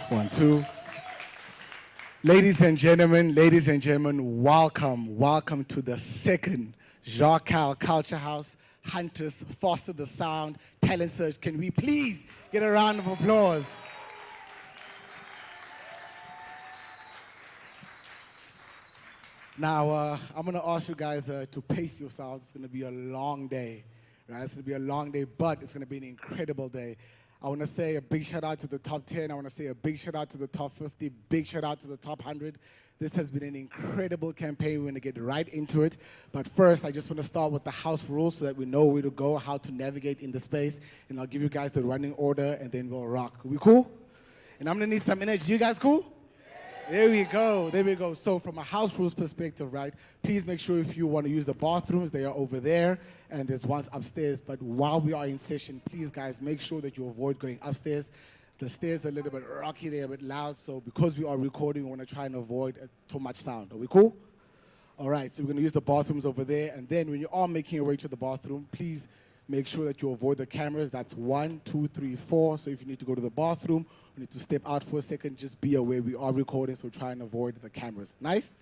One, two. Ladies and gentlemen, welcome to the second Jacquel Culture House Hunters Foster the Sound Talent Search. Can we please get a round of applause? Now, I'm going to ask you guys to pace yourselves. It's going to be a long day, right? It's going to be a long day, but it's going to be an incredible day. I want to say a big shout out to the top 10. I want to say a big shout out to the top 50, big shout out to the top 100. This has been an incredible campaign. We're going to get right into it. But first, I just want to start with the house rules so that we know where to go, how to navigate in the space. And I'll give you guys the running order, and then we'll rock. We cool? And I'm going to need some energy. You guys cool? There we go, there we go. So from a house rules perspective, right, please make sure if you want to use the bathrooms, they are over there, and there's ones upstairs. But while we are in session, please, guys, make sure that you avoid going upstairs. The stairs are a little bit rocky, they're a bit loud, so because we are recording, we want to try and avoid too much sound. Are we cool? All right, so we're going to use the bathrooms over there, and then when you are making your way to the bathroom, please make sure that you avoid the cameras. That's 1, 2, 3, 4. So if you need to go to the bathroom, you need to step out for a second, just be aware we are recording, so try and avoid the cameras. Nice?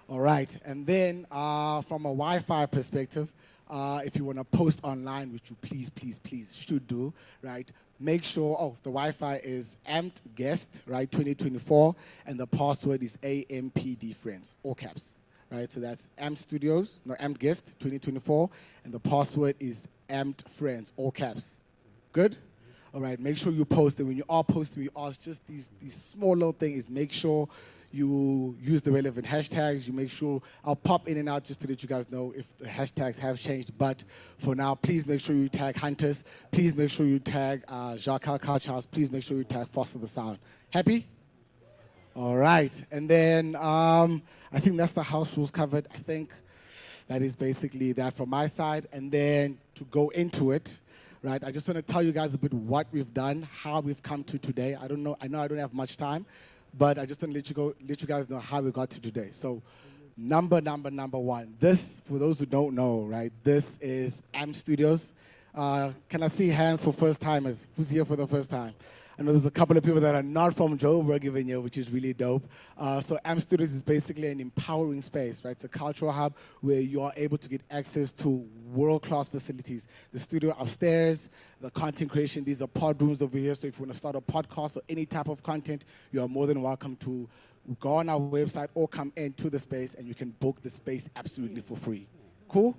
All right. And then from a Wi-Fi perspective, if you want to post online, which you please should do, right? Make sure, the Wi-Fi is amped guest, right, 2024, and the password is AMPD friends, all caps. Right, so that's Amped Guest 2024, and the password is Amped Friends, all caps. Good? All right, make sure you post it. When you are posting, we ask just these small little things. Make sure you use the relevant hashtags. You make sure, I'll pop in and out just to let you guys know if the hashtags have changed. But for now, please make sure you tag Hunters. Please make sure you tag Jacquel Culture House. Please make sure you tag Foster the Sound. Happy? All right, and then I think that's the house rules covered. I think that is basically that from my side. And then to go into it, right, I just want to tell you guys a bit what we've done, how we've come to today. I know I don't have much time, but I just want to let you guys know how we got to today. So number one, this, for those who don't know, right, this is AM Studios. Can I see hands for first timers? Who's here for the first time? I know there's a couple of people that are not from Joburg even here, which is really dope. So AM Studios is basically an empowering space, right? It's a cultural hub where you are able to get access to world-class facilities. The studio upstairs, the content creation, these are pod rooms over here. So if you want to start a podcast or any type of content, you are more than welcome to go on our website or come into the space, and you can book the space absolutely for free. Cool?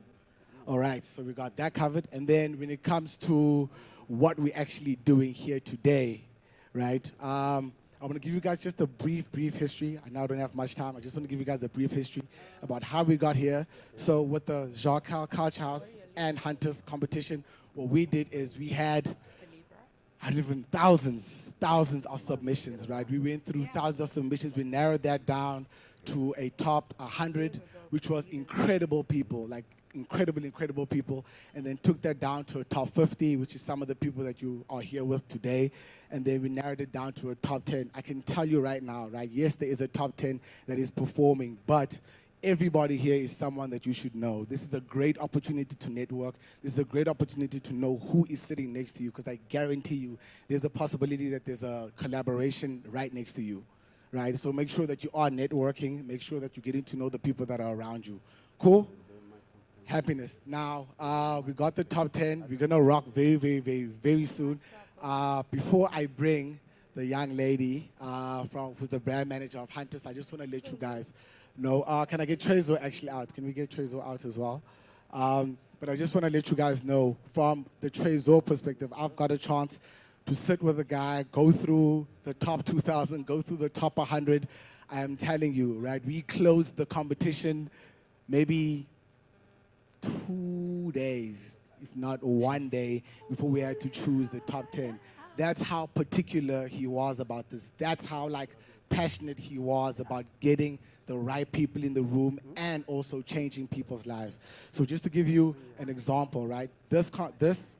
All right, so we got that covered. And then when it comes to what we're actually doing here today, right? I'm going to give you guys just a brief history. I now don't have much time. I just want to give you guys a brief history about how we got here. So with the Jacquel Culture House and Hunters competition, what we did is we had thousands of submissions, right? We went through thousands of submissions. We narrowed that down to a top 100, which was incredible people, like incredible people, and then took that down to a top 50, which is some of the people that you are here with today, and then we narrowed it down to a top 10. I can tell you right now, right, yes, there is a top 10 that is performing, but everybody here is someone that you should know. This is a great opportunity to network. This is a great opportunity to know who is sitting next to you, because I guarantee you there's a possibility that there's a collaboration right next to you, right? So make sure that you are networking. Make sure that you're getting to know the people that are around you. Cool? Happiness. Now, we got the top 10. We're going to rock very soon. Before I bring the young lady who's the brand manager of Hunters, I just want to let you guys know. Can I get Tresor actually out? Can we get Tresor out as well? But I just want to let you guys know, from the Tresor perspective, I've got a chance to sit with a guy, go through the top 2,000, go through the top 100. I am telling you, right, we closed the competition maybe 2 days, if not 1 day, before we had to choose the top 10. That's how particular he was about this. That's how passionate he was about getting the right people in the room and also changing people's lives. So just to give you an example, right? This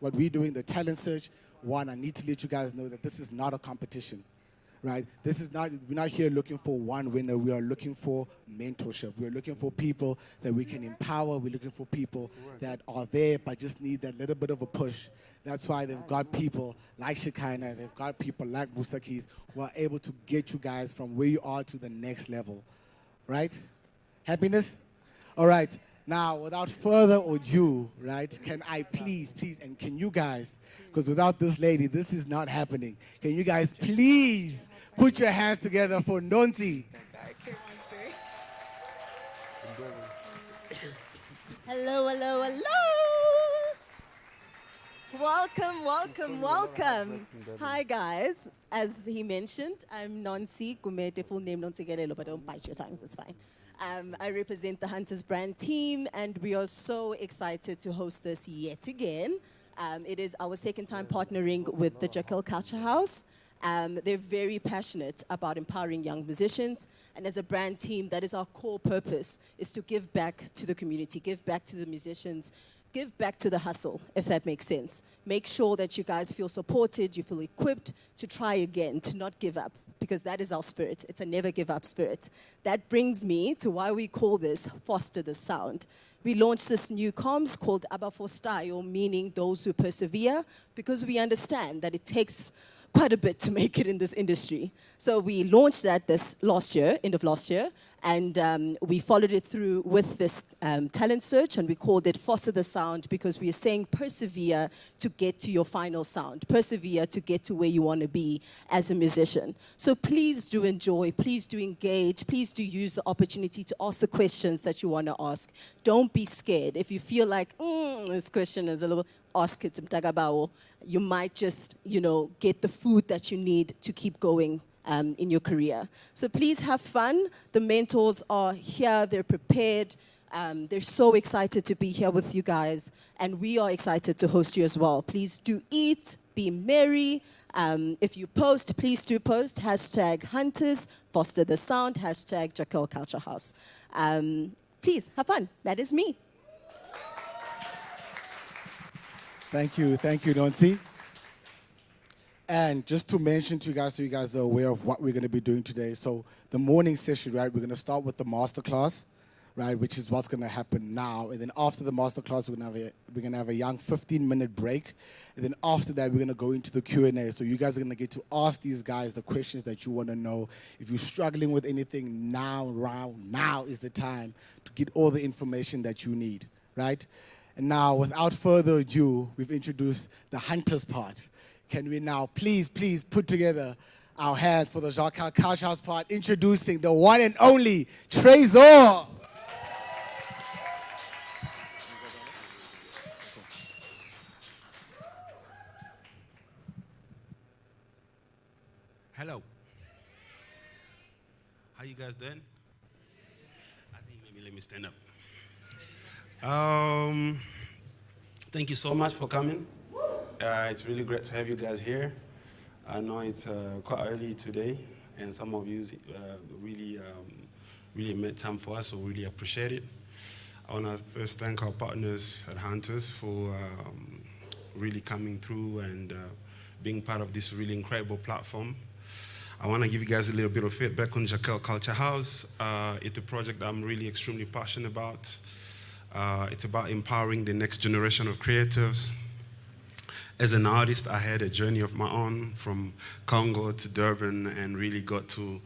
what we're doing, the talent search, one, I need to let you guys know that this is not a competition. right? We're not here looking for one winner. We are looking for mentorship. We're looking for people that we can empower. We're looking for people that are there but just need that little bit of a push. That's why they've got people like Shekhinah, they've got people like Musa who are able to get you guys from where you are to the next level, right? Happiness? All right. Now, without further ado, right, can I please, and can you guys, because without this lady, this is not happening. Can you guys please put your hands together for Nonsi? Hello, hello, hello. Welcome, welcome, welcome. Hi, guys. As he mentioned, I'm Nonsi Kumete, full name Nonsi Gelelo, but don't bite your tongues, it's fine. I represent the Hunters brand team, and we are so excited to host this yet again. It is our second time partnering with the Jacquel Culture House. They're very passionate about empowering young musicians, and as a brand team, that is our core purpose, is to give back to the community, give back to the musicians, give back to the hustle, if that makes sense. Make sure that you guys feel supported, you feel equipped to try again, to not give up, because that is our spirit. It's a never give up spirit. That brings me to why we call this Foster the Sound. We launched this new comms called Abba for Style, meaning those who persevere, because we understand that it takes quite a bit to make it in this industry. So we launched that this last year, end of last year, and we followed it through with this talent search, and we called it Foster the Sound, because we are saying persevere to get to your final sound, persevere to get to where you want to be as a musician. So please do enjoy, please do engage, please do use the opportunity to ask the questions that you want to ask. Don't be scared. If you feel like, this question is a little, ask it, you might just, get the food that you need to keep going in your career. So please have fun. The mentors are here, they're prepared. They're so excited to be here with you guys, and we are excited to host you as well. Please do eat, be merry. If you post, please do post, #Hunters, Foster the Sound, #Jacquel Culture House. Please, have fun. That is me. Thank you, Nonsi. And just to mention to you guys, so you guys are aware of what we're going to be doing today. So the morning session, right, we're going to start with the masterclass, right, which is what's going to happen now. And then after the masterclass, we're going to have a young 15-minute break. And then after that, we're going to go into the Q&A. So you guys are going to get to ask these guys the questions that you want to know. If you're struggling with anything, now is the time to get all the information that you need, right? And now, without further ado, we've introduced the Hunters part. Can we now please put together our hands for the Jacquel Culture House part, introducing the one and only Tresor. Hello. How you guys doing? I think maybe let me stand up. Thank you so much for coming. It's really great to have you guys here. I know it's quite early today, and some of you really made time for us, so really appreciate it. I want to first thank our partners at Hunters for really coming through and being part of this really incredible platform. I want to give you guys a little bit of feedback on Jacquel Culture House. It's a project I'm really extremely passionate about. It's about empowering the next generation of creatives. As an artist, I had a journey of my own from Congo to Durban, and really got to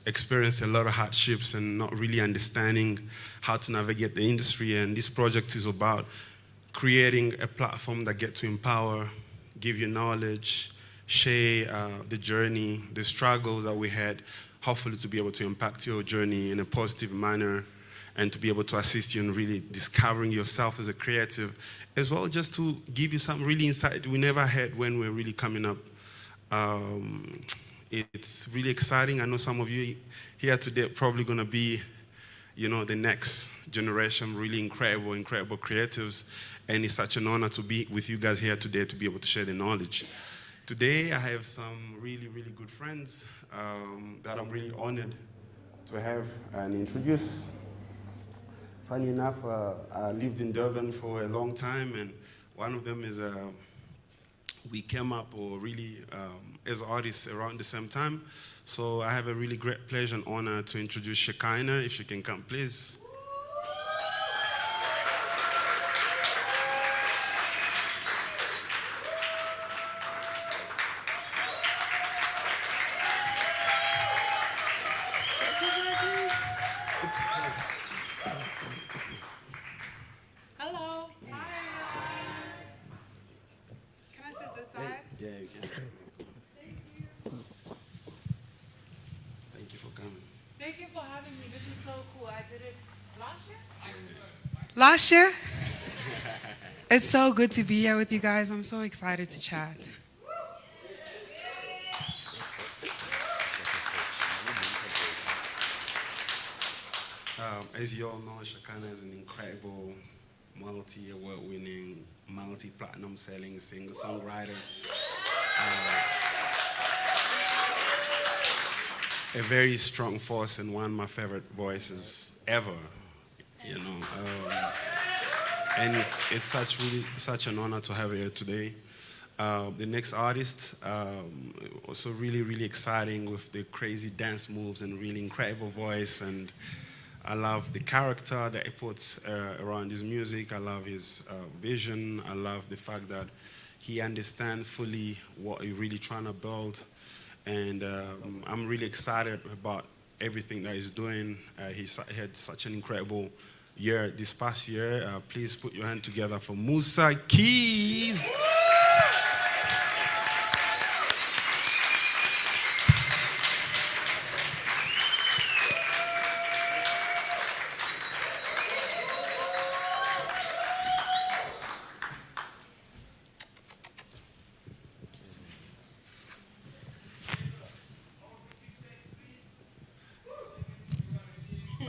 experience a lot of hardships and not really understanding how to navigate the industry. And this project is about creating a platform that gets to empower, give you knowledge, share the journey, the struggles that we had, hopefully to be able to impact your journey in a positive manner, and to be able to assist you in really discovering yourself as a creative, as well just to give you some really insight we never had when we're really coming up. It's really exciting. I know some of you here today are probably going to be, the next generation, really incredible creatives, and it's such an honor to be with you guys here today to be able to share the knowledge. Today, I have some really good friends that I'm really honored to have and introduce. Funny enough, I lived in Durban for a long time, and one of them is we came up or really as artists around the same time. So I have a really great pleasure and honor to introduce Shekhinah, if she can come, please. Hello. Hi. Can I sit this side? Yeah, you can. Thank you for coming. Thank you for having me. This is so cool. I did it last year? Last year? It's so good to be here with you guys. I'm so excited to chat. As you all know, Shekhinah is an incredible, multi-award-winning, multi-platinum selling singer-songwriter. A very strong force and one of my favorite voices ever, you know. And it's such an honor to have her here today. The next artist, also really, really exciting with the crazy dance moves and really incredible voice. And I love the character that he puts around his music. I love his vision. I love the fact that he understands fully what he's really trying to build. And I'm really excited about everything that he's doing. He had such an incredible year this past year. Please put your hand together for Musa Keys.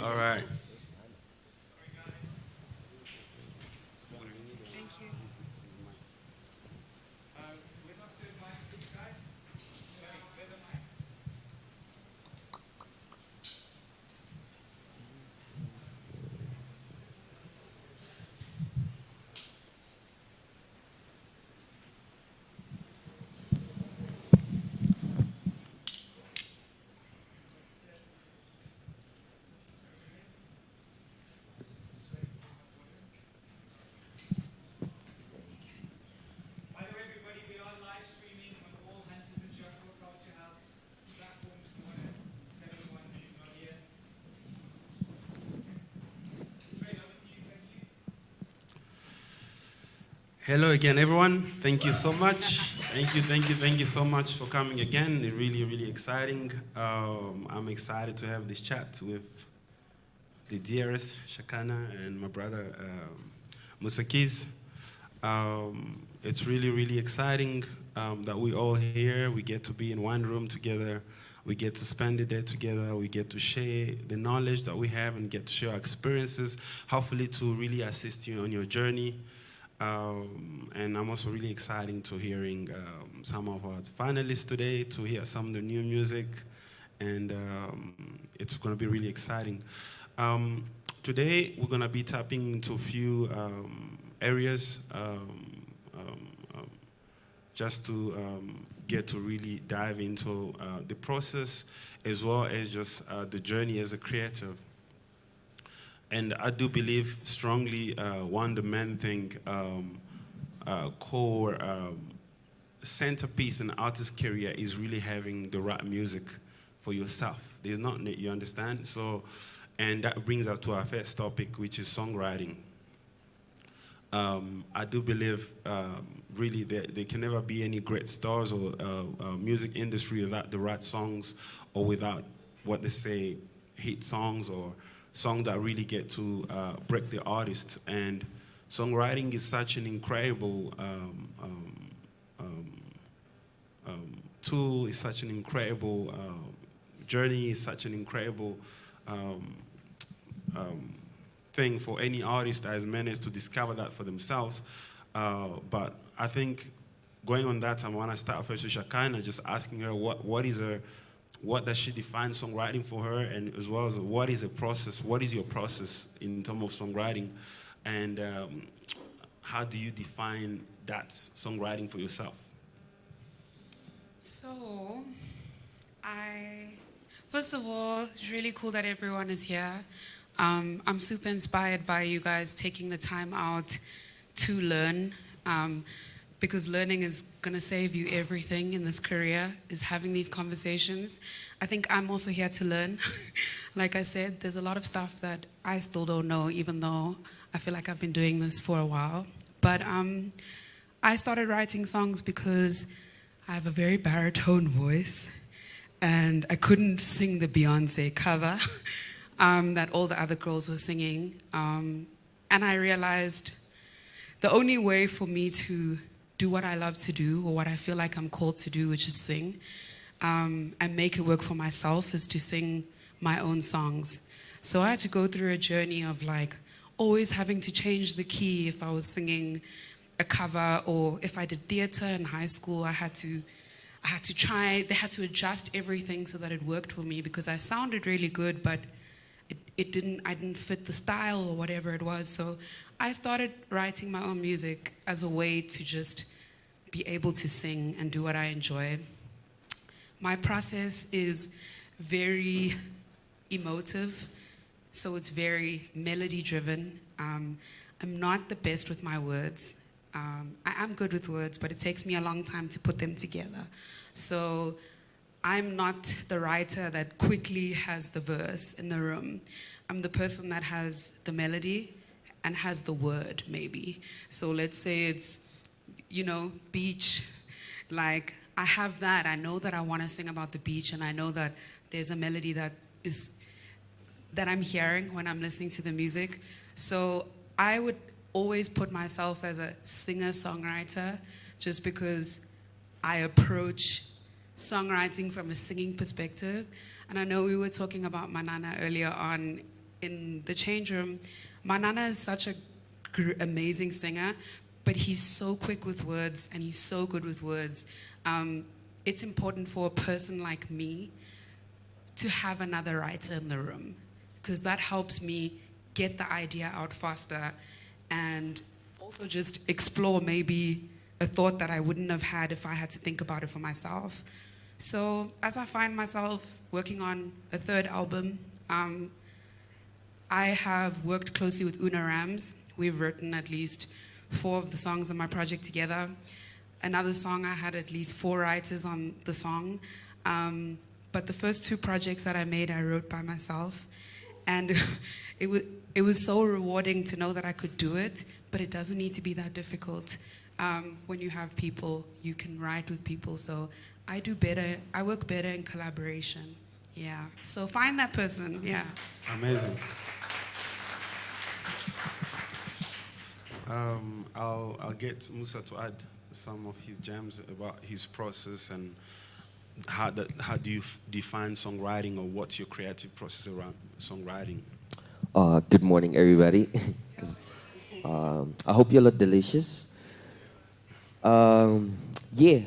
All right. Thank you. By the way, everybody, we are live streaming on all Hunters and Jacquel Culture House platforms. We want to tell everyone who's not here. Trey, over to you. Thank you. Hello again, everyone. Thank you so much. Thank you so much for coming again. It's really, really exciting. I'm excited to have this chat with the dearest Shekhinah and my brother Musa Keys. It's really, really exciting that we all here. We get to be in one room together. We get to spend the day together. We get to share the knowledge that we have and get to share our experiences, hopefully to really assist you on your journey. And I'm also really excited to hearing some of our finalists today, to hear some of the new music, and it's going to be really exciting. Today, we're going to be tapping into a few areas just to get to really dive into the process as well as just the journey as a creative. And I do believe strongly one the main thing, core centerpiece in an artist's career is really having the right music for yourself. There's not, you understand? So, and that brings us to our first topic, which is songwriting. I do believe really that there can never be any great stars or music industry without the right songs or without what they say hit songs or songs that really get to break the artist. And songwriting is such an incredible tool, is such an incredible journey, is such an incredible thing for any artist that has managed to discover that for themselves. But I think going on that, I want to start first with Shekhinah, just asking her what does she define songwriting for her, and as well as what is a process, what is your process in terms of songwriting, and how do you define that songwriting for yourself? So, first of all, it's really cool that everyone is here. I'm super inspired by you guys taking the time out to learn, because learning is gonna save you everything in this career, is having these conversations. I think I'm also here to learn. Like I said, there's a lot of stuff that I still don't know, even though I feel like I've been doing this for a while. But I started writing songs because I have a very baritone voice, and I couldn't sing the Beyonce cover that all the other girls were singing. And I realized the only way for me to do what I love to do, or what I feel like I'm called to do, which is sing, and make it work for myself, is to sing my own songs. So I had to go through a journey of like always having to change the key if I was singing a cover, or if I did theater in high school, I had to try, they had to adjust everything so that it worked for me, because I sounded really good, but I didn't fit the style or whatever it was. So I started writing my own music as a way to just be able to sing and do what I enjoy. My process is very emotive, so it's very melody driven. I'm not the best with my words. I am good with words, but it takes me a long time to put them together. So I'm not the writer that quickly has the verse in the room. I'm the person that has the melody and has the word, maybe. So let's say it's, beach. Like, I have that. I know that I want to sing about the beach, and I know that there's a melody that I'm hearing when I'm listening to the music. So I would always put myself as a singer-songwriter, just because I approach songwriting from a singing perspective. And I know we were talking about Manana earlier on in the change room. Manana is such an amazing singer, but he's so quick with words, and he's so good with words. It's important for a person like me to have another writer in the room, because that helps me get the idea out faster, and also just explore maybe a thought that I wouldn't have had if I had to think about it for myself. So as I find myself working on a third album, I have worked closely with Una Rams. We've written at least 4 of the songs on my project together. Another song, I had at least 4 writers on the song. But the first 2 projects that I made, I wrote by myself. And it was so rewarding to know that I could do it, but it doesn't need to be that difficult. When you have people, you can write with people. So I work better in collaboration. Yeah. So find that person, yeah. Amazing. I'll get Musa to add some of his gems about his process, and how do you define songwriting, or what's your creative process around songwriting? Good morning, everybody. I hope you look delicious. Yeah,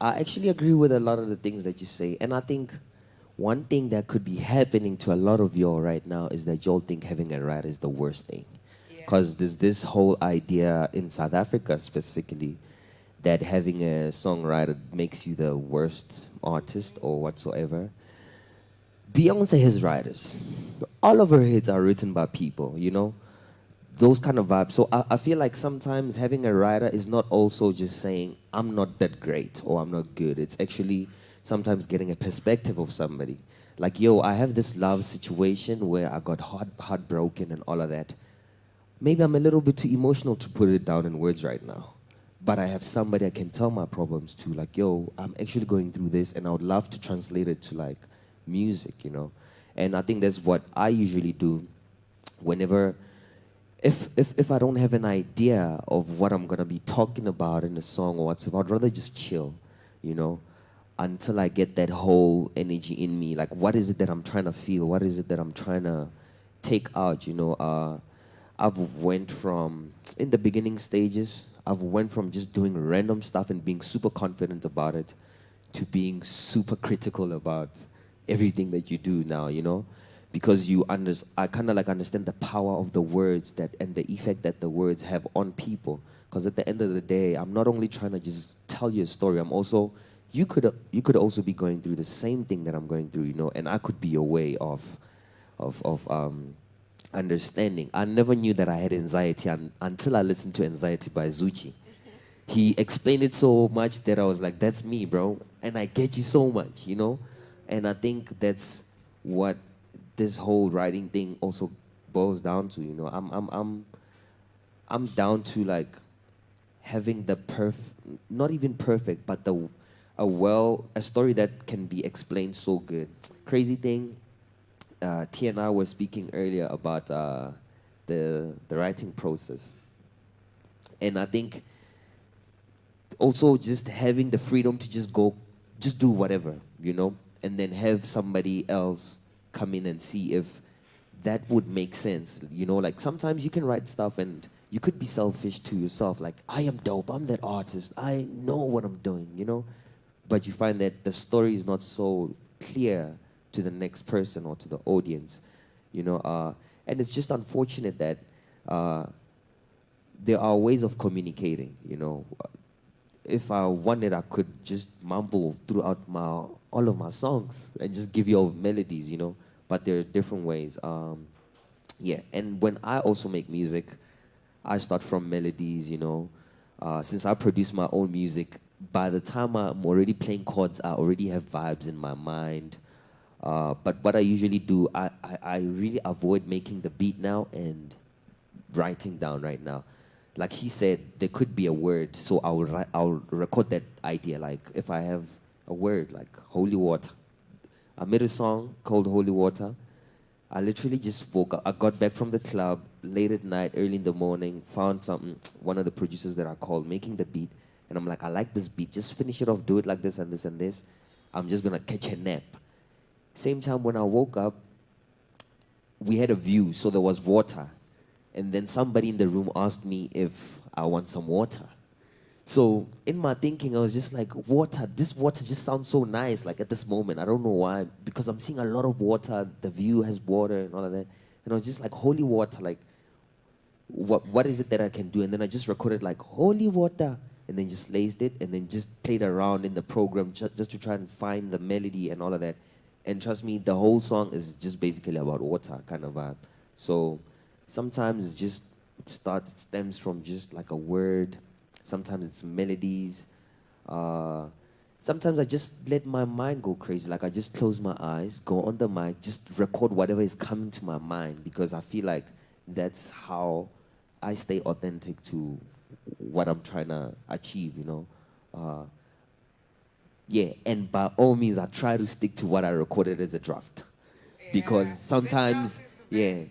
I actually agree with a lot of the things that you say, and I think one thing that could be happening to a lot of y'all right now is that y'all think having a writer is the worst thing. Because there's this whole idea in South Africa specifically that having a songwriter makes you the worst artist or whatsoever. Beyonce has writers. All of her hits are written by people, those kind of vibes. So I feel like sometimes having a writer is not also just saying, I'm not that great or I'm not good. It's actually sometimes getting a perspective of somebody. Like, I have this love situation where I got heartbroken and all of that. Maybe I'm a little bit too emotional to put it down in words right now. But I have somebody I can tell my problems to. Like, I'm actually going through this, and I would love to translate it to, like, music, And I think that's what I usually do whenever, if I don't have an idea of what I'm going to be talking about in a song or whatsoever, I'd rather just chill, until I get that whole energy in me. Like, what is it that I'm trying to feel? What is it that I'm trying to take out, I've went from, in the beginning stages, I've went from just doing random stuff and being super confident about it to being super critical about everything that you do now, because I kind of like understand the power of the words and the effect that the words have on people. Because at the end of the day, I'm not only trying to just tell you a story, I'm also you could also be going through the same thing that I'm going through, you know, and I could be your way of understanding. I never knew that I had anxiety until I listened to Anxiety by Zuchi. He explained it so much that I was like, that's me, bro. And I get you so much, you know? And I think that's what this whole writing thing also boils down to, you know. I'm down to like having the not even perfect, but a story that can be explained so good. Crazy thing, T and I were speaking earlier about the writing process. And I think also just having the freedom to just do whatever, you know, and then have somebody else come in and see if that would make sense, you know. Like sometimes you can write stuff and you could be selfish to yourself, like, I am dope, I'm that artist, I know what I'm doing, you know, but you find that the story is not so clear to the next person or to the audience, you know, and it's just unfortunate that there are ways of communicating, you know. If I wanted, I could just mumble throughout all of my songs and just give you all melodies, you know. But there are different ways. Yeah, and when I also make music, I start from melodies, you know. Since I produce my own music, by the time I'm already playing chords, I already have vibes in my mind. But what I usually do, I really avoid making the beat now and writing down right now. Like she said, there could be a word, so I'll record that idea. Like if I have a word like holy water, I made a song called Holy Water. I literally just woke up. I got back from the club late at night, early in the morning, found one of the producers that I called, making the beat, and I'm like, I like this beat. Just finish it off, do it like this and this and this. I'm just gonna catch a nap. Same time when I woke up, we had a view, so there was water. And then somebody in the room asked me if I want some water. So in my thinking, I was just like, water, this water just sounds so nice, like at this moment. I don't know why, because I'm seeing a lot of water, the view has water and all of that. And I was just like, holy water, like, what is it that I can do? And then I just recorded like, holy water, and then just laced it, and then just played around in the program just to try and find the melody and all of that. And trust me, the whole song is just basically about water kind of vibe. So sometimes it stems from just like a word. Sometimes it's melodies. Sometimes I just let my mind go crazy. Like I just close my eyes, go on the mic, just record whatever is coming to my mind, because I feel like that's how I stay authentic to what I'm trying to achieve, you know. Yeah, and by all means, I try to stick to what I recorded as a draft. Because sometimes, the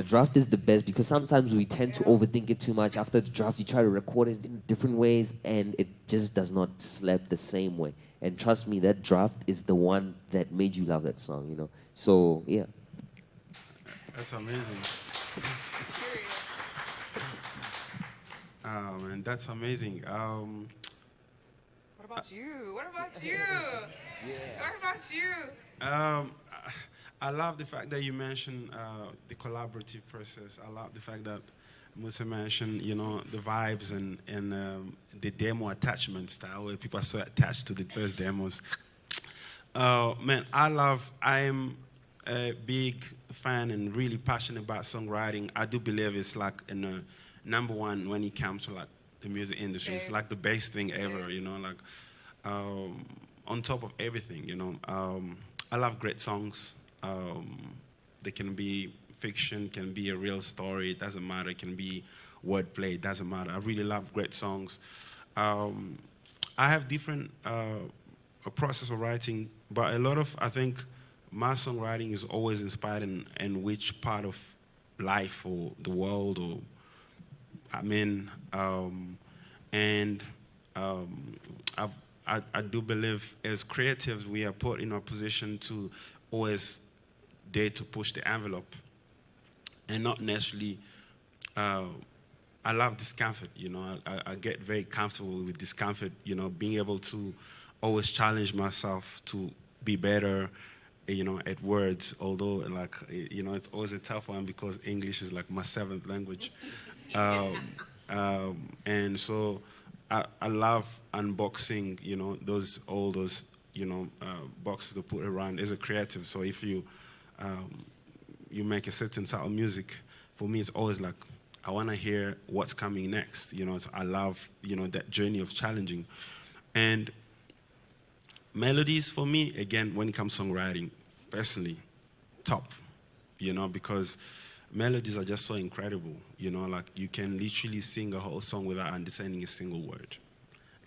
draft is the best, because sometimes we tend to overthink it too much. After the draft, you try to record it in different ways, and it just does not slap the same way. And trust me, that draft is the one that made you love that song, you know. So, yeah. That's amazing. And that's amazing. What about you? What about you? What about you? I love the fact that you mentioned the collaborative process. I love the fact that Musa mentioned, you know, the vibes and the demo attachment style, where people are so attached to the first demos. Man, I am a big fan and really passionate about songwriting. I do believe it's like number one when it comes to like the music industry. It's like the best thing ever, you know, like on top of everything, you know. I love great songs. They can be fiction, can be a real story, it doesn't matter. It can be wordplay, it doesn't matter. I really love great songs. I have different a process of writing, but a lot of, I think, my songwriting is always inspired in which part of life or the world or I'm in. I do believe as creatives, we are put in a position to always dare to push the envelope and not necessarily, I love discomfort, you know, I get very comfortable with discomfort, you know, being able to always challenge myself to be better, you know, at words, although like, you know, it's always a tough one because English is like my 7th language. And so I love unboxing, all those, boxes to put around as a creative. So if you make a certain style of music, for me, it's always like, I want to hear what's coming next, So I love, that journey of challenging. And melodies for me, again, when it comes to songwriting, personally, top, because melodies are just so incredible, like you can literally sing a whole song without understanding a single word,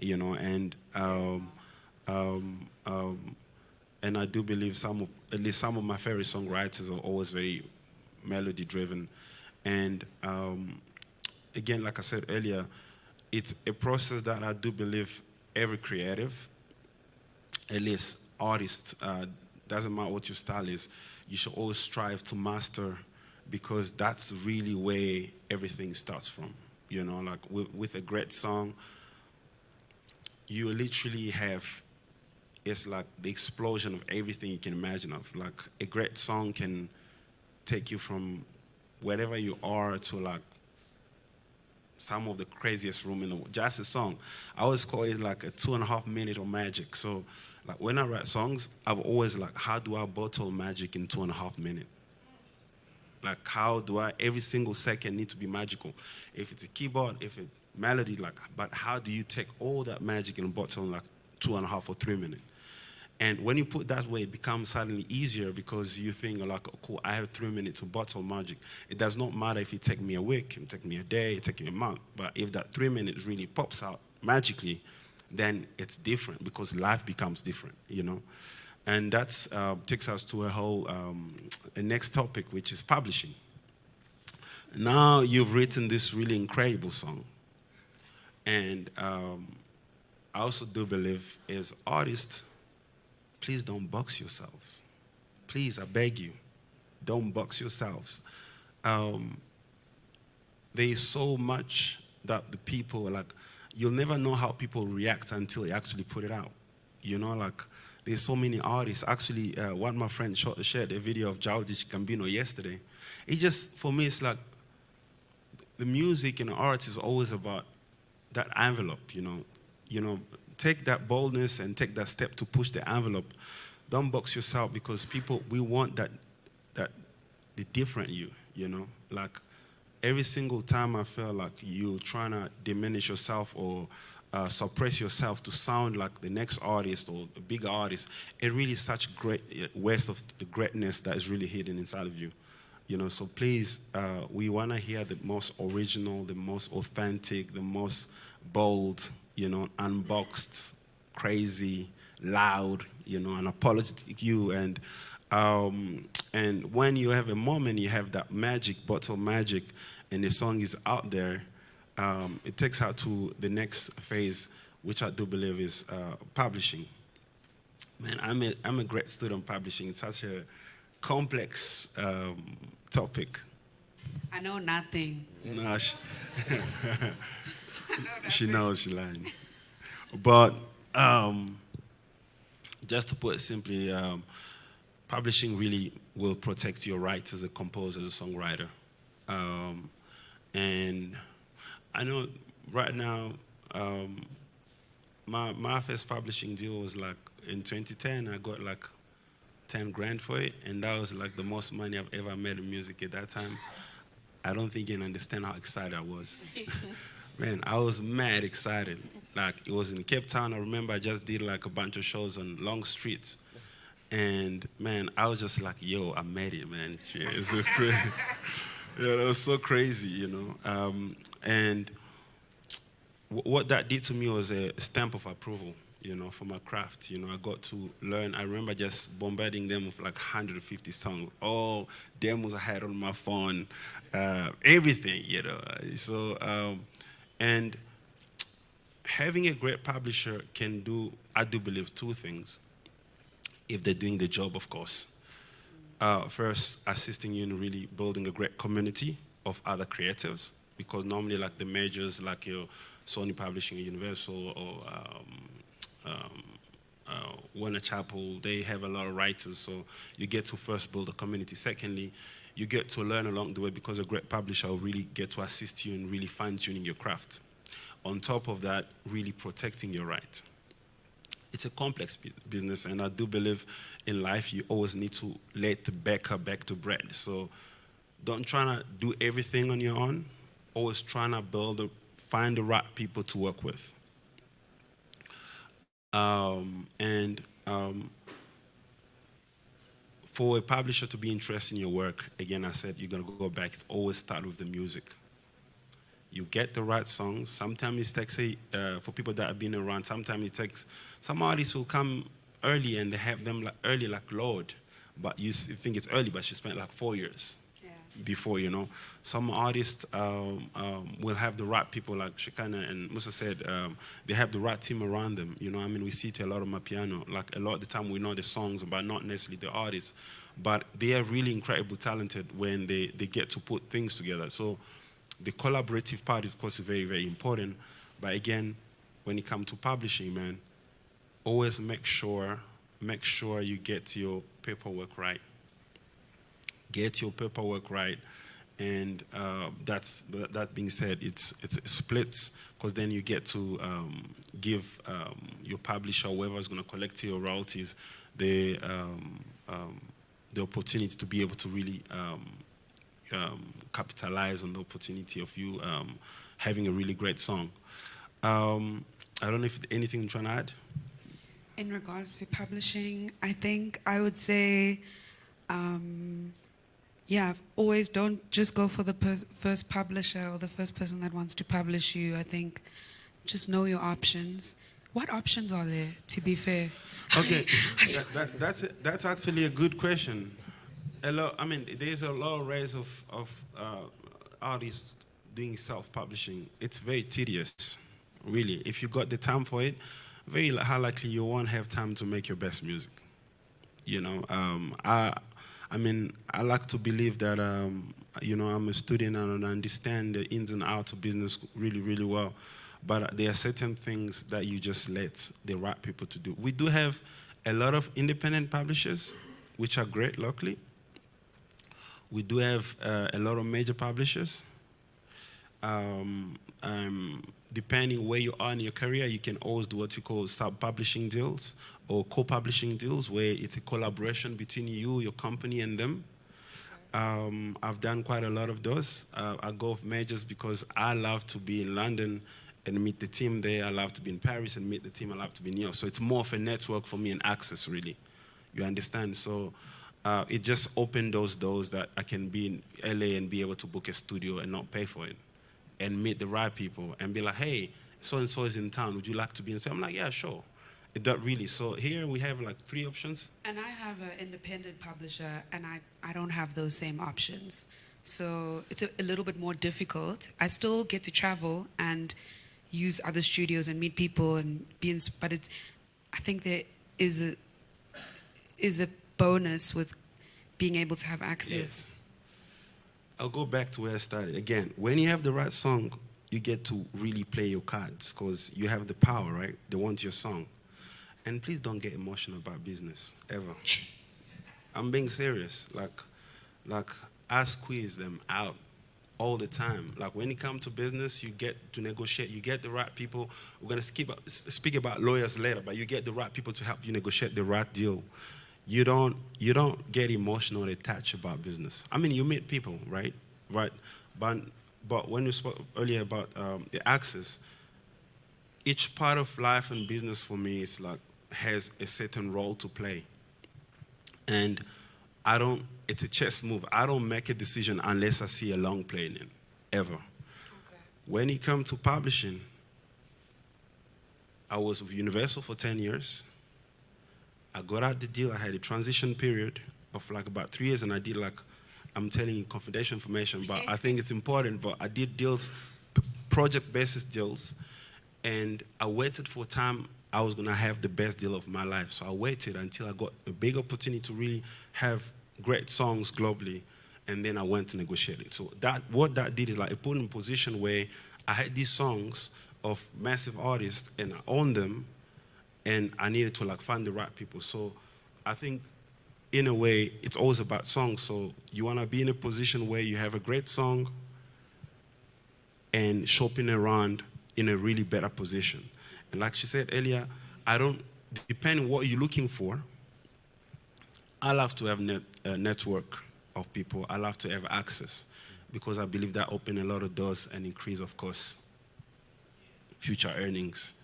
and and I do believe at least some of my favorite songwriters are always very melody driven. And again, like I said earlier, it's a process that I do believe every creative, at least artist, doesn't matter what your style is, you should always strive to master, because that's really where everything starts from. Like with a great song, you literally have, it's like the explosion of everything you can imagine of. Like a great song can take you from wherever you are to like some of the craziest room in the world. Just a song. I always call it like a 2.5 minute of magic. So like when I write songs, I've always like, how do I bottle magic in 2.5 minutes? Like how do I, every single second need to be magical. If it's a keyboard, if it's melody, like, but how do you take all that magic and bottle in like 2.5 or 3 minutes? And when you put that way, it becomes suddenly easier, because you think like, oh, cool, I have 3 minutes to bottle magic. It does not matter if it take me a week, it take me a day, it take me a month. But if that 3 minutes really pops out magically, then it's different, because life becomes different, And that takes us to a next topic, which is publishing. Now you've written this really incredible song. And I also do believe, as artists, please don't box yourselves. Please, I beg you, don't box yourselves. There is so much that the people, like, you'll never know how people react until you actually put it out. Like, there's so many artists. Actually, one of my friends shared a video of Childish Gambino yesterday. It just, for me, it's like, the music and the art is always about that envelope, Take that boldness and take that step to push the envelope. Don't box yourself, because people, we want that the different you, Like every single time I feel like you trying to diminish yourself or suppress yourself to sound like the next artist or a bigger artist, it really is such great waste of the greatness that is really hidden inside of you. So please, we want to hear the most original, the most authentic, the most bold, unboxed, crazy, loud, unapologetic you. And when you have a moment, you have that magic, bottle magic, and the song is out there, it takes her to the next phase, which I do believe is publishing. Man, I'm a great student publishing. It's such a complex topic. I know nothing. No, she knows she's lying. But just to put it simply, publishing really will protect your rights as a composer, as a songwriter. And I know right now, my first publishing deal was like in 2010. I got like 10 grand for it, and that was like the most money I've ever made in music at that time. I don't think you can understand how excited I was. Man, I was mad excited. Like, it was in Cape Town. I remember I just did like a bunch of shows on long streets. And man, I was just like, yo, I made it, man. Yeah, it's so crazy. Yeah, it was so crazy, And what that did to me was a stamp of approval, for my craft. I got to learn. I remember just bombarding them with like 150 songs, all demos I had on my phone, everything, So, and having a great publisher can do, I do believe, two things, if they're doing the job, of course. First, assisting you in really building a great community of other creatives, because normally like the majors, like your Sony Publishing, Universal, or Warner Chappell, they have a lot of writers, so you get to first build a community. Secondly, you get to learn along the way, because a great publisher will really get to assist you in really fine-tuning your craft. on top of that, really protecting your right. It's a complex business, and I do believe in life you always need to let the baker back to bread. So don't try to do everything on your own. Always trying to find the right people to work with. For a publisher to be interested in your work, again, I said you're going to go back. It's always start with the music. You get the right songs. Sometimes it takes, for people that have been around, sometimes it takes, some artists will come early and they have them like early like Lord, but you think it's early, but she spent like 4 years before, you know. Some artists will have the right people, like Shekhinah and Musa said, they have the right team around them. You know, I mean, we see it a lot on my piano. Like a lot of the time we know the songs, but not necessarily the artists. But they are really incredibly talented when they get to put things together. So the collaborative part, of course, is very, very important. But again, when it comes to publishing, man, always make sure you get your paperwork right. Get your paperwork right, and that being said, it's splits, because then you get to give your publisher, whoever is going to collect your royalties, the opportunity to be able to really capitalize on the opportunity of you having a really great song. I don't know if anything you're trying to add. In regards to publishing, I think I would say, yeah, always don't just go for the first publisher or the first person that wants to publish you. I think just know your options. What options are there, to be fair? Okay, that's actually a good question. There's a lot of ways of artists doing self-publishing. It's very tedious, really. If you got the time for it, very high likely you won't have time to make your best music. You know, I like to believe that, you know, I'm a student and I understand the ins and outs of business really, really well. But there are certain things that you just let the right people to do. We do have a lot of independent publishers, which are great locally. We do have a lot of major publishers. Depending where you are in your career, you can always do what you call sub-publishing deals or co-publishing deals, where it's a collaboration between you, your company, and them. I've done quite a lot of those. I go with majors because I love to be in London and meet the team there. I love to be in Paris and meet the team. I love to be in New York. So it's more of a network for me and access, really. You understand? So it just opened those doors that I can be in LA and be able to book a studio and not pay for it, and meet the right people and be like, hey, so-and-so is in town. Would you like to be in? So I'm like, yeah, sure. It does really. So here we have like 3 options. And I have an independent publisher, and I don't have those same options. So it's a little bit more difficult. I still get to travel and use other studios and meet people and be but it's, I think there is a bonus with being able to have access. Yes. I'll go back to where I started. Again, when you have the right song, you get to really play your cards because you have the power, right? They want your song. And please don't get emotional about business, ever. I'm being serious. Like I squeeze them out all the time. Like when it comes to business, you get to negotiate. You get the right people. We're going to speak about lawyers later, but you get the right people to help you negotiate the right deal. You don't get emotional or attached about business. I mean, you meet people, right? Right. But when you spoke earlier about the access, each part of life and business for me is like has a certain role to play. And it's a chess move. I don't make a decision unless I see a long play in it, ever. Okay. When it comes to publishing, I was with Universal for 10 years. I got out the deal. I had a transition period of like about 3 years, and I did I'm telling you confidential information, but I think it's important, but I did deals, project basis deals, and I waited for time I was gonna have the best deal of my life. So I waited until I got a big opportunity to really have great songs globally, and then I went to negotiate it. So what that did is it put me in a position where I had these songs of massive artists, and I owned them, and I needed to find the right people. So I think in a way, it's always about songs. So you wanna be in a position where you have a great song and shopping around in a really better position. And like she said earlier, I don't, depending what you're looking for, I love to have a network of people. I love to have access because I believe that opens a lot of doors and increase, of course, future earnings.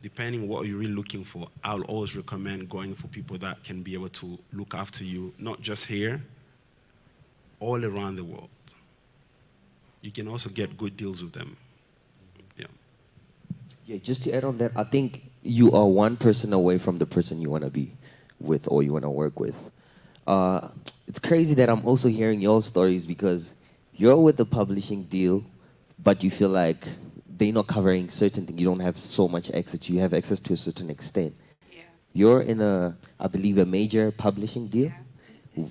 Depending what you're really looking for, I'll always recommend going for people that can be able to look after you, not just here, all around the world. You can also get good deals with them. Yeah. Yeah, just to add on that, I think you are one person away from the person you want to be with or you want to work with. It's crazy that I'm also hearing your stories because you're with a publishing deal, but you feel like they're not covering certain things. You don't have so much access. You have access to a certain extent. Yeah. You're in I believe, a major publishing deal,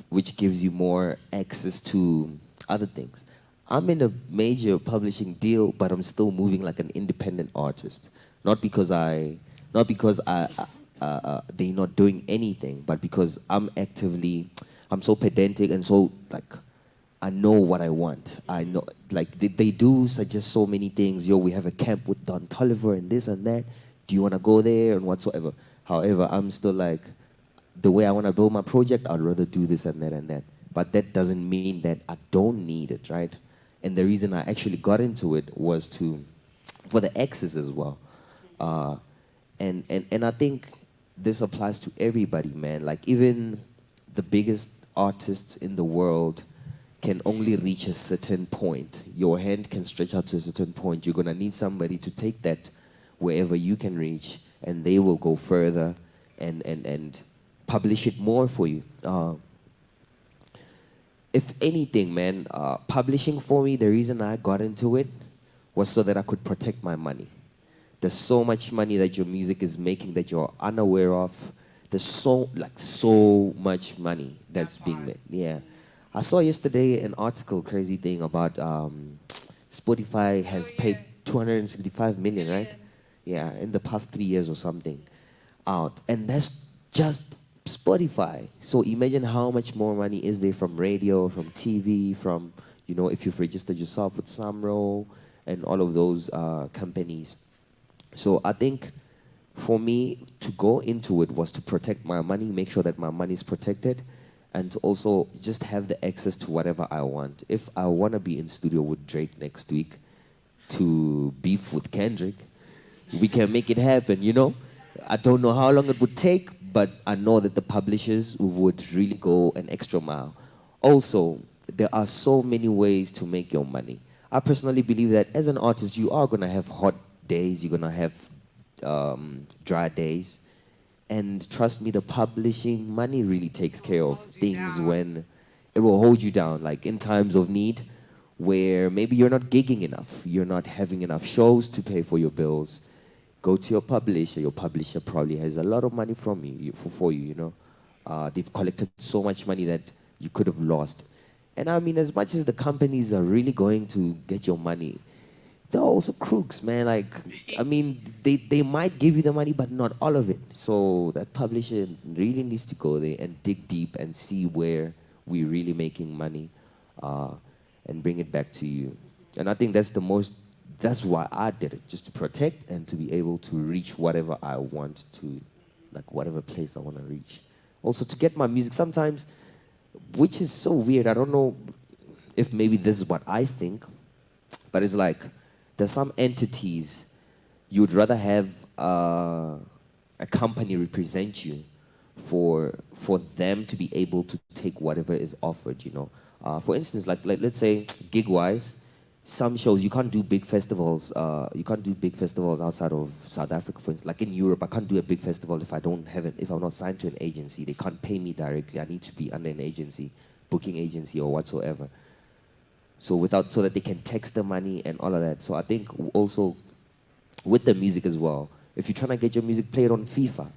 which gives you more access to other things. I'm in a major publishing deal, but I'm still moving like an independent artist. Not because they're not doing anything, but because I'm so pedantic and so like, I know what I want. I know, like, they do suggest so many things. Yo, we have a camp with Don Tolliver and this and that. Do you want to go there and whatsoever? However, I'm still like, the way I want to build my project, I'd rather do this and that and that. But that doesn't mean that I don't need it, right? And the reason I actually got into it was for the access as well. And I think this applies to everybody, man. Like, even the biggest artists in the world can only reach a certain point. Your hand can stretch out to a certain point. You're gonna need somebody to take that wherever you can reach, and they will go further and publish it more for you. If anything, man, publishing for me, the reason I got into it was so that I could protect my money. There's so much money that your music is making that you're unaware of. There's so much money that's being made. Yeah. I saw yesterday an article, crazy thing about Spotify has paid 265 million, right? Yeah, in the past 3 years or something out. And that's just Spotify. So imagine how much more money is there from radio, from TV, from, if you've registered yourself with Samro and all of those companies. So I think for me to go into it was to protect my money, make sure that my money is protected, and to also just have the access to whatever I want. If I want to be in studio with Drake next week to beef with Kendrick, we can make it happen, I don't know how long it would take, but I know that the publishers would really go an extra mile. Also, there are so many ways to make your money. I personally believe that as an artist, you are going to have hot days, you're going to have dry days. And trust me, the publishing money really takes care of things when it will hold you down, like in times of need, where maybe you're not gigging enough, you're not having enough shows to pay for your bills. Go to your publisher. Your publisher probably has a lot of money from you, for you, They've collected so much money that you could have lost. And I mean, as much as the companies are really going to get your money, they're also crooks, man. Like, I mean, they might give you the money, but not all of it. So that publisher really needs to go there and dig deep and see where we're really making money and bring it back to you. And I think that's why I did it, just to protect and to be able to reach whatever I want to, like whatever place I want to reach. Also to get my music sometimes, which is so weird. I don't know if maybe this is what I think, but it's like, there's some entities you'd rather have a company represent you for them to be able to take whatever is offered, For instance, like let's say gig-wise, some shows you can't do big festivals. You can't do big festivals outside of South Africa, for instance. Like in Europe, I can't do a big festival if I'm not signed to an agency. They can't pay me directly. I need to be under an agency, booking agency or whatsoever. So that they can text the money and all of that. So I think also with the music as well, if you're trying to get your music played on FIFA,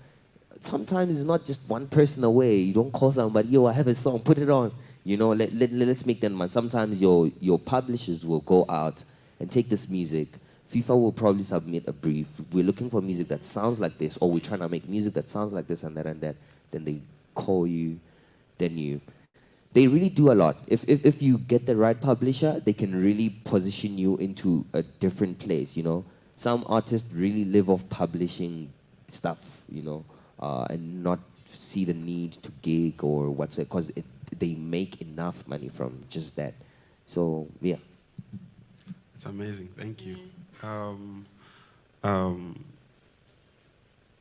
sometimes it's not just one person away. You don't call somebody, yo, I have a song, put it on. Let's make that money. Sometimes your publishers will go out and take this music. FIFA will probably submit a brief. We're looking for music that sounds like this, or we're trying to make music that sounds like this and that and that. Then they call you, they really do a lot. If you get the right publisher, they can really position you into a different place, some artists really live off publishing stuff, and not see the need to gig or whatsoever, because they make enough money from just that. So yeah. It's amazing. Thank you.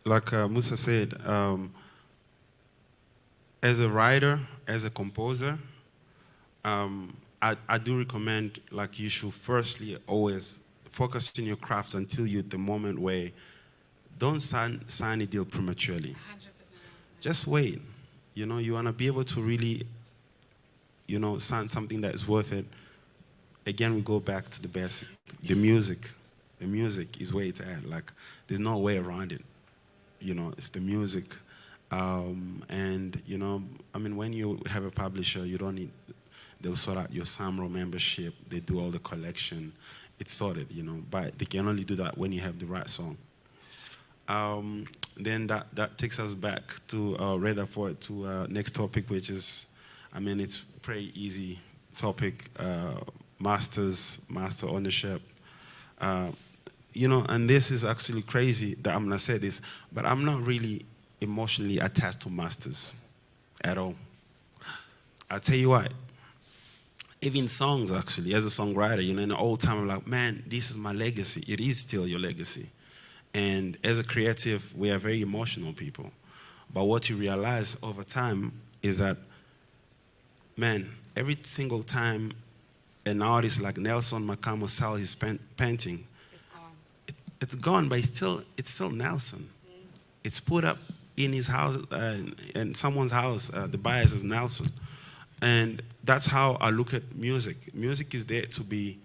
Like Musa said, as a writer, as a composer, I do recommend, like, you should firstly always focus on your craft until you're at the moment where don't sign a deal prematurely. 100%. Just wait. You want to be able to really, sign something that is worth it. Again, we go back to the basic. The music. The music is where it's at. Like, there's no way around it. It's the music. And, when you have a publisher, you don't need, they'll sort out your SAMRO membership. They do all the collection. It's sorted, but they can only do that when you have the right song. Then that takes us back to, rather forward to next topic, which is, it's pretty easy topic, master ownership. And this is actually crazy that I'm gonna say this, but I'm not really emotionally attached to masters at all. I'll tell you what, even songs actually, as a songwriter, in the old time, I'm like, man, this is my legacy. It is still your legacy. And as a creative, we are very emotional people. But what you realize over time is that, man, every single time an artist like Nelson Makamo sells his painting, It's gone. it's gone, but it's still Nelson. It's put up in his house, in someone's house. The buyer says Nelson. And that's how I look at music. Music is there to be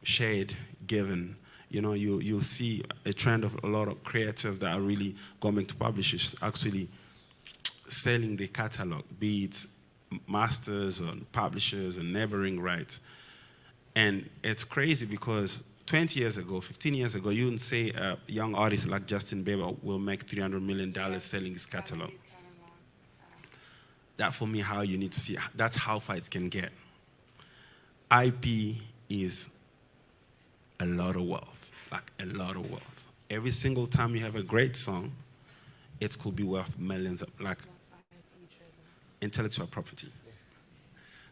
shared, given. You'll see a trend of a lot of creatives that are really going to publishers actually selling their catalog, be it masters or publishers and neighboring rights. And it's crazy because 20 years ago, 15 years ago, you wouldn't say a young artist like Justin Bieber will make $300 million selling his catalog. That for me, how you need to see, that's how far it can get. IP is a lot of wealth, like a lot of wealth. Every single time you have a great song, it could be worth millions of, like, intellectual property.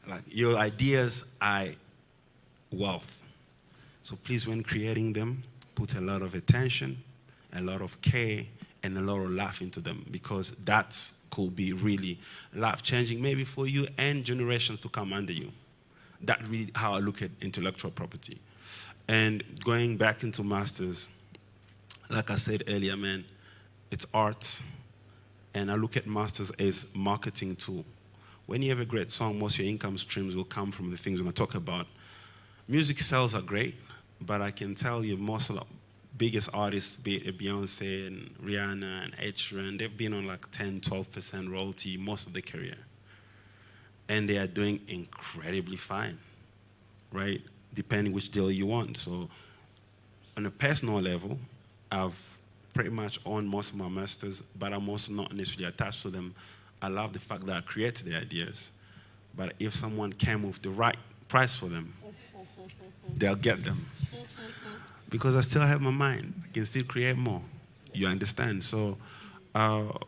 Like, your ideas are wealth. So please, when creating them, put a lot of attention, a lot of care, and a lot of laugh into them, because that could be really life-changing, maybe for you and generations to come under you. That's really how I look at intellectual property. And going back into masters, like I said earlier, man, it's art. And I look at masters as marketing tool. When you have a great song, most of your income streams will come from the things we're going to talk about. Music sales are great, but I can tell you most of the biggest artists, be it Beyonce and Rihanna and Ed Sheeran, they've been on like 10, 12% royalty most of their career. And they are doing incredibly fine, right? Depending which deal you want. So on a personal level, I've pretty much owned most of my masters, but I'm also not necessarily attached to them. I love the fact that I created the ideas. But if someone came with the right price for them, they'll get them. Because I still have my mind. I can still create more. You understand? So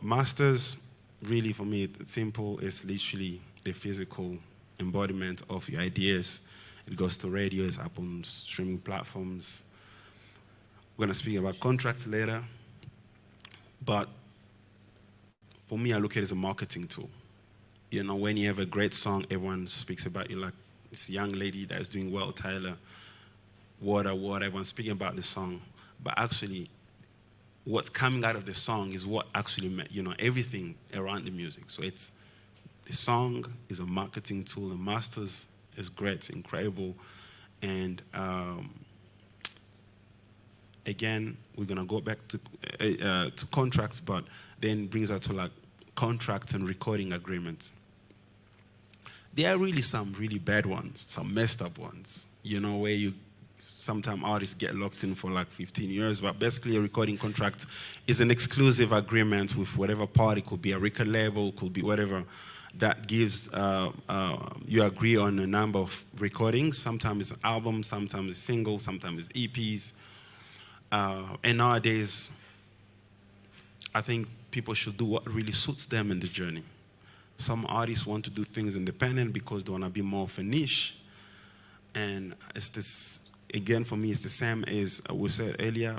masters, really for me, it's simple. It's literally the physical embodiment of your ideas. It goes to radio, it's up on streaming platforms. We're going to speak about contracts later. But for me, I look at it as a marketing tool. When you have a great song, everyone speaks about you, like this young lady that is doing well, Tyler, water, everyone's speaking about the song. But actually, what's coming out of the song is what actually, everything around the music. So the song is a marketing tool. The masters is great, it's incredible. And again, we're gonna go back to contracts, but then brings us to like contract and recording agreements. There are really some really bad ones, some messed up ones, where sometimes artists get locked in for like 15 years, but basically a recording contract is an exclusive agreement with whatever party, could be a record label, could be whatever, that gives, you agree on a number of recordings. Sometimes it's albums, sometimes it's singles, sometimes it's EPs. And nowadays, I think people should do what really suits them in the journey. Some artists want to do things independent because they want to be more of a niche. And it's this, again, for me, it's the same as we said earlier,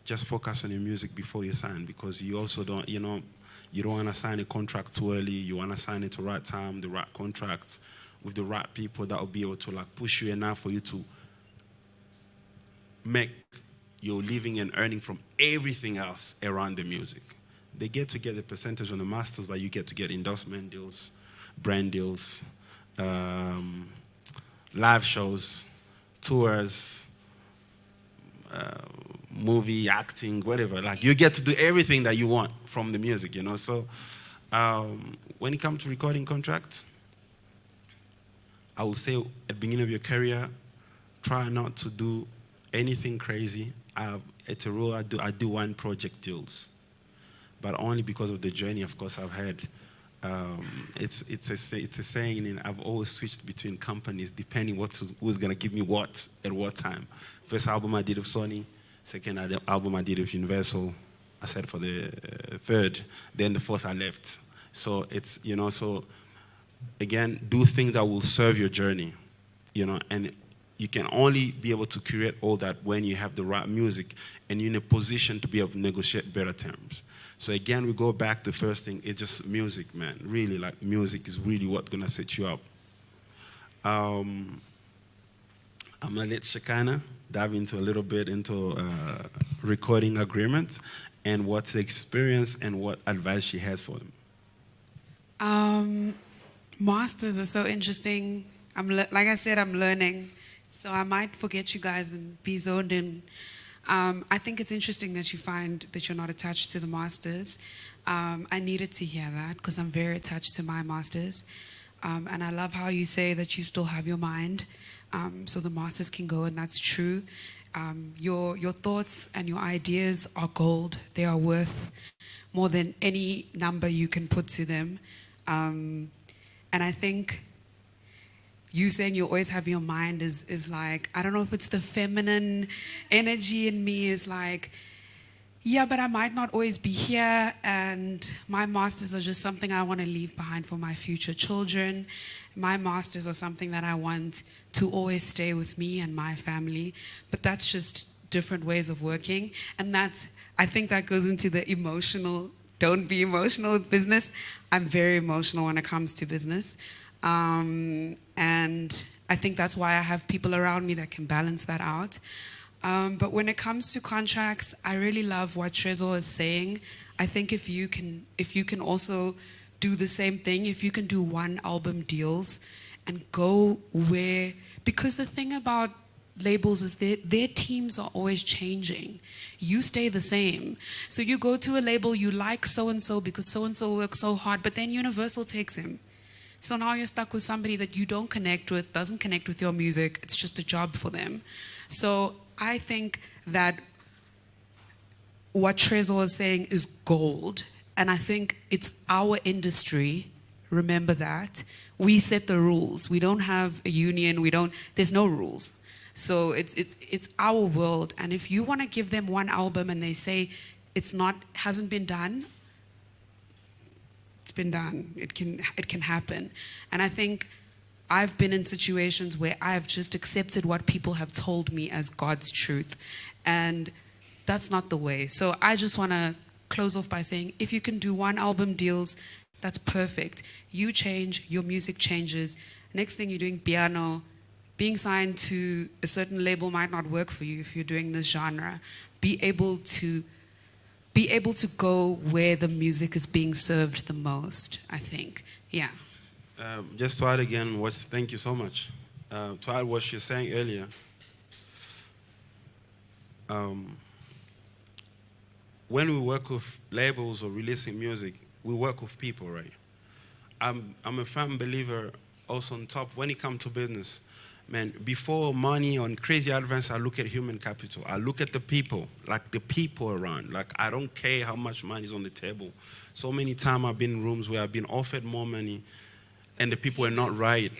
just focus on your music before you sign, because you also don't, you don't want to sign a contract too early. You want to sign it at the right time, the right contracts, with the right people that will be able to like push you enough for you to make your living and earning from everything else around the music. They get to get a percentage on the masters, but you get to get endorsement deals, brand deals, live shows, tours, movie, acting, whatever. Like, you get to do everything that you want from the music, So when it comes to recording contracts, I would say at the beginning of your career, try not to do anything crazy. It's a rule I do one project deals, but only because of the journey, of course, I've had. It's a saying, and I've always switched between companies depending who's gonna give me what at what time. First album I did with Sony, second album I did with Universal. I said for the third, then the fourth I left. So it's, so again, do things that will serve your journey, and you can only be able to create all that when you have the right music and you're in a position to be able to negotiate better terms. So again, we go back to the first thing, it's just music, man. Really, like, music is really what's gonna set you up. I'm gonna let Shekhinah dive into a little bit into recording agreements and what's the experience and what advice she has for them. Masters are so interesting. Like I said, I'm learning, so I might forget you guys and be zoned in. I think it's interesting that you find that you're not attached to the masters. I needed to hear that because I'm very attached to my masters. And I love how you say that you still have your mind, so the masters can go, and that's true. Your thoughts and your ideas are gold. They are worth more than any number you can put to them. And I think you saying you always have your mind is like, I don't know if it's the feminine energy in me is like, yeah, but I might not always be here, and my masters are just something I want to leave behind for my future children. My masters are something that I want to always stay with me and my family, but that's just different ways of working, and I think that goes into the emotional, don't be emotional with business. I'm very emotional when it comes to business. And I think that's why I have people around me that can balance that out. But when it comes to contracts, I really love what Tresor is saying. I think if you can also do the same thing, if you can do one album deals and go where, because the thing about labels is their teams are always changing. You stay the same. So you go to a label, you like so-and-so because so-and-so works so hard, but then Universal takes him. So now you're stuck with somebody that you don't connect with, doesn't connect with your music. It's just a job for them. So I think that what Tresor is saying is gold. And I think it's our industry. Remember that. We set the rules. We don't have a union. There's no rules. So it's our world. And if you want to give them one album and they say hasn't been done, it's been done. It can happen. And I think I've been in situations where I've just accepted what people have told me as God's truth. And that's not the way. So I just want to close off by saying, if you can do one album deals, that's perfect. You change, your music changes. Next thing you're doing piano, being signed to a certain label might not work for you if you're doing this genre. Be able to go where the music is being served the most, I think. Yeah. Just to add again, thank you so much. To add what you're saying earlier, when we work with labels or releasing music, we work with people, right? I'm a firm believer also on top, when it comes to business, man, before money on crazy advance, I look at human capital. I look at the people, like the people around. Like, I don't care how much money is on the table. So many times I've been in rooms where I've been offered more money and the people are not right.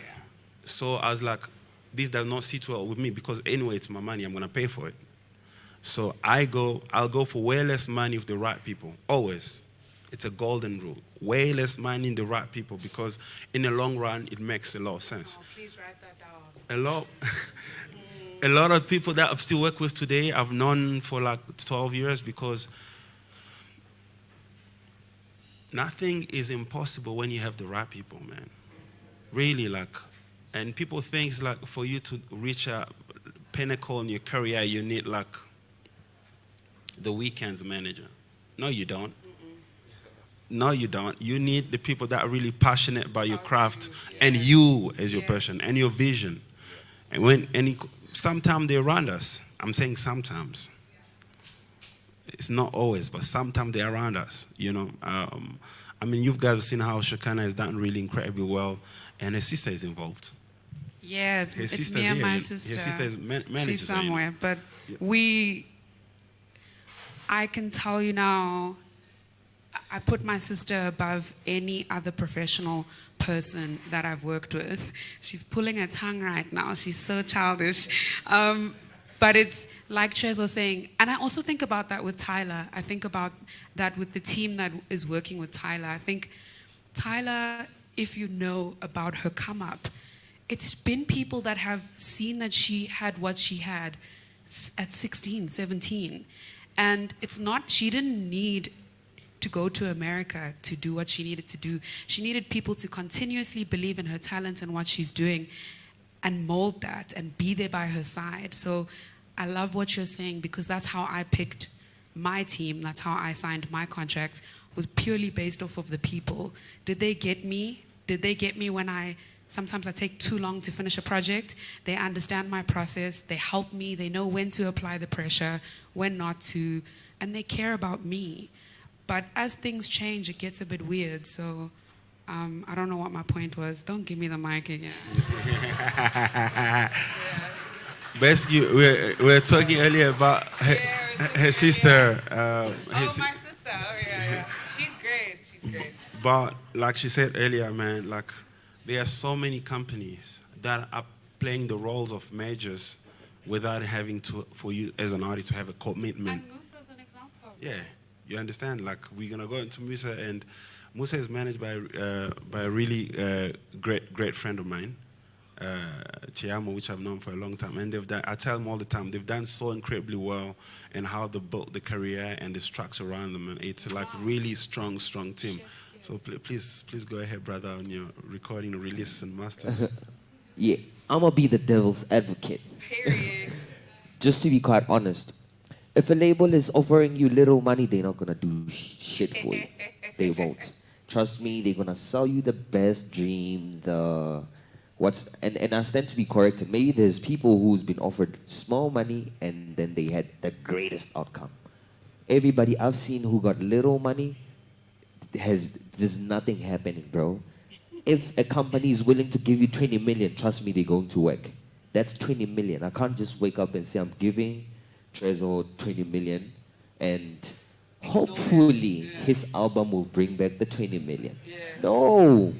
So I was like, this does not sit well with me because anyway, it's my money, I'm gonna pay for it. So I'll go for way less money with the right people, always. It's a golden rule. Way less money in the right people, because in the long run, it makes a lot of sense. Please write that down. A lot of people that I've still worked with today, I've known for like 12 years, because nothing is impossible when you have the right people, man. Really, like, and people think like for you to reach a pinnacle in your career, you need like the weekends manager. No, you don't. No, you don't. You need the people that are really passionate about your craft and you as your person and your vision. And sometimes they're around us. I'm saying sometimes. It's not always, but sometimes they're around us, you know. I mean, you guys have seen how Shekhinah has done really incredibly well, and her sister is involved. Yeah, it's sister's me and here. my Her sister. sister is manager. She's somewhere, but I can tell you now, I put my sister above any other professional person that I've worked with. She's pulling her tongue right now. She's so childish. But it's like Tresor was saying, and I also think about that with Tyler. I think about that with the team that is working with Tyler. I think Tyler, if you know about her come up, it's been people that have seen that she had what she had at 16, 17. And it's not, she didn't need to go to America to do what she needed to do. She needed people to continuously believe in her talent and what she's doing and mold that and be there by her side. So I love what you're saying, because that's how I picked my team. That's how I signed my contract, was purely based off of the people. Did they get me? Did they get me when sometimes I take too long to finish a project? They understand my process. They help me. They know when to apply the pressure, when not to, and they care about me. But as things change, it gets a bit weird. So I don't know what my point was. Don't give me the mic again. Basically, we were talking earlier about her sister. My sister. Oh, yeah. She's great. She's great. But like she said earlier, man, like there are so many companies that are playing the roles of majors without having to, for you as an artist to have a commitment. And Musa's an example. Yeah, you understand? Like we're gonna go into Musa, and Musa is managed by a really great friend of mine, Tiamo, which I've known for a long time, and they've done. I tell them all the time, they've done so incredibly well, and how they built the career and the structure around them, and it's like really strong team. Yes. So please go ahead, brother, on your recording, release, and masters. Yeah, I'm gonna be the devil's advocate. Period. Just to be quite honest, if a label is offering you little money, they're not gonna do shit for you. They won't. Trust me, they're gonna sell you the best dream, and I stand to be corrected. Maybe there's people who's been offered small money and then they had the greatest outcome. Everybody I've seen who got little money, there's nothing happening, bro. If a company is willing to give you 20 million, trust me, they're going to work. That's 20 million. I can't just wake up and say I'm giving Tresor 20 million and hopefully his album will bring back the 20 million. Yeah. No.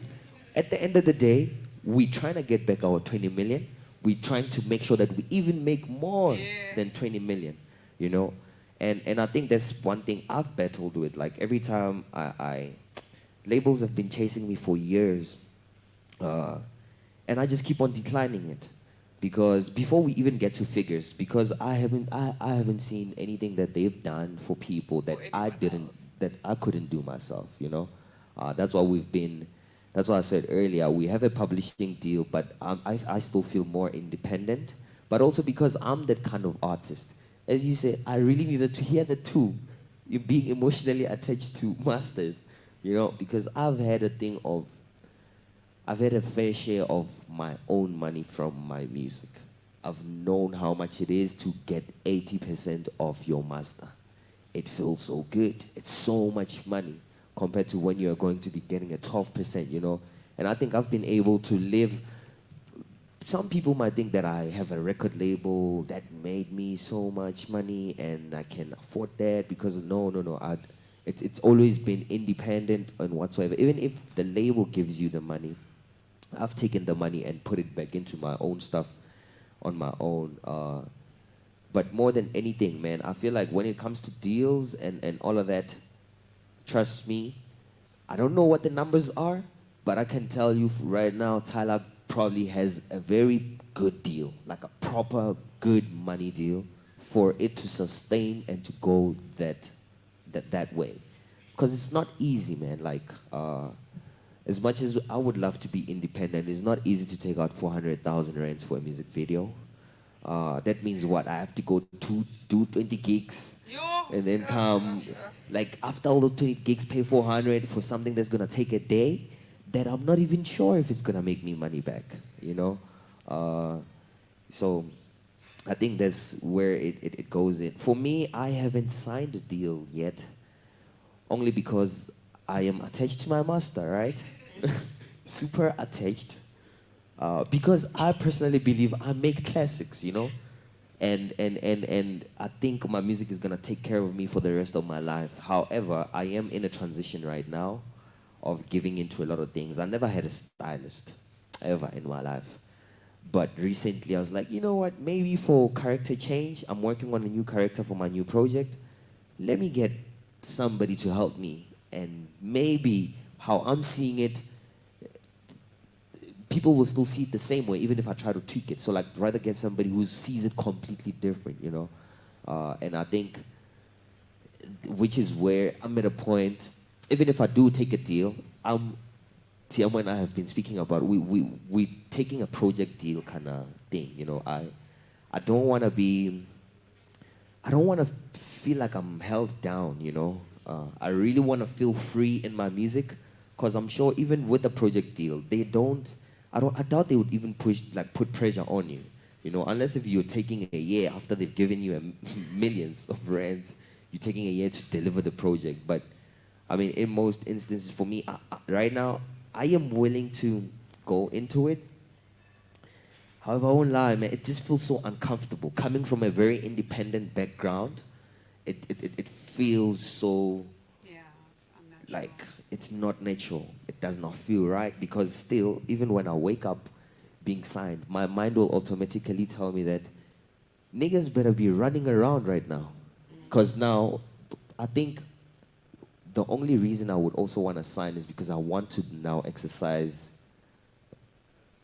At the end of the day, we're trying to get back our 20 million. We're trying to make sure that we even make more than 20 million, you know? And I think that's one thing I've battled with. Like every time labels have been chasing me for years, and I just keep on declining it. Because before we even get to figures, because I haven't seen anything that they've done for people that I couldn't do myself, you know? That's why I said earlier, we have a publishing deal, but I still feel more independent. But also because I'm that kind of artist. As you said, I really needed to hear the two. You're being emotionally attached to masters, you know, because I've had a fair share of my own money from my music. I've known how much it is to get 80% of your master. It feels so good. It's so much money compared to when you're going to be getting a 12%, you know. And I think I've been able to live. Some people might think that I have a record label that made me so much money and I can afford that because no. It's always been independent and whatsoever. Even if the label gives you the money, I've taken the money and put it back into my own stuff on my own. But more than anything, man, I feel like when it comes to deals and all of that, trust me, I don't know what the numbers are, but I can tell you right now, Tyler probably has a very good deal, like a proper good money deal for it to sustain and to go that way. Because it's not easy, man. Like, as much as I would love to be independent, it's not easy to take out 400,000 rands for a music video. That means what? I have to go to do 20 gigs and then come, like after all the 20 gigs, pay 400 for something that's gonna take a day that I'm not even sure if it's gonna make me money back, you know? So I think that's where it goes in. For me, I haven't signed a deal yet, only because I am attached to my master, right? Super attached. Because I personally believe I make classics, you know? And I think my music is gonna take care of me for the rest of my life. However, I am in a transition right now of giving into a lot of things. I never had a stylist ever in my life. But recently I was like, you know what, maybe for character change, I'm working on a new character for my new project. Let me get somebody to help me. And maybe how I'm seeing it, people will still see it the same way, even if I try to tweak it. So like, rather get somebody who sees it completely different, you know? And I think, which is where I'm at a point, even if I do take a deal, Tiamo and I have been speaking about, we taking a project deal kind of thing, you know? I don't want to feel like I'm held down, you know? I really want to feel free in my music, because I'm sure even with a project deal, I doubt they would even put pressure on you, you know, unless if you're taking a year after they've given you millions of rands, you're taking a year to deliver the project. But I mean, in most instances, for me, right now, I am willing to go into it. However, I won't lie, man, it just feels so uncomfortable. Coming from a very independent background, it feels so, Yeah, it's unnatural. like, it's not natural. It does not feel right, because still, even when I wake up being signed, my mind will automatically tell me that niggas better be running around right now. Because now, I think the only reason I would also want to sign is because I want to now exercise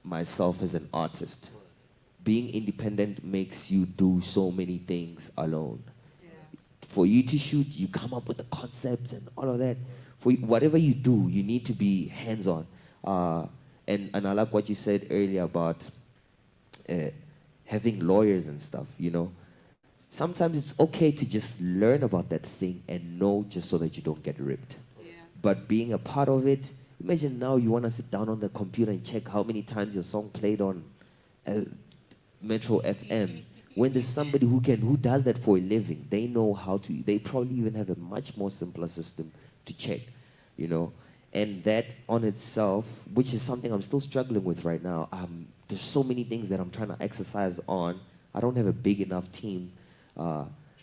myself as an artist. Being independent makes you do so many things alone. For you to shoot, you come up with the concepts and all of that. For whatever you do, you need to be hands-on. And I like what you said earlier about having lawyers and stuff, you know. Sometimes it's okay to just learn about that thing and know, just so that you don't get ripped. Yeah. But being a part of it, imagine now you want to sit down on the computer and check how many times your song played on Metro FM. When there's somebody who does that for a living, they know how to, they probably even have a much more simpler system to check, you know. And that on itself, which is something I'm still struggling with right now, there's so many things that I'm trying to exercise on. I don't have a big enough team.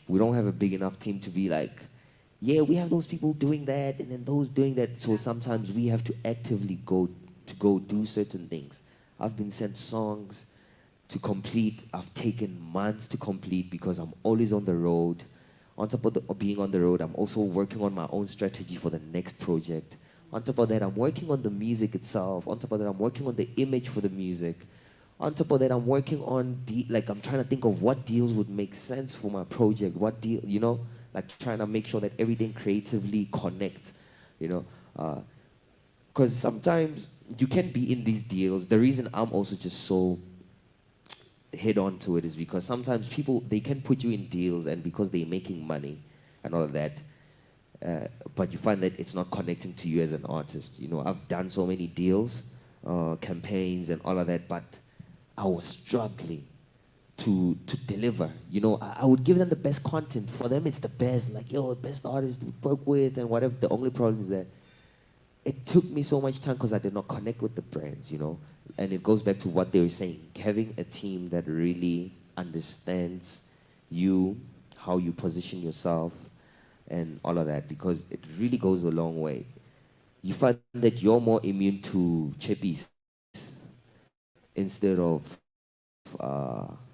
We don't have a big enough team to be like, yeah, we have those people doing that and then those doing that. So sometimes we have to actively go do certain things. I've been sent songs to complete. I've taken months to complete because I'm always on the road. On top of being on the road, I'm also working on my own strategy for the next project. On top of that, I'm working on the music itself. On top of that, I'm working on the image for the music. On top of that, I'm working on, I'm trying to think of what deals would make sense for my project. What deal, you know, like trying to make sure that everything creatively connects, you know. Because sometimes you can be in these deals. The reason I'm also just so head on to it is because sometimes people, they can put you in deals, and because they're making money and all of that, but you find that it's not connecting to you as an artist. You know, I've done so many deals, campaigns and all of that, but I was struggling to deliver. You know, I would give them the best content. For them, it's the best. Like, yo, best artist to work with and whatever. The only problem is that it took me so much time because I did not connect with the brands, you know. And it goes back to what they were saying. Having a team that really understands you, how you position yourself, and all of that, because it really goes a long way. You find that you're more immune to chippies instead of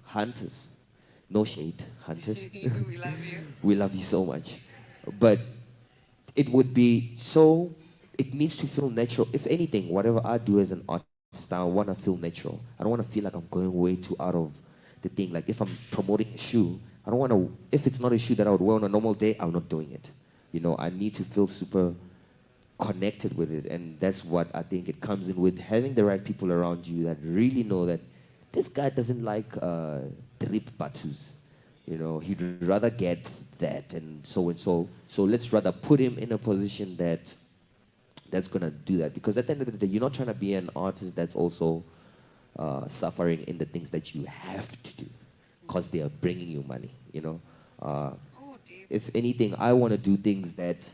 hunters. No shade, hunters. We love you. We love you so much. But it would be so, it needs to feel natural. If anything, whatever I do as an artist, I want to feel natural. I don't want to feel like I'm going way too out of the thing. Like if I'm promoting a shoe, I don't want to, if it's not a shoe that I would wear on a normal day, I'm not doing it. You know, I need to feel super connected with it. And that's what I think it comes in with having the right people around you that really know that this guy doesn't like drip batus. You know, he'd rather get that and so and so. So let's rather put him in a position that's gonna do that. Because at the end of the day, you're not trying to be an artist that's also suffering in the things that you have to do, because they are bringing you money. You know, Oh, deep. if anything, I want to do things that,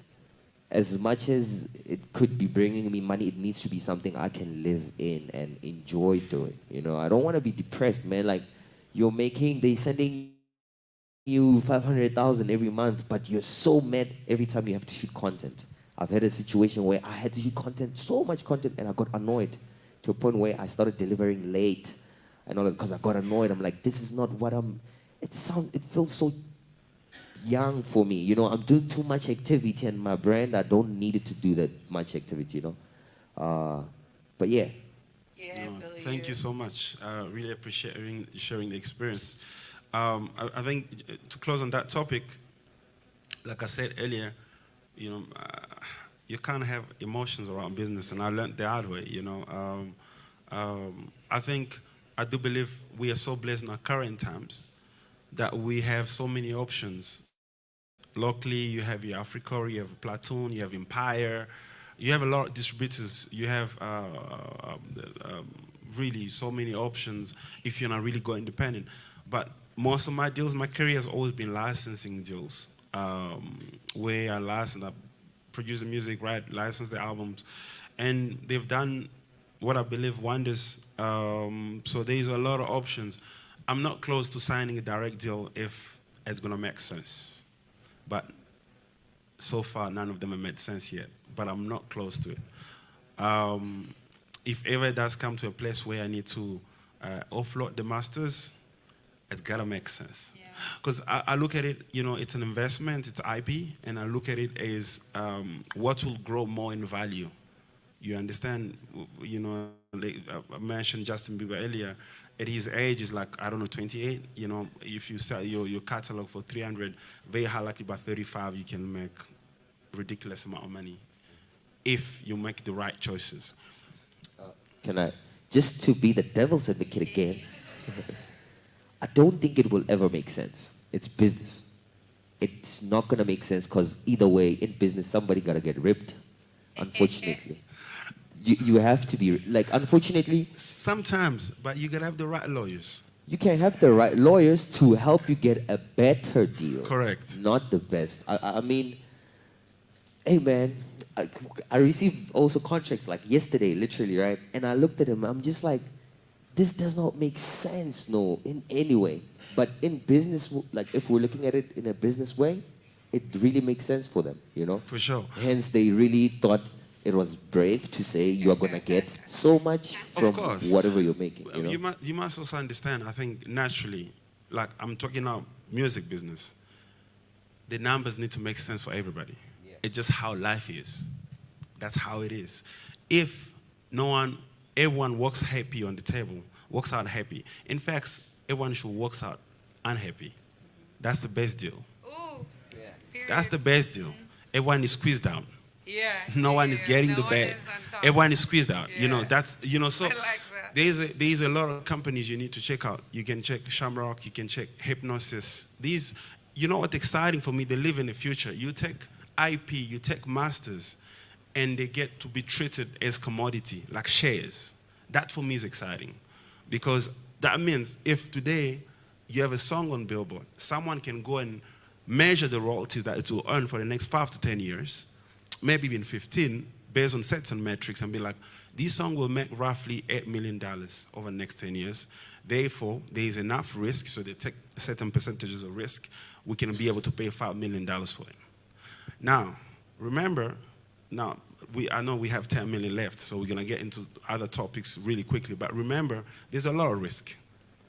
as much as it could be bringing me money, it needs to be something I can live in and enjoy doing. You know, I don't want to be depressed, man. Like they sending you 500,000 every month, but you're so mad every time you have to shoot content. I've had a situation where I had to shoot content, so much content, and I got annoyed to a point where I started delivering late and all that because I got annoyed. I'm like, this is not what it feels so young for me. You know, I'm doing too much activity, and my brand, I don't need it to do that much activity, you know. But yeah. Yeah, No, I feel thank you so much. Really appreciate sharing the experience. I think to close on that topic, like I said earlier, you know, you can't have emotions around business, and I learned the hard way. You know, I do believe we are so blessed in our current times that we have so many options. Locally, you have your Africa, you have Platoon, you have Empire, you have a lot of distributors. You have really so many options if you're not really going independent. But most of my deals, my career has always been licensing deals, where I produce the music, license the albums, and they've done what I believe wonders. So there's a lot of options. I'm not close to signing a direct deal if it's gonna make sense, but so far none of them have made sense yet. But I'm not close to it. If ever it does come to a place where I need to offload the masters, it's gotta make sense. Because I look at it, you know, it's an investment, it's IP, and I look at it as what will grow more in value. You understand? You know, I mentioned Justin Bieber earlier. At his age, is like, I don't know, 28. You know, if you sell your catalog for 300, very high likely by 35 you can make ridiculous amount of money if you make the right choices. Can I, just to be the devil's advocate again, I don't think it will ever make sense. It's business. It's not going to make sense because either way, in business, somebody got to get ripped, unfortunately. You have to be, like, unfortunately. Sometimes, but you gotta have the right lawyers. You can have the right lawyers to help you get a better deal. Correct. Not the best. I mean, hey man, I received also contracts like yesterday, literally, right? And I looked at them, I'm just like, this does not make sense, no, in any way. But in business, like if we're looking at it in a business way, it really makes sense for them, you know? For sure. Hence, they really thought it was brave to say you're gonna get so much from whatever you're making. You know? You must also understand, I think naturally, like I'm talking about music business, the numbers need to make sense for everybody. Yeah. It's just how life is. That's how it is. If everyone walks happy on the table, walks out happy. In fact, everyone should walk out unhappy. That's the best deal. Ooh. Yeah. That's the best deal. Everyone is squeezed out. Yeah. No one is getting the best. Everyone is squeezed out. Yeah. You know, that's, you know, so I like that. there's a lot of companies you need to check out. You can check Shamrock, you can check Hypnosis. These, you know what's exciting for me? They live in the future. You take IP, you take masters, and they get to be treated as commodity, like shares. That for me is exciting. Because that means if today you have a song on Billboard, someone can go and measure the royalties that it will earn for the next 5 to 10 years, maybe even 15, based on certain metrics, and be like, this song will make roughly $8 million over the next 10 years. Therefore, there is enough risk, so they take certain percentages of risk. We can be able to pay $5 million for it. Now, remember, I know we have 10 million left, so we're gonna get into other topics really quickly, but remember, there's a lot of risk.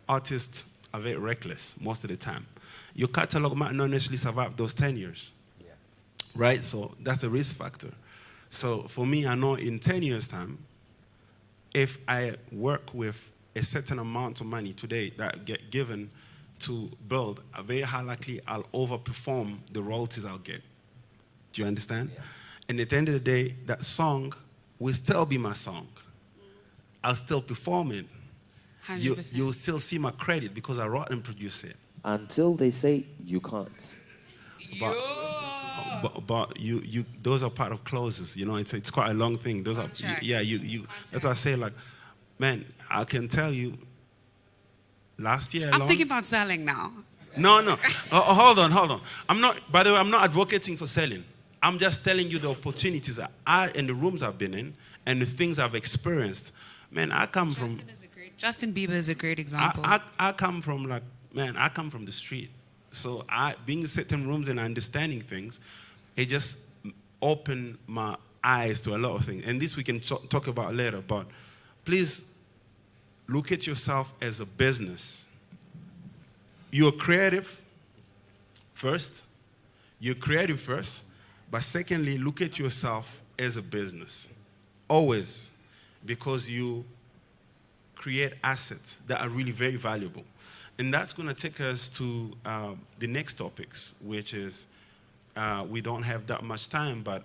Artists are very reckless most of the time. Your catalog might not necessarily survive those 10 years. Right? So that's a risk factor. So for me, I know in 10 years' time, if I work with a certain amount of money today that get given to build, a very high likely I'll overperform the royalties I'll get. Do you understand? Yeah. And at the end of the day, that song will still be my song. I'll still perform it. 100%. You'll still see my credit because I wrote and produced it. Until they say you can't. But you those are part of clauses, you know. It's quite a long thing. Those Contract. are you. That's why I say, like, man, I can tell you. Last year, I'm thinking about selling now. No. Hold on. I'm not. By the way, I'm not advocating for selling. I'm just telling you the opportunities that I and the rooms I've been in and the things I've experienced. Man, I come from. Justin Bieber is a great example. I come from I come from the street. So being in certain rooms and understanding things, it just opened my eyes to a lot of things. And this we can talk about later, but please look at yourself as a business. You're creative first. But secondly, look at yourself as a business. Always. Because you create assets that are really very valuable. And that's going to take us to the next topics, which is we don't have that much time, but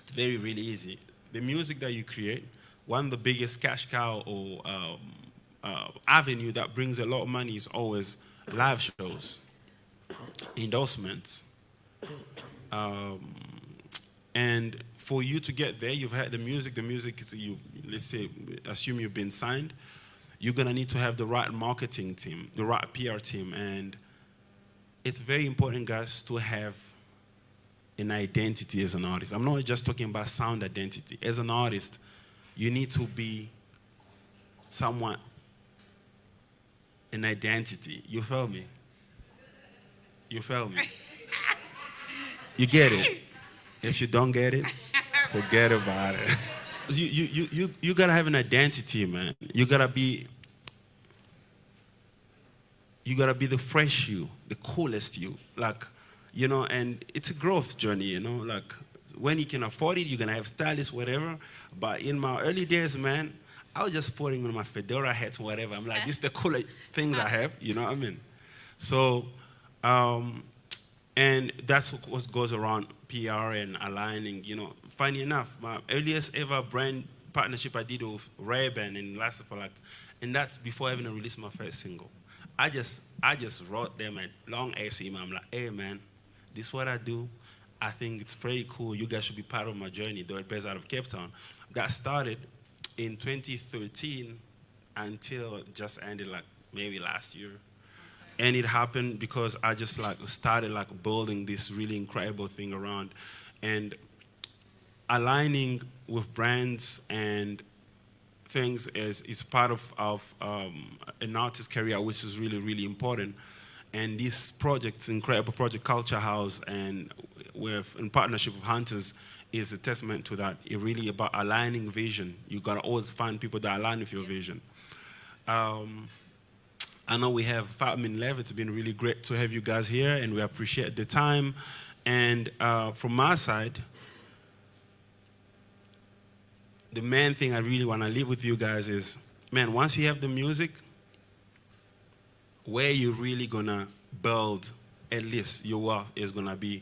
it's really easy. The music that you create, one of the biggest cash cow or avenue that brings a lot of money is always live shows, endorsements. And for you to get there, you've had the music is, let's say, assume you've been signed. You're going to need to have the right marketing team, the right PR team. And it's very important, guys, to have an identity as an artist. I'm not just talking about sound identity. As an artist, you need to be somewhat an identity. You feel me? You get it? If you don't get it, forget about it. You gotta have an identity, man. You gotta be the fresh you, the coolest you. Like, you know, and it's a growth journey, you know, like when you can afford it, you're gonna have stylists, whatever. But in my early days, man, I was just putting on my fedora hats, whatever. I'm like, this is the cool things I have, you know what I mean? So, and that's what goes around PR and aligning, you know. Funny enough, my earliest ever brand partnership I did with Ray-Ban and Masterclass, and that's before I even released my first single. I just wrote them a long ass email. I'm like, hey man, this is what I do. I think it's pretty cool. You guys should be part of my journey, though it based out of Cape Town. That started in 2013 until it just ended like maybe last year. And it happened because I just started building this really incredible thing around and aligning with brands and things is part of an artist's career, which is really, really important. And this project, incredible project, Culture House, and in partnership with Hunters, is a testament to that. It's really about aligning vision. You gotta always find people that align with your vision. I know we have 5 minutes left. It's been really great to have you guys here, and we appreciate the time. And from my side, the main thing I really want to leave with you guys is, man, once you have the music, where you're really going to build at least your wealth is going to be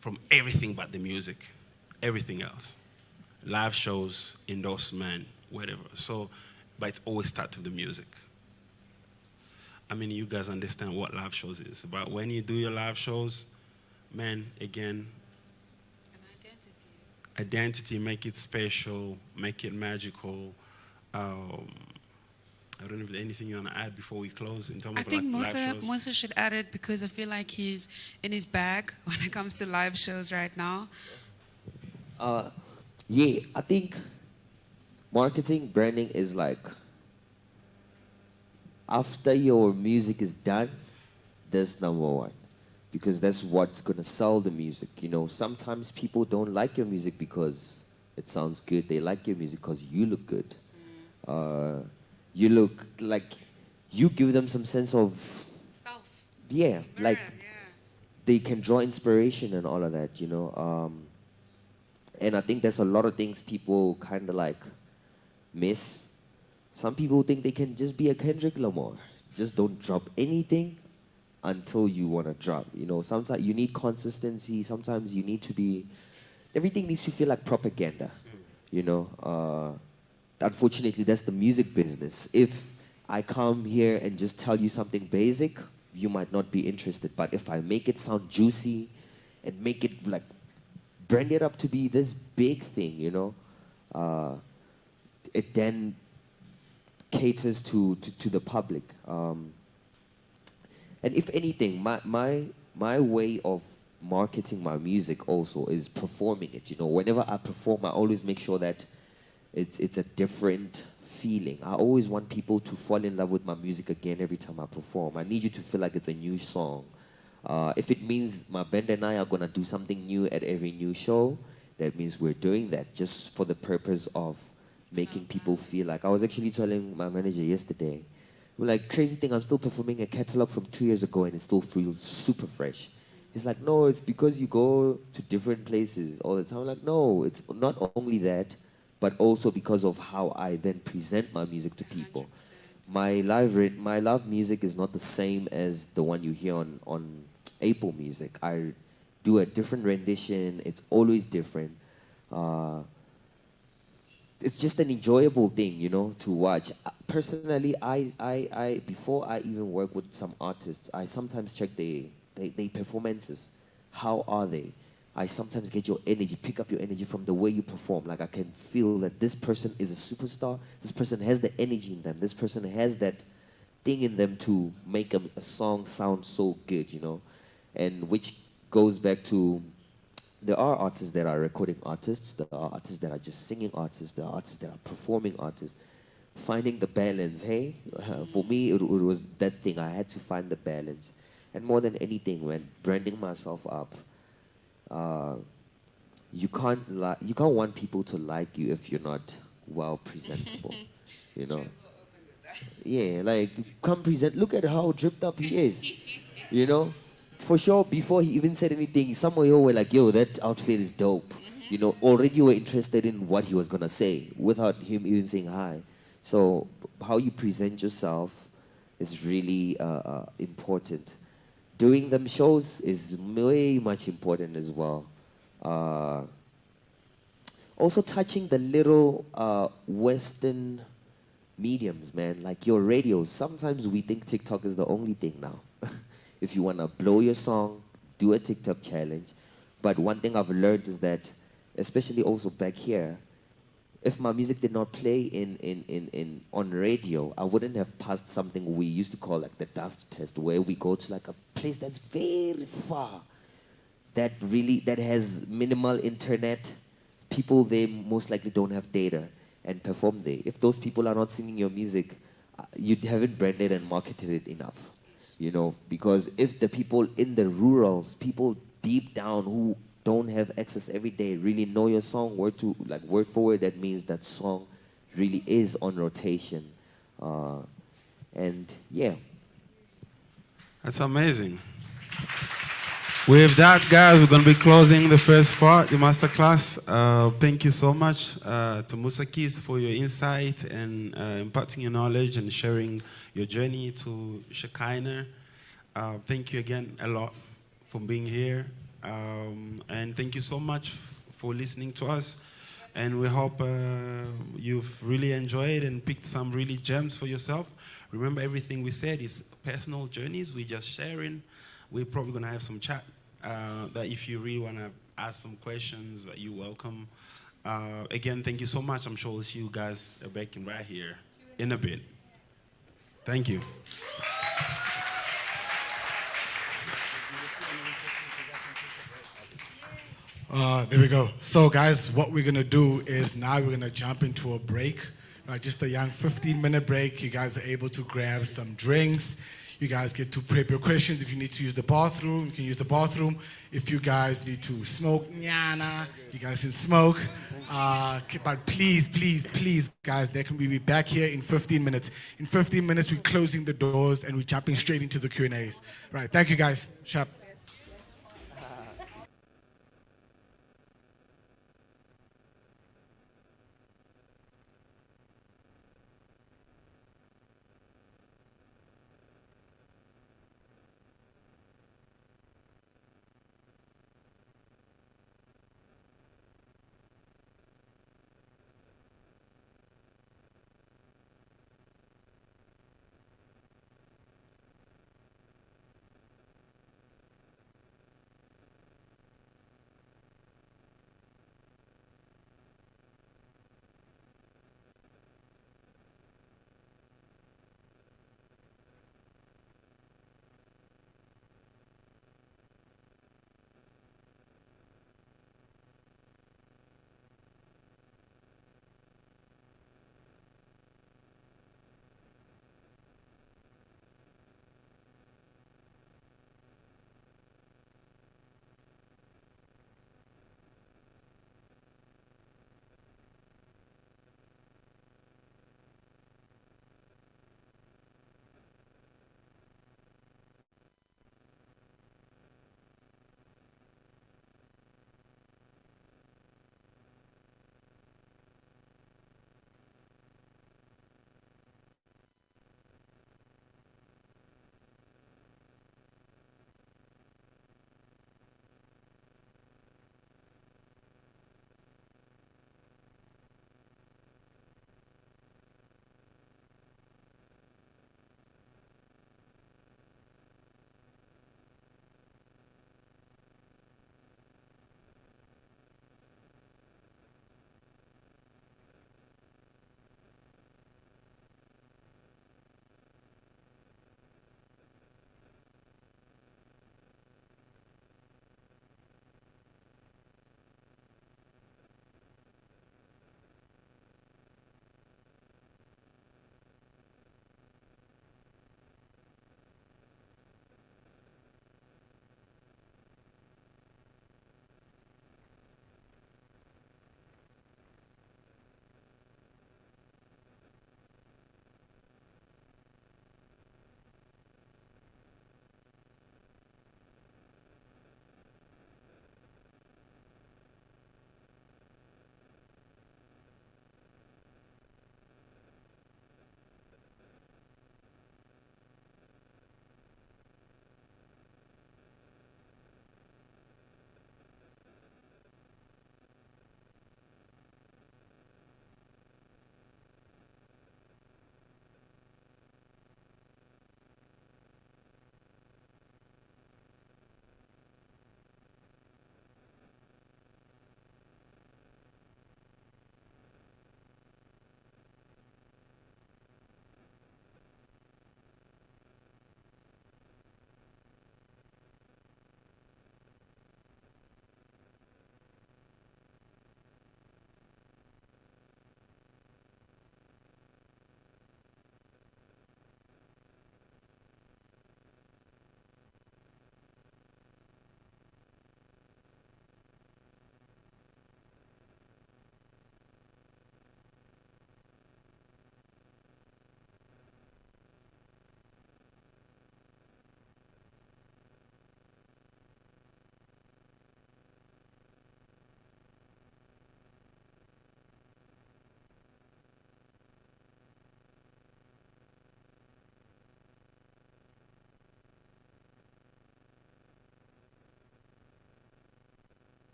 from everything but the music, everything else. Live shows, endorsement, whatever. So, but it always starts with the music. I mean, you guys understand what live shows is. But when you do your live shows, man, again, identity, make it special, make it magical. I don't know if there's anything you want to add before we close in terms I of think live shows. Musa should add it because I feel like he's in his bag when it comes to live shows right now. Yeah, I think marketing, branding is like after your music is done, that's number one. Because that's what's going to sell the music. You know, sometimes people don't like your music because it sounds good. They like your music because you look good. You look like you give them some sense of, Self. yeah, like Mirror, yeah. they can draw inspiration and all of that, you know. And I think there's a lot of things people kind of like miss. Some people think they can just be a Kendrick Lamar. Just don't drop anything until you want to drop. You know, sometimes you need consistency. Sometimes you need to be, everything needs to feel like propaganda. You know, unfortunately, that's the music business. If I come here and just tell you something basic, you might not be interested. But if I make it sound juicy and make it like, brand it up to be this big thing, you know, it then caters to the public. And if anything, my way of marketing my music also is performing it. You know, whenever I perform, I always make sure that it's a different feeling. I always want people to fall in love with my music again every time I perform. I need you to feel like it's a new song. If it means my band and I are gonna do something new at every new show, that means we're doing that just for the purpose of making people feel like. I was actually telling my manager yesterday, we're like, crazy thing, I'm still performing a catalog from 2 years ago and it still feels super fresh. He's like, no, it's because you go to different places all the time. I'm like, no, it's not only that, but also because of how I then present my music to people. 100%. My live music is not the same as the one you hear on Apple Music. I do a different rendition. It's always different. It's just an enjoyable thing, you know, to watch. Personally, I before I even work with some artists, I sometimes check their performances. How are they? I sometimes get your energy, pick up your energy from the way you perform. Like I can feel that this person is a superstar. This person has the energy in them. This person has that thing in them to make a song sound so good, you know. And which goes back to, there are artists that are recording artists. There are artists that are just singing artists. There are artists that are performing artists. Finding the balance, hey? For me, it was that thing. I had to find the balance. And more than anything, when branding myself up, you can't want people to like you if you're not well presentable, you know. Yeah, like come present. Look at how dripped up he is, you know. For sure, before he even said anything, some of you were like, "Yo, that outfit is dope." You know, already you were interested in what he was gonna say without him even saying hi. So how you present yourself is really important. Doing them shows is way much important as well. Also touching the little Western mediums, man, like your radios. Sometimes we think TikTok is the only thing now. If you want to blow your song, do a TikTok challenge. But one thing I've learned is that, especially also back here, if my music did not play on radio, I wouldn't have passed something we used to call like the dust test, where we go to like a place that's very far, that has minimal internet. People there most likely don't have data and perform there. If those people are not singing your music, you haven't branded and marketed it enough, you know, because if the people in the rurals, people deep down who don't have access every day, really know your song word for word, that means that song really is on rotation. And yeah. That's amazing. With that, guys, we're going to be closing the first part, the masterclass. Thank you so much to Musa Keys for your insight and imparting your knowledge and sharing your journey, to Shekhinah. Thank you again a lot for being here. And thank you so much for listening to us. And we hope you've really enjoyed and picked some really gems for yourself. Remember, everything we said is personal journeys. We're just sharing. We're probably going to have some chat that if you really want to ask some questions, you're welcome. Again, thank you so much. I'm sure we'll see you guys back in right here in a bit. Thank you. There we go. So guys, what we're gonna do is now we're gonna jump into a break, right? Just a young 15-minute break. You guys are able to grab some drinks. You guys get to prep your questions. If you need to use the bathroom, you can use the bathroom. If you guys need to smoke, nyana, you guys can smoke. But please, please, please, guys, we be back here in 15 minutes. In 15 minutes, we're closing the doors and we're jumping straight into the Q&As. Right, thank you, guys. Sharp.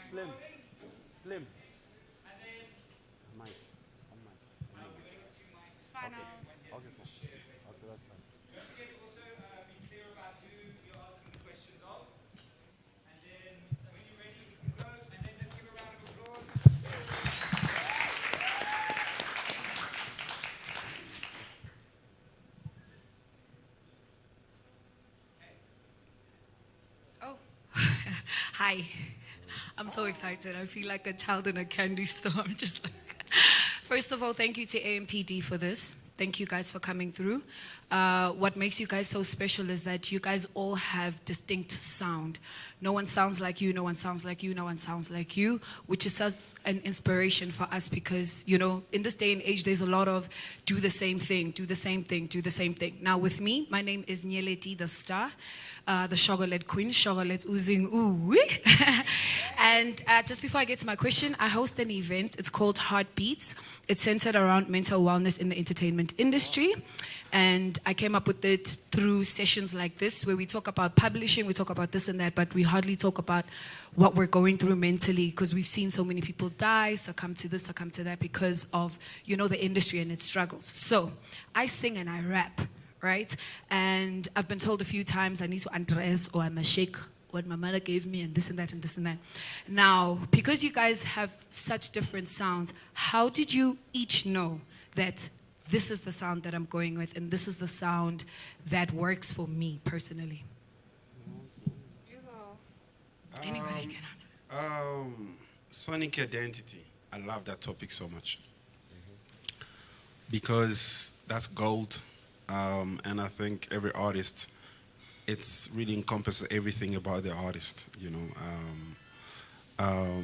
Slim. Slim. Don't forget to also be clear about who you're asking the questions of. And then when you're ready, we can go. And then let's give a round of applause. Oh, hi. I'm so excited. I feel like a child in a candy store. I'm just like, first of all, thank you to AMPD for this. Thank you guys for coming through. What makes you guys so special is that you guys all have distinct sound. No one sounds like you, no one sounds like you, no one sounds like you, which is such an inspiration for us because, you know, in this day and age, there's a lot of do the same thing, do the same thing, do the same thing. Now with me, my name is Nyeleti the Star, the Chocolate Queen, Chocolate oozing ooh. And just before I get to my question, I host an event. It's called Heartbeats. It's centered around mental wellness in the entertainment industry. And I came up with it through sessions like this, where we talk about publishing, we talk about this and that, but we hardly talk about what we're going through mentally, because we've seen so many people die, succumb to this, succumb to that, because of, you know, the industry and its struggles. So I sing and I rap, right? And I've been told a few times I need to undress or I must shake what my mother gave me and this and that and this and that. Now, because you guys have such different sounds, how did you each know that this is the sound that I'm going with and this is the sound that works for me personally? Anybody can answer. Sonic identity. I love that topic so much because that's gold, and I think every artist, it's really encompasses everything about the artist. You know,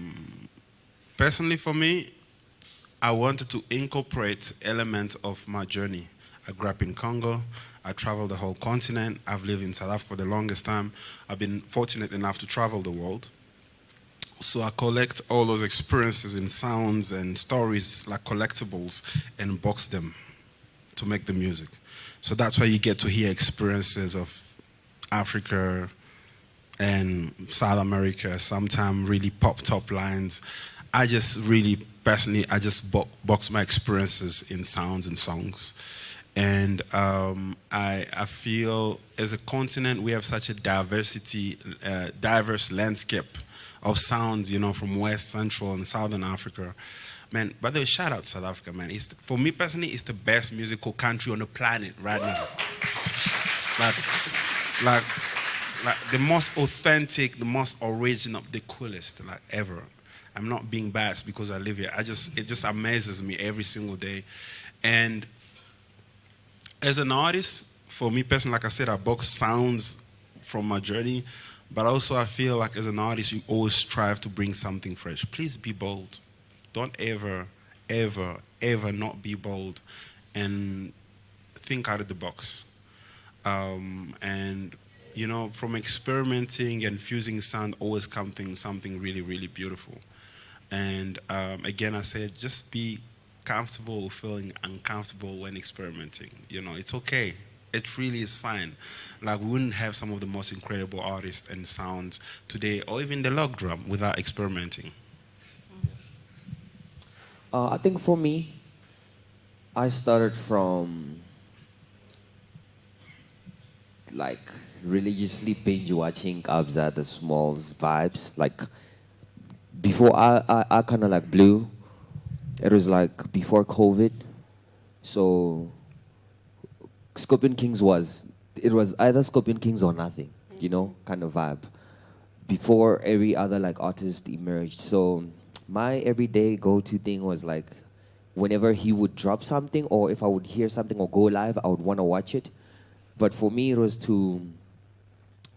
personally for me, I wanted to incorporate elements of my journey. I grew up in Congo. I traveled the whole continent. I've lived in South Africa for the longest time. I've been fortunate enough to travel the world. So I collect all those experiences in sounds and stories like collectibles and box them to make the music. So that's why you get to hear experiences of Africa and South America, sometimes really pop top lines. I just really, personally, I just box my experiences in sounds and songs. And I feel as a continent, we have such a diverse landscape of sounds, you know, from West, Central, and Southern Africa. Man, by the way, shout out South Africa, man. For me personally, it's the best musical country on the planet right now. Like the most authentic, the most original, the coolest, like ever. I'm not being biased because I live here. It just amazes me every single day. And as an artist, for me personally, like I said, I box sounds from my journey, but also I feel like as an artist, you always strive to bring something fresh. Please be bold. Don't ever, ever, ever not be bold and think out of the box. And, you know, from experimenting and fusing sound always comes something really, really beautiful. And again, I said, just be comfortable feeling uncomfortable when experimenting. You know, it's okay. It really is fine. Like, we wouldn't have some of the most incredible artists and sounds today, or even the log drum, without experimenting. I think for me, I started from like religiously binge watching Abza the Smalls vibes. Like before I kind of like blew. It was like before COVID. So Scorpion Kings was either Scorpion Kings or nothing, you know, kind of vibe. Before every other like artist emerged. So my everyday go-to thing was like whenever he would drop something or if I would hear something or go live, I would want to watch it. But for me, it was to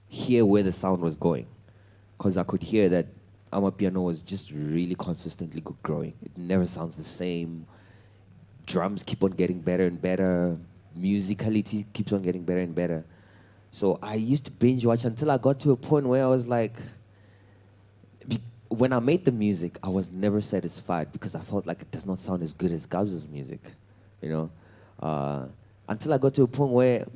hear where the sound was going, because I could hear that Amapiano was just really consistently growing. It never sounds the same. Drums keep on getting better and better. Musicality keeps on getting better and better. So I used to binge watch until I got to a point where I was like, when I made the music, I was never satisfied because I felt like it does not sound as good as Gabza's music, you know? Until I got to a point where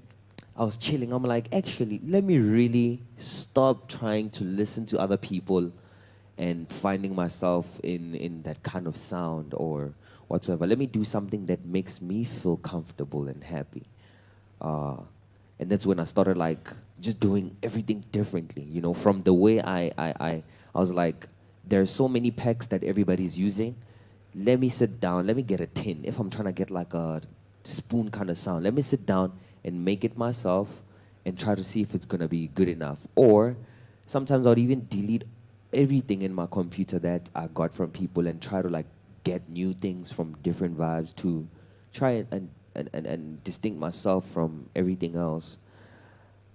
I was chilling. I'm like, actually, let me really stop trying to listen to other people and finding myself in that kind of sound or whatsoever. Let me do something that makes me feel comfortable and happy. And that's when I started like just doing everything differently, you know, from the way I was like, there are so many packs that everybody's using. Let me sit down, let me get a tin. If I'm trying to get like a spoon kind of sound, let me sit down and make it myself and try to see if it's gonna be good enough. Or sometimes I'd even delete everything in my computer that I got from people and try to like get new things from different vibes to try and distinct myself from everything else.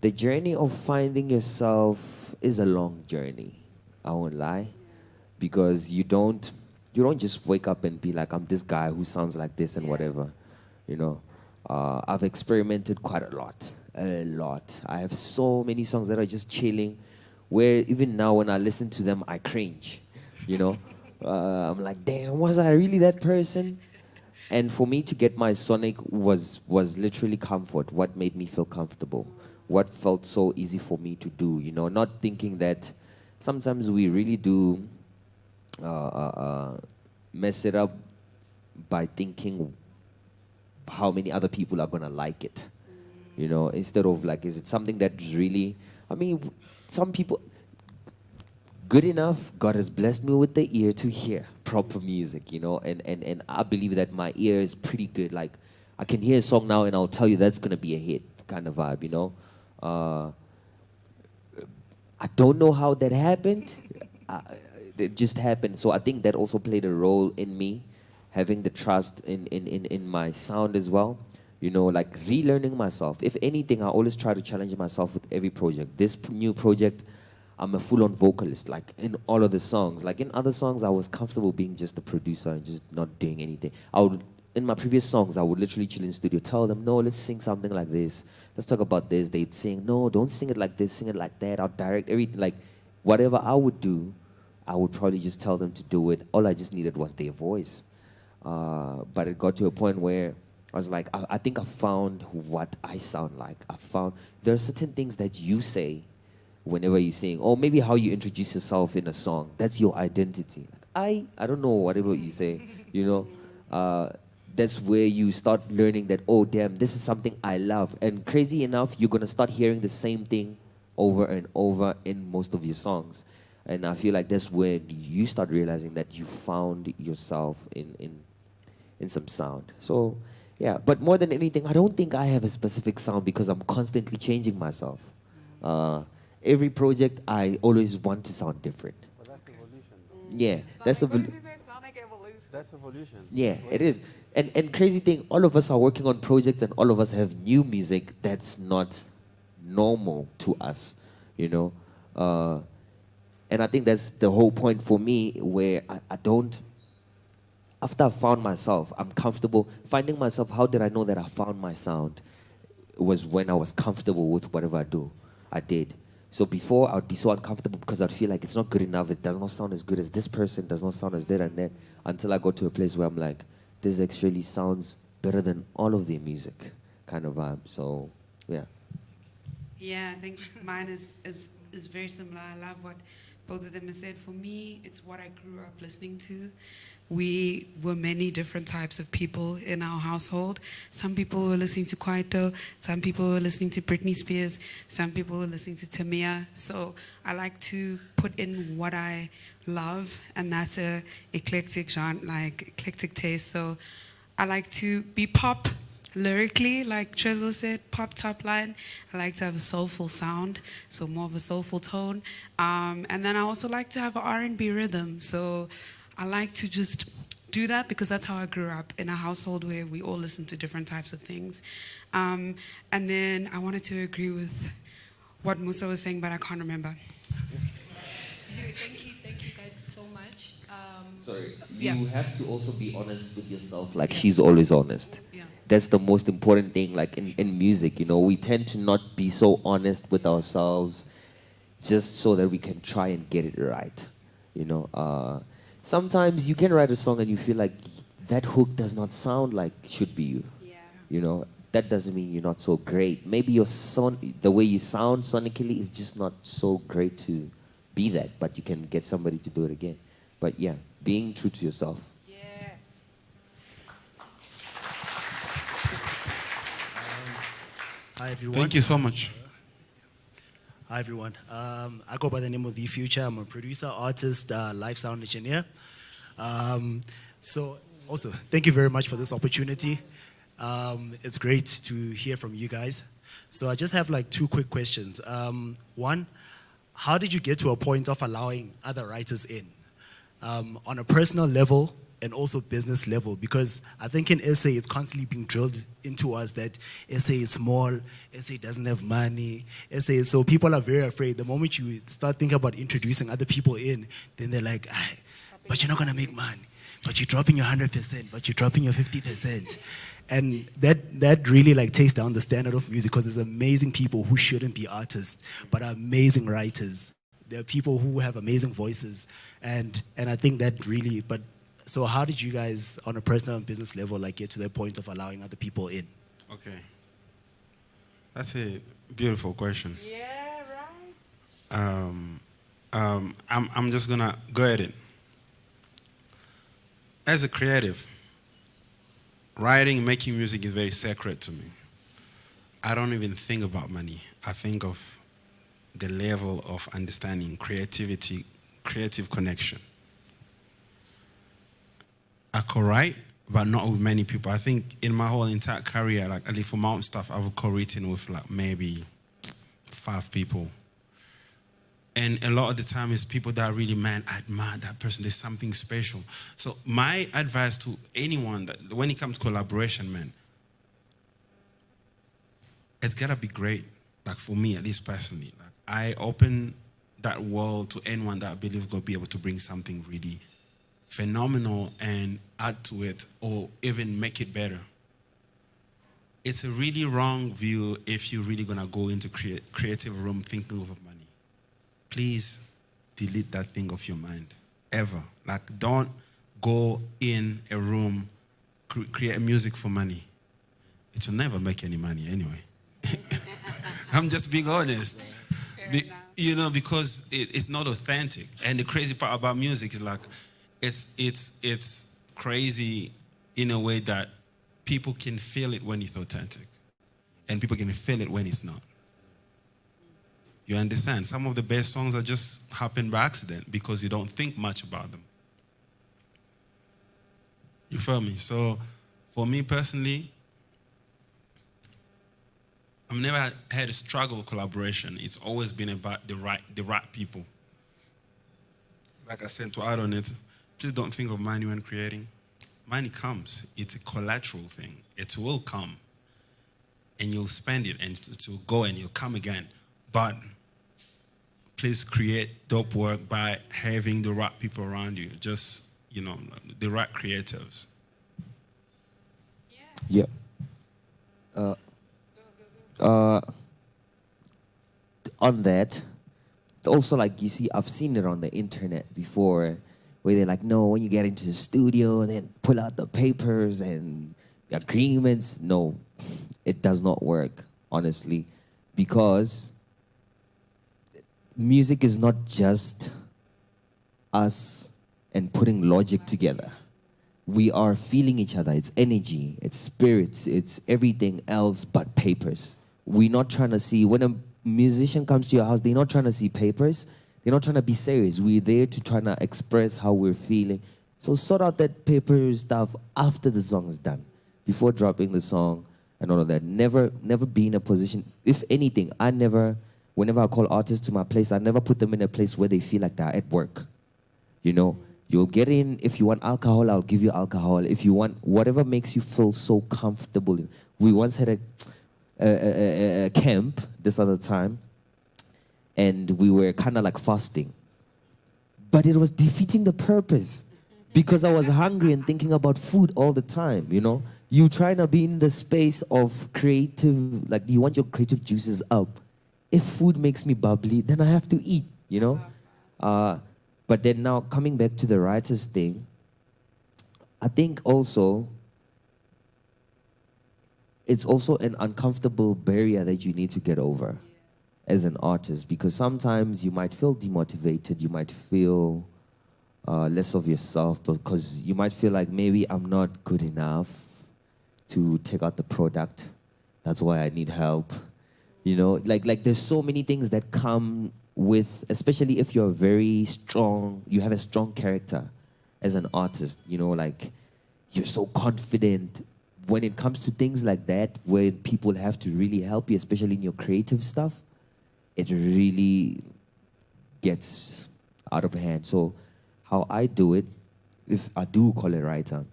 The journey of finding yourself is a long journey, I won't lie, because you don't just wake up and be like, I'm this guy who sounds like this and whatever, you know. I've experimented quite a lot. I have so many songs that are just chilling, where even now when I listen to them, I cringe, you know. I'm like, damn, was I really that person? And for me to get my sonic was literally comfort. What made me feel comfortable? What felt so easy for me to do? You know, not thinking that sometimes we really do mess it up by thinking how many other people are gonna like it. You know, instead of like, is it something that's really? I mean, some people. Good enough, God has blessed me with the ear to hear proper music, you know, and I believe that my ear is pretty good. Like, I can hear a song now and I'll tell you that's going to be a hit kind of vibe, you know. I don't know how that happened. It just happened. So I think that also played a role in me having the trust in my sound as well. You know, like relearning myself. If anything, I always try to challenge myself with every project. This new project, I'm a full-on vocalist, like in all of the songs. Like in other songs, I was comfortable being just a producer and just not doing anything. In my previous songs, I would literally chill in the studio, tell them, no, let's sing something like this. Let's talk about this. They'd sing, no, don't sing it like this, sing it like that. I'll direct everything. Like whatever I would do, I would probably just tell them to do it. All I just needed was their voice. But it got to a point where I was like, I think I found what I sound like. I found there are certain things that you say whenever you sing, or maybe how you introduce yourself in a song. That's your identity. Like, I don't know, whatever you say, you know. That's where you start learning that, oh, damn, this is something I love. And crazy enough, you're going to start hearing the same thing over and over in most of your songs. And I feel like that's where you start realizing that you found yourself in some sound. So, yeah, but more than anything, I don't think I have a specific sound because I'm constantly changing myself. Every project, I always want to sound different. But that's evolution. Yeah, that's evolution. That's evolution. Yeah, it is. And crazy thing, all of us are working on projects and all of us have new music that's not normal to us, you know. And I think that's the whole point for me where I don't, after I found myself, I'm comfortable. Finding myself, how did I know that I found my sound? It was when I was comfortable with whatever I did. So before, I would be so uncomfortable because I'd feel like it's not good enough. It does not sound as good as this person, does not sound as that and that. Until I got to a place where I'm like, this actually sounds better than all of their music kind of vibe. So, yeah. Yeah, I think mine is very similar. I love what both of them have said. For me, it's what I grew up listening to. We were many different types of people in our household. Some people were listening to Kwaito, some people were listening to Britney Spears, some people were listening to Tamia. So I like to put in what I love, and that's a eclectic genre, like eclectic taste. So I like to be pop lyrically, like Tresor said, pop top line. I like to have a soulful sound, so more of a soulful tone. And then I also like to have an R&B rhythm. So I like to just do that because that's how I grew up, in a household where we all listen to different types of things. And then I wanted to agree with what Musa was saying, but I can't remember. Thank you guys so much. Sorry, Yeah. you have to also be honest with yourself, like she's always honest. Yeah. That's the most important thing, like in music, you know, we tend to not be so honest with ourselves just so that we can try and get it right, you know. Sometimes you can write a song and you feel like that hook does not sound like it should be you. Yeah. You know, that doesn't mean you're not so great. Maybe your the way you sound sonically is just not so great to be that, but you can get somebody to do it again. But yeah, being true to yourself. Hi everyone. Thank you so much. Hi everyone. I go by the name of The Future. I'm a producer, artist, live sound engineer. So also, thank you very much for this opportunity. It's great to hear from you guys. So I just have like two quick questions. One, how did you get to a point of allowing other writers in? On a personal level and also business level, because I think in SA it's constantly being drilled into us that SA is small, SA doesn't have money, so people are very afraid. The moment you start thinking about introducing other people in, then they're like, but you're not gonna make money, but you're dropping your 100%, but you're dropping your 50%. And that really like takes down the standard of music, because there's amazing people who shouldn't be artists, but are amazing writers. There are people who have amazing voices, and I think that really, so how did you guys, on a personal and business level, like get to the point of allowing other people in? Okay. That's a beautiful question. Yeah, right. I'm just gonna go at it. As a creative, writing, making music is very sacred to me. I don't even think about money. I think of the level of understanding, creativity, creative connection. I could write, but not with many people. I think in my whole entire career, like at least for my own stuff, I've co-written with like maybe 5 people. And a lot of the time it's people that really, man, I admire that person. There's something special. So my advice to anyone that when it comes to collaboration, man, it's gotta be great. Like for me, at least personally, like I open that world to anyone that I believe will be able to bring something really phenomenal and add to it or even make it better. It's a really wrong view if you're really gonna go into creative room thinking of money. Please delete that thing off your mind, ever. Like don't go in a room, create music for money. It will never make any money anyway. I'm just being honest. You know, because it's not authentic. And the crazy part about music is like, it's crazy in a way that people can feel it when it's authentic. And people can feel it when it's not. You understand? Some of the best songs are just happen by accident because you don't think much about them. You feel me? So for me personally, I've never had a struggle with collaboration. It's always been about the right people. Like I said, to add on it, please don't think of money when creating. Money comes. It's a collateral thing. It will come. And you'll spend it and it will go and you'll come again. But please create dope work by having the right people around you. Just, you know, the right creatives. Yeah. On that, also like you see, I've seen it on the internet before, where they're like, no, when you get into the studio and then pull out the papers and agreements. No, it does not work, honestly, because music is not just us and putting logic together. We are feeling each other. It's energy, it's spirits, it's everything else but papers. We're not trying to see, when a musician comes to your house, they're not trying to see papers. They're not trying to be serious. We're there to try to express how we're feeling. So sort out that paper stuff after the song is done, before dropping the song and all of that. Never be in a position, if anything, whenever I call artists to my place, I never put them in a place where they feel like they're at work. You know, you'll get in, if you want alcohol, I'll give you alcohol. If you want whatever makes you feel so comfortable. We once had a camp this other time, and we were kind of like fasting. But it was defeating the purpose because I was hungry and thinking about food all the time, you know. You trying to be in the space of creative, like you want your creative juices up. If food makes me bubbly, then I have to eat, you know. But then now coming back to the writers thing, I think also it's also an uncomfortable barrier that you need to get over. as an artist, because sometimes you might feel demotivated, you might feel less of yourself, because you might feel like maybe I'm not good enough to take out the product. That's why I need help. You know, like there's so many things that come with, especially if you're very strong, you have a strong character as an artist, you know, like you're so confident. When it comes to things like that, where people have to really help you, especially in your creative stuff, it really gets out of hand. So how I do it, if I do call a writer,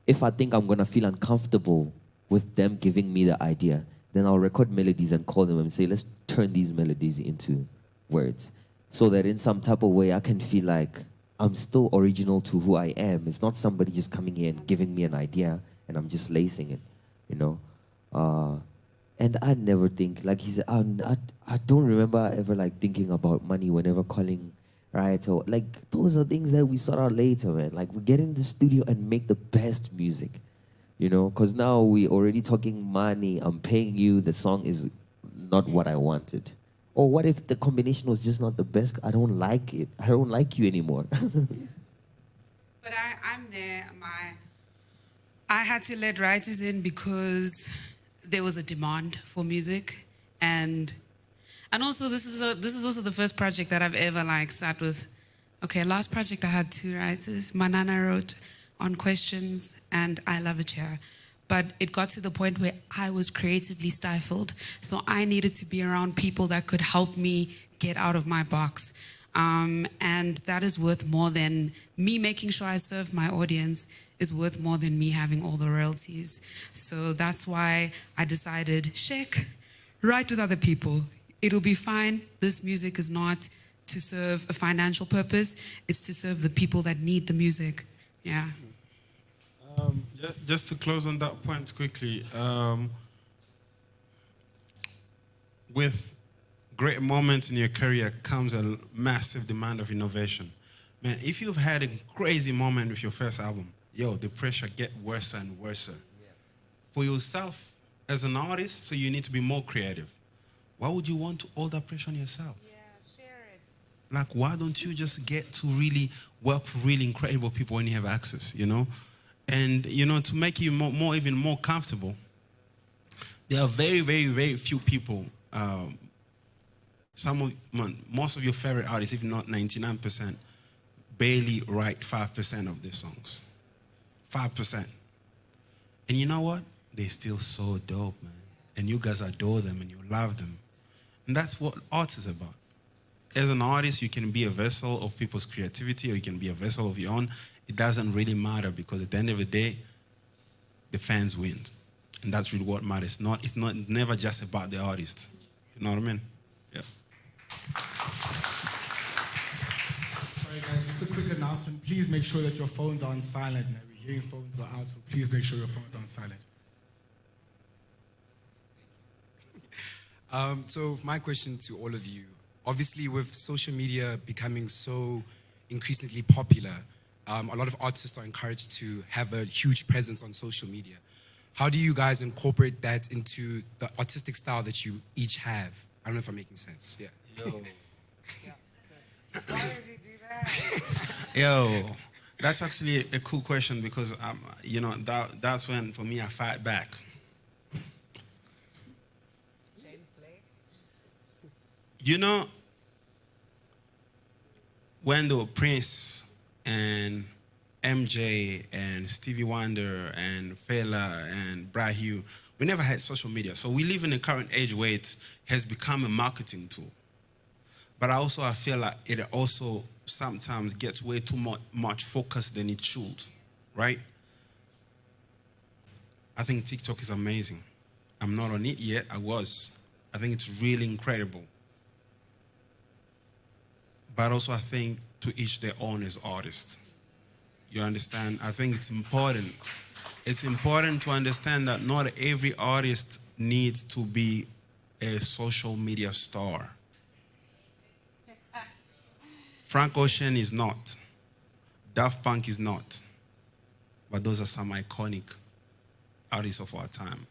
if I think I'm gonna feel uncomfortable with them giving me the idea, then I'll record melodies and call them and say, let's turn these melodies into words. So that in some type of way I can feel like I'm still original to who I am. It's not somebody just coming here and giving me an idea and I'm just lacing it, you know? And I never think, like he said, I don't remember ever like thinking about money whenever calling, right? Or like those are things that we sort out later, man. Like we get in the studio and make the best music, you know? Because now we already talking money, I'm paying you, the song is not what I wanted. Or what if the combination was just not the best? I don't like it. I don't like you anymore. But I'm there. I had to let writers in because there was a demand for music, and also this is also the first project that I've ever like sat with. Okay, last project I had 2 writers. Manana wrote on questions, and I Love It Here. But it got to the point where I was creatively stifled. So I needed to be around people that could help me get out of my box. And that is worth more than me making sure I serve my audience, is worth more than me having all the royalties. So that's why I decided, Shek, write with other people. It'll be fine. This music is not to serve a financial purpose. It's to serve the people that need the music. Yeah. Just to close on that point quickly, with great moments in your career comes a massive demand of innovation. Man, if you've had a crazy moment with your first album, yo, the pressure get worse and worse. Yeah. For yourself as an artist, so you need to be more creative. Why would you want all that pressure on yourself? Yeah, share it. Like, why don't you just get to really work with really incredible people when you have access, you know? And, you know, to make you even more comfortable, there are very, very, very few people, most of your favorite artists, if not 99%, barely write 5% of their songs. 5%. And you know what? They're still so dope, man. And you guys adore them and you love them. And that's what art is about. As an artist, you can be a vessel of people's creativity or you can be a vessel of your own. It doesn't really matter because at the end of the day, the fans win. And that's really what matters. It's never just about the artist. You know what I mean? Yeah. Sorry guys, just a quick announcement. Please make sure that your phones are on silent. We're hearing phones go out, so please make sure your phones are on silent. So my question to all of you, obviously with social media becoming so increasingly popular, a lot of artists are encouraged to have a huge presence on social media. How do you guys incorporate that into the artistic style that you each have? I don't know if I'm making sense. Yeah. Yo. Why did you do that? Yo, that's actually a cool question because, you know, that's when, for me, I fight back. You know, when there were Prince and MJ and Stevie Wonder and Fela and Brahu, we never had social media. So we live in a current age where it has become a marketing tool. But I feel like it also sometimes gets way too much focus than it should, right? I think TikTok is amazing. I'm not on it yet, I was. I think it's really incredible. But also I think to each their own as artists. You understand? I think it's important. It's important to understand that not every artist needs to be a social media star. Frank Ocean is not. Daft Punk is not. But those are some iconic artists of our time.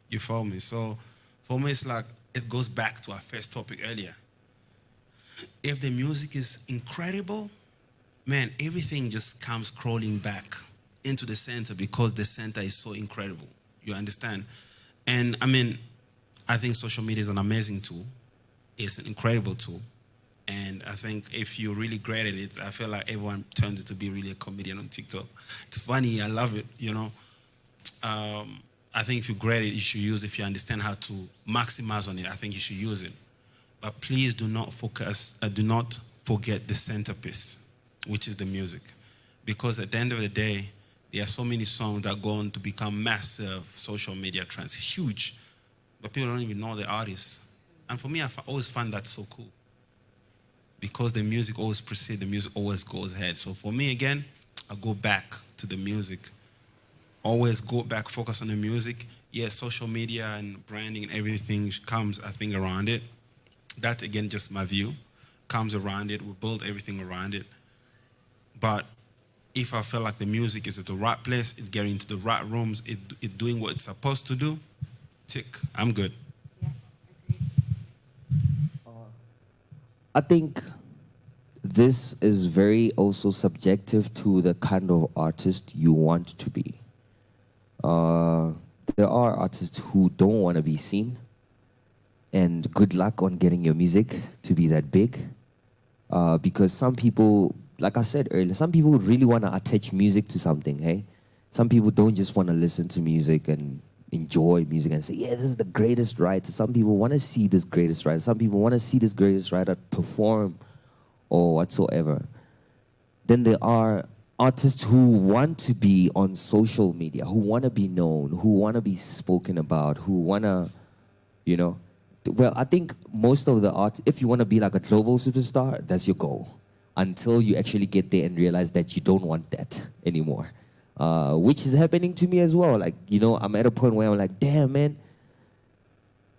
You follow me? So for me, it's like it goes back to our first topic earlier. If the music is incredible, man, everything just comes crawling back into the center because the center is so incredible. You understand? And I mean, I think social media is an amazing tool. It's an incredible tool. And I think if you're really great at it, I feel like everyone turns it to be really a comedian on TikTok. It's funny, I love it, you know. I think if you're great at it, you should use it. If you understand how to maximize on it, I think you should use it. But please do not forget the centerpiece, which is the music. Because at the end of the day, there are so many songs that go on to become massive social media trends, huge, but people don't even know the artists. And for me, I always find that so cool. Because the music always precedes, the music always goes ahead. So for me, again, I go back to the music. Always go back, focus on the music. Yes, social media and branding and everything comes, I think, around it. That, again, just my view. Comes around it. We build everything around it. But if I feel like the music is at the right place, it's getting into the right rooms, it's doing what it's supposed to do, tick, I'm good. I think this is very also subjective to the kind of artist you want to be. There are artists who don't want to be seen, and good luck on getting your music to be that big. Because some people, like I said earlier, some people really want to attach music to something, hey? Some people don't just want to listen to music and enjoy music and say, yeah, this is the greatest writer. Some people want to see this greatest writer. Some people want to see this greatest writer perform or whatsoever. Then there are artists who want to be on social media, who want to be known, who want to be spoken about, who want to, you know. Well, I think most of the art, if you want to be like a global superstar, that's your goal. Until you actually get there and realize that you don't want that anymore. Which is happening to me as well. Like, you know, I'm at a point where I'm like, damn, man,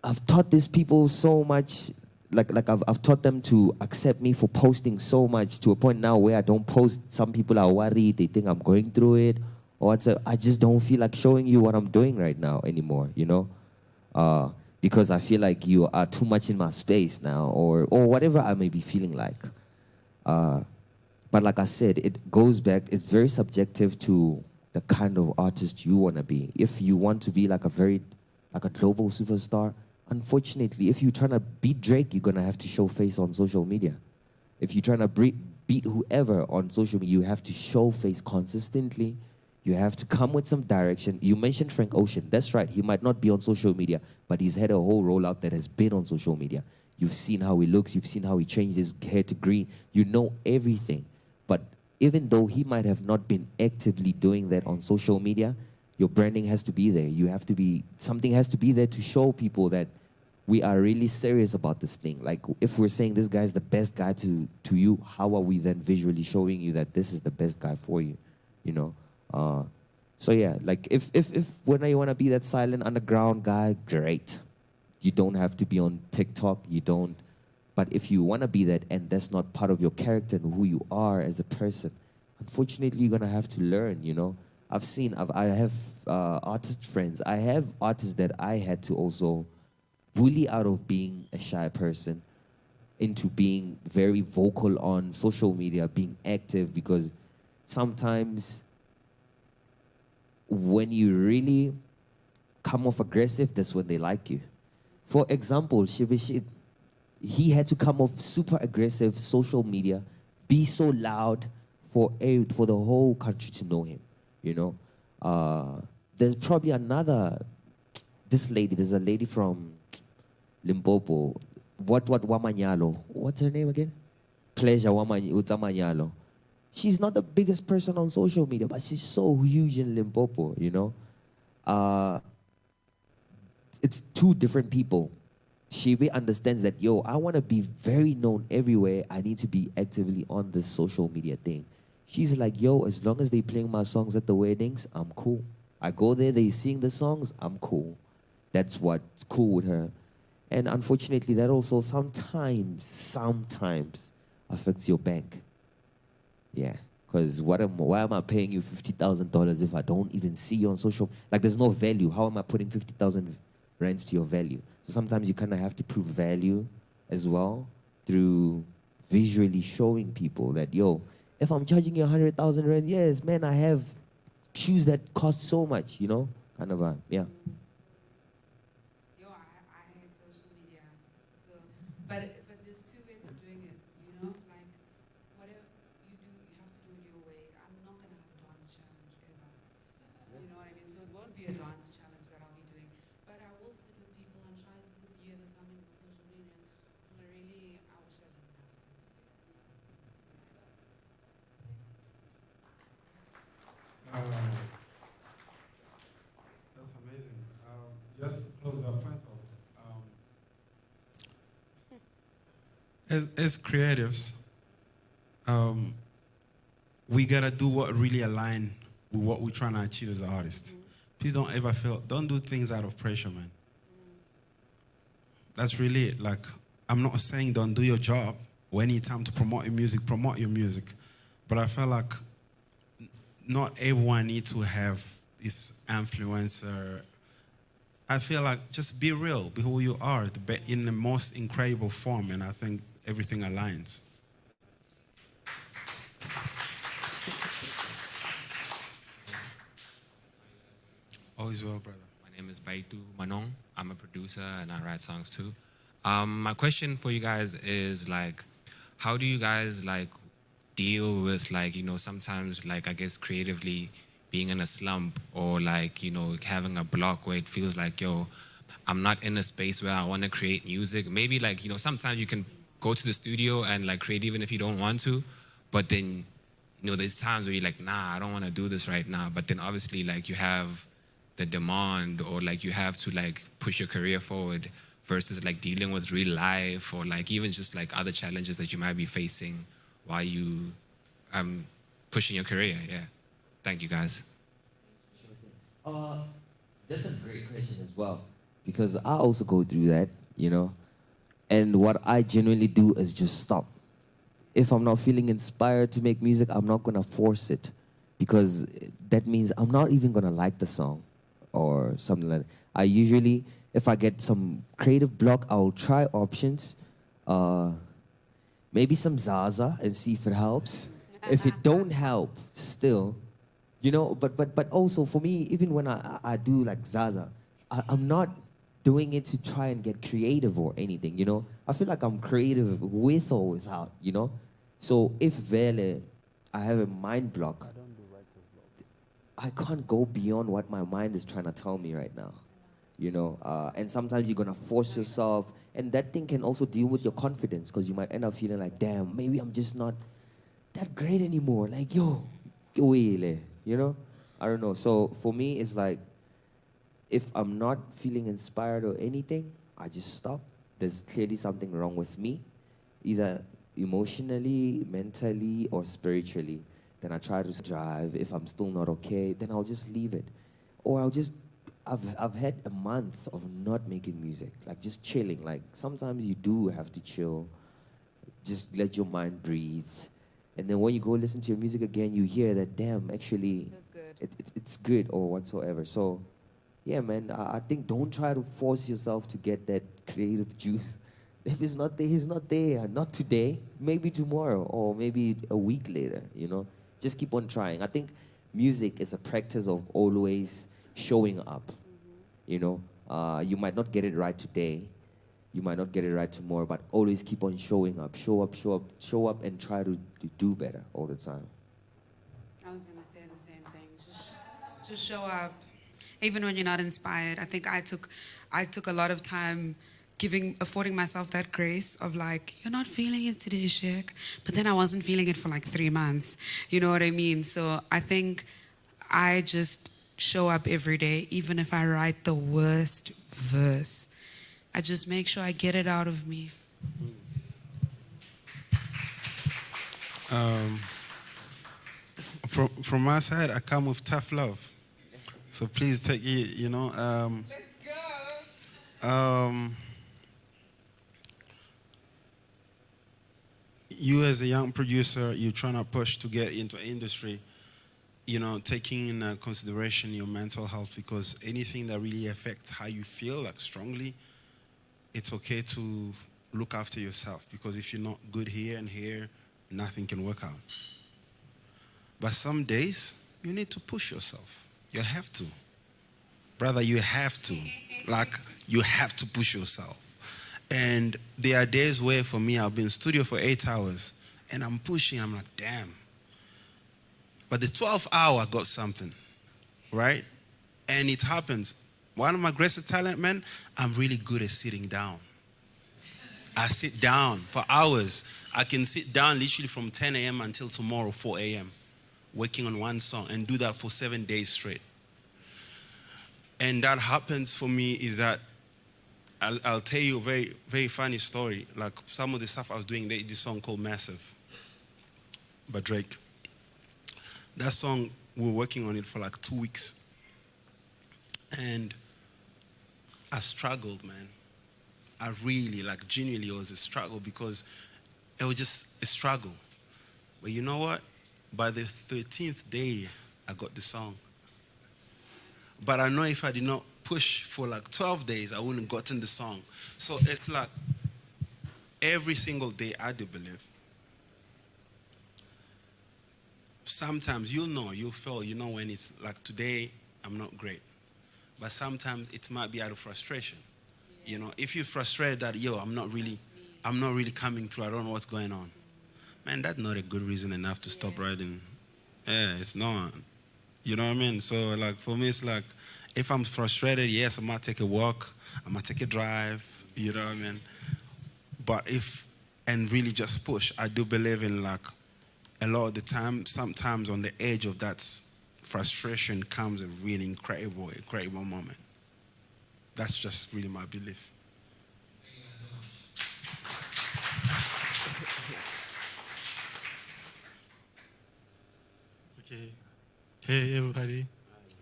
I've taught these people so much. Like I've taught them to accept me for posting so much to a point now where I don't post. Some people are worried. They think I'm going through it. Or I just don't feel like showing you what I'm doing right now anymore, you know? Because I feel like you are too much in my space now or whatever I may be feeling like. But like I said, it goes back, it's very subjective to the kind of artist you want to be. If you want to be like a global superstar, unfortunately, if you're trying to beat Drake, you're going to have to show face on social media. If you're trying to beat whoever on social media, you have to show face consistently. You have to come with some direction. You mentioned Frank Ocean. That's right. He might not be on social media, but he's had a whole rollout that has been on social media. You've seen how he looks. You've seen how he changed his hair to green. You know everything. But even though he might have not been actively doing that on social media, your branding has to be there. Something has to be there to show people that we are really serious about this thing. Like, if we're saying this guy's the best guy to you, how are we then visually showing you that this is the best guy for you, you know? So yeah, like if when you want to be that silent underground guy, great. You don't have to be on TikTok. You don't. But if you want to be that and that's not part of your character and who you are as a person, unfortunately, you're going to have to learn, you know. I have artist friends. I have artists that I had to also bully out of being a shy person into being very vocal on social media, being active, because sometimes when you really come off aggressive, that's when they like you. For example, Shibishid, he had to come off super aggressive social media, be so loud for the whole country to know him, you know. There's probably there's a lady from Limpopo, Wamanyalo. What's her name again? Pleasure Utamanyalo. She's not the biggest person on social media, but she's so huge in Limpopo, you know. It's two different people. She really understands that, I want to be very known everywhere. I need to be actively on this social media thing. She's like, as long as they playing my songs at the weddings, I'm cool. I go there, they sing the songs, I'm cool. That's what's cool with her. And unfortunately, that also sometimes affects your bank. Yeah, because why am I paying you $50,000 if I don't even see you on social? Like, there's no value. How am I putting 50,000 rands to your value? So sometimes you kind of have to prove value as well through visually showing people that, yo, if I'm charging you 100,000 rand, yes, man, I have shoes that cost so much, you know, kind of a, yeah. Yo, I hate social media. So, but there's two ways of doing it, you know? Like, whatever you do, you have to do it your way. I'm not going to have a dance challenge ever. You know what I mean? So it won't be a dance challenge that I'll be doing. But I will sit with people and try to put together something for social media. But really, I wish I didn't have to. That's amazing. Just to close that point off, as creatives, we gotta do what really align with what we're trying to achieve as an artist. Please don't ever don't do things out of pressure, man. That's really it. Like, I'm not saying don't do your job. When it's time to promote your music. But I feel like not everyone needs to have this influencer. I feel like just be real, be who you are, in the most incredible form, and I think everything aligns. Always well, brother. My name is Baitu Manong. I'm a producer and I write songs too. My question for you guys is like, how do you guys like deal with like, you know, sometimes like I guess creatively being in a slump or like, you know, having a block where it feels like, yo, I'm not in a space where I want to create music. Maybe like, you know, sometimes you can go to the studio and like create even if you don't want to, but then, you know, there's times where you're like, nah, I don't want to do this right now. But then obviously like you have the demand or like you have to like push your career forward versus like dealing with real life or like even just like other challenges that you might be facing while you pushing your career. Yeah. Thank you guys. That's a great question as well, because I also go through that, you know, and what I genuinely do is just stop. If I'm not feeling inspired to make music, I'm not gonna force it, because that means I'm not even gonna like the song or something like that. I usually, if I get some creative block, I'll try options, maybe some Zaza and see if it helps. If it don't help, still, you know, but also for me, even when I do like Zaza, I'm not doing it to try and get creative or anything, you know. I feel like I'm creative with or without, you know. So if Vele, I have a mind block, I can't go beyond what my mind is trying to tell me right now, you know. And sometimes you're gonna force yourself, and that thing can also deal with your confidence, because you might end up feeling like, damn, maybe I'm just not that great anymore. Like, yo, you know? I don't know. So for me, it's like, if I'm not feeling inspired or anything, I just stop. There's clearly something wrong with me, either emotionally, mentally, or spiritually. Then I try to drive. If I'm still not okay, then I'll just leave it. Or I've had a month of not making music, like just chilling. Like sometimes you do have to chill, just let your mind breathe. And then when you go listen to your music again, you hear that, damn, actually, it's good or whatsoever. So, yeah, man, I think don't try to force yourself to get that creative juice. If it's not there, it's not there. Not today, maybe tomorrow, or maybe a week later, you know? Just keep on trying. I think music is a practice of always showing up, you know? You might not get it right today. You might not get it right tomorrow, but always keep on showing up. Show up, show up, show up, and try to do better all the time. I was gonna say the same thing. Just show up, even when you're not inspired. I think I took a lot of time affording myself that grace of like, you're not feeling it today, Shek. But then I wasn't feeling it for like 3 months. You know what I mean? So I think I just show up every day, even if I write the worst verse. I just make sure I get it out of me. From my side, I come with tough love. So please take it, you know. Let's go. You as a young producer, you're trying to push to get into industry, you know, taking in consideration your mental health, because anything that really affects how you feel, like strongly, it's okay to look after yourself, because if you're not good here and here, nothing can work out. But some days, you need to push yourself. You have to. Brother, you have to. Like, you have to push yourself. And there are days where, for me, I'll be in studio for 8 hours, and I'm pushing, I'm like, damn. But the 12th hour, I got something, right? And it happens. One of my greatest talent, man, I'm really good at sitting down. I sit down for hours. I can sit down literally from 10 a.m. until tomorrow, 4 a.m., working on one song, and do that for 7 days straight. And that happens for me is that I'll tell you a very, very funny story. Like some of the stuff I was doing, this song called Massive by Drake. That song, we were working on it for like 2 weeks. And I struggled, man. I really, like, genuinely, it was a struggle because it was just a struggle. But you know what? By the 13th day, I got the song. But I know if I did not push for like 12 days, I wouldn't have gotten the song. So it's like every single day, I do believe. Sometimes you'll feel, when it's like today, I'm not great. But sometimes it might be out of frustration. If you're frustrated that, I'm not really coming through, I don't know what's going on. Man, that's not a good reason enough to stop writing. Yeah, it's not. You know what I mean? So, like, for me, it's like, if I'm frustrated, yes, I might take a walk, I might take a drive, you know what I mean? But and really just push. I do believe in, like, a lot of the time, sometimes on the edge of that frustration comes a really incredible moment. That's just really my belief. Okay. Hey, everybody.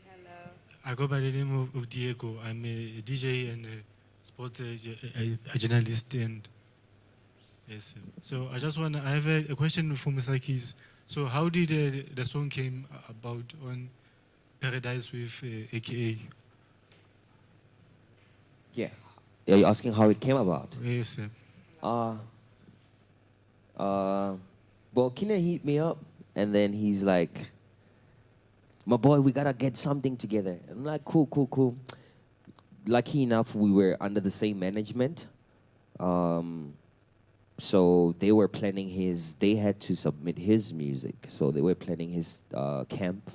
Hello. I go by the name of Diego. I'm a DJ and a sports a journalist. And yes. So I have a question for Misakis. So how did the song came about on Paradise with AKA? Yeah. Are you asking how it came about? Yes, sir. Well, Kina hit me up, and then he's like, my boy, we gotta get something together. I'm like, cool. Lucky enough, we were under the same management. So they were planning they had to submit his music. So they were planning his camp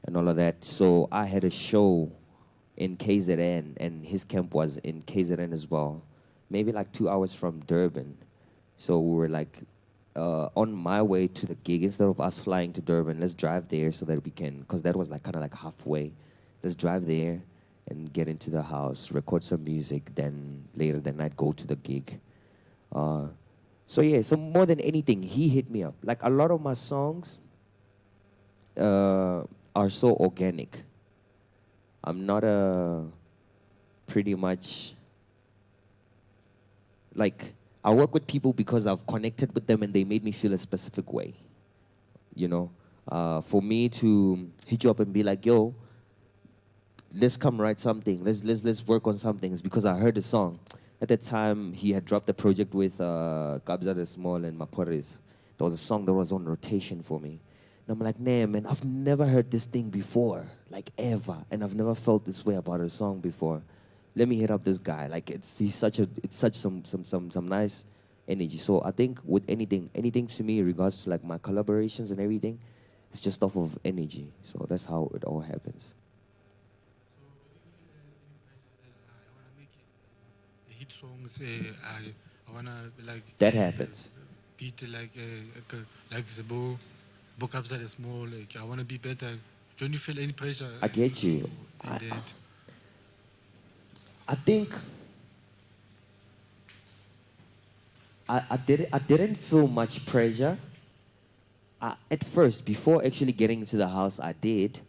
and all of that. So I had a show in KZN, and his camp was in KZN as well, maybe like 2 hours from Durban. So we were like on my way to the gig. Instead of us flying to Durban, let's drive there so that we can, because that was like kind of like halfway. Let's drive there and get into the house, record some music, then later that night go to the gig. So more than anything, he hit me up. Like a lot of my songs are so organic. I'm not pretty much, like, I work with people because I've connected with them and they made me feel a specific way. For me to hit you up and be like, yo, let's come write something. Let's work on something. It's because I heard the song. At that time, he had dropped a project with Kabza the Small and Mapores. There was a song that was on rotation for me. And I'm like, nah, man, I've never heard this thing before, like ever. And I've never felt this way about a song before. Let me hit up this guy. Like, it's such some nice energy. So I think with anything to me in regards to like my collaborations and everything, it's just off of energy. So that's how it all happens. Hit songs, I wanna like That happens. beat like Zebo, book ups that are small. Like I wanna be better. Don't you feel any pressure? I get you. I think I didn't feel much pressure. At first, before actually getting into the house, I did,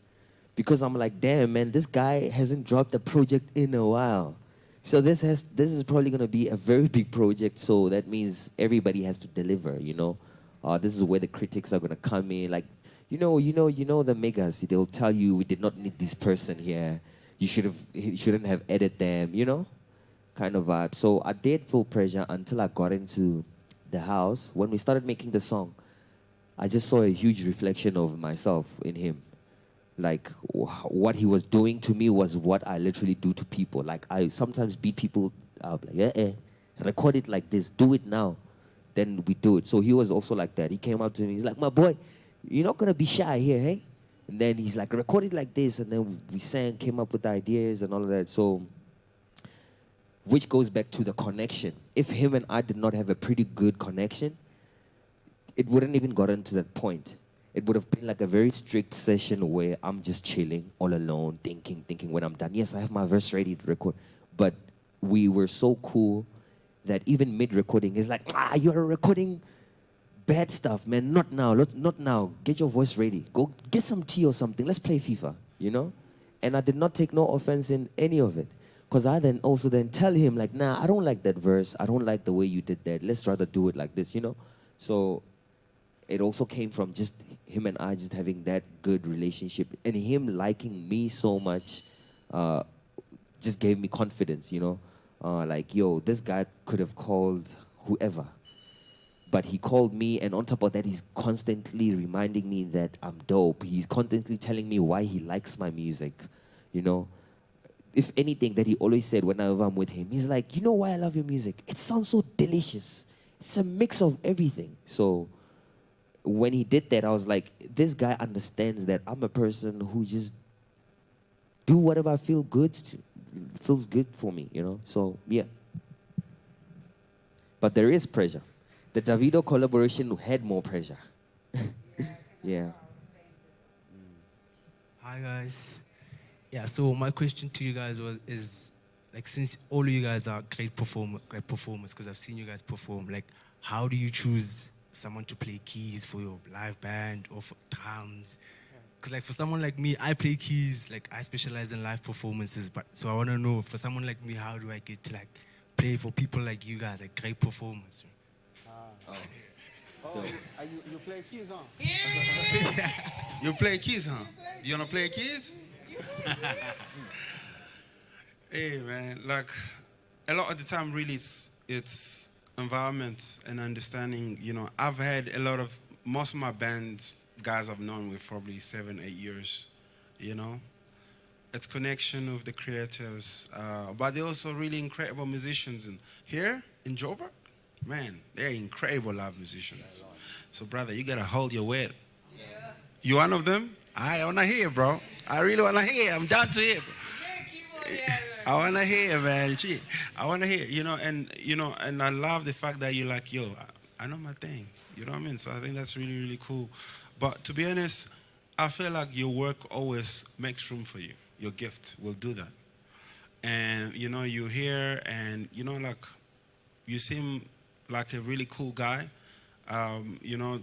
because I'm like, damn, man, this guy hasn't dropped a project in a while. So this is probably gonna be a very big project. So that means everybody has to deliver. This is where the critics are gonna come in. Like, the megas. They'll tell you we did not need this person here. You shouldn't have edited them. kind of vibe. So I did feel pressure until I got into the house. When we started making the song, I just saw a huge reflection of myself in him. Like what he was doing to me was what I literally do to people. Like I sometimes beat people up, like, record it like this, do it now. Then we do it. So he was also like that. He came up to me, he's like, my boy, you're not gonna be shy here, hey? And then he's like, record it like this. And then we sang, came up with ideas and all of that. So, which goes back to the connection. If him and I did not have a pretty good connection, it wouldn't even gotten to that point. It would have been like a very strict session where I'm just chilling all alone, thinking when I'm done. Yes, I have my verse ready to record. But we were so cool that even mid-recording, he's like, you're recording bad stuff, man. Not now. Not now. Get your voice ready. Go get some tea or something. Let's play FIFA, you know? And I did not take no offense in any of it. Because I then also tell him, like, nah, I don't like that verse. I don't like the way you did that. Let's rather do it like this, you know? So it also came from just him and I just having that good relationship. And him liking me so much just gave me confidence, you know? Like, yo, this guy could have called whoever. But he called me, and on top of that, he's constantly reminding me that I'm dope. He's constantly telling me why he likes my music, you know? If anything that he always said whenever I'm with him, he's like, you know why I love your music? It sounds so delicious. It's a mix of everything. So when he did that, I was like, this guy understands that I'm a person who just do whatever I feel good to. Feels good for me, you know? So, yeah. But there is pressure. The Davido collaboration had more pressure. Yeah. Hi, guys. Yeah, so my question to you guys is, like, since all of you guys are great performers, because I've seen you guys perform, like, how do you choose someone to play keys for your live band or for drums? Because, like, for someone like me, I play keys, like, I specialize in live performances, but so I want to know, for someone like me, how do I get to, like, play for people like you guys, like, great performers? You play keys, huh? You play keys, huh? Do you want to play keys? Hey, man, like, a lot of the time, really, it's environment and understanding. You know, I've had most of my bands, guys I've known with probably 7, 8 years, you know. It's connection with the creatives, but they're also really incredible musicians. And here in Joburg, man, they're incredible live musicians. So, brother, you gotta hold your weight. Yeah. You one of them? I wanna hear, bro. I really wanna hear. I'm down to hear. I wanna hear, man. Gee, I wanna hear. And I love the fact that you're like, yo, I know my thing. You know what I mean? So I think that's really, really cool. But to be honest, I feel like your work always makes room for you. Your gift will do that. And, you know, you're here and, you know, like, you seem like a really cool guy. You know,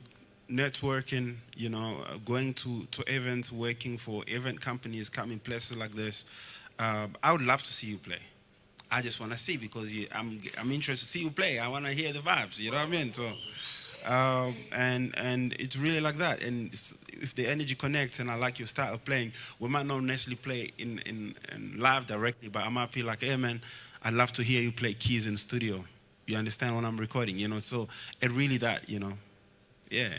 networking, you know, going to events, working for event companies, coming places like this. I would love to see you play. I just want to see because I'm interested to see you play. I want to hear the vibes, you know what I mean? So, and it's really like that. And if the energy connects and I like your style of playing, we might not necessarily play in live directly, but I might feel like, hey man, I'd love to hear you play keys in studio. You understand when I'm recording, you know? So it really that, you know, yeah.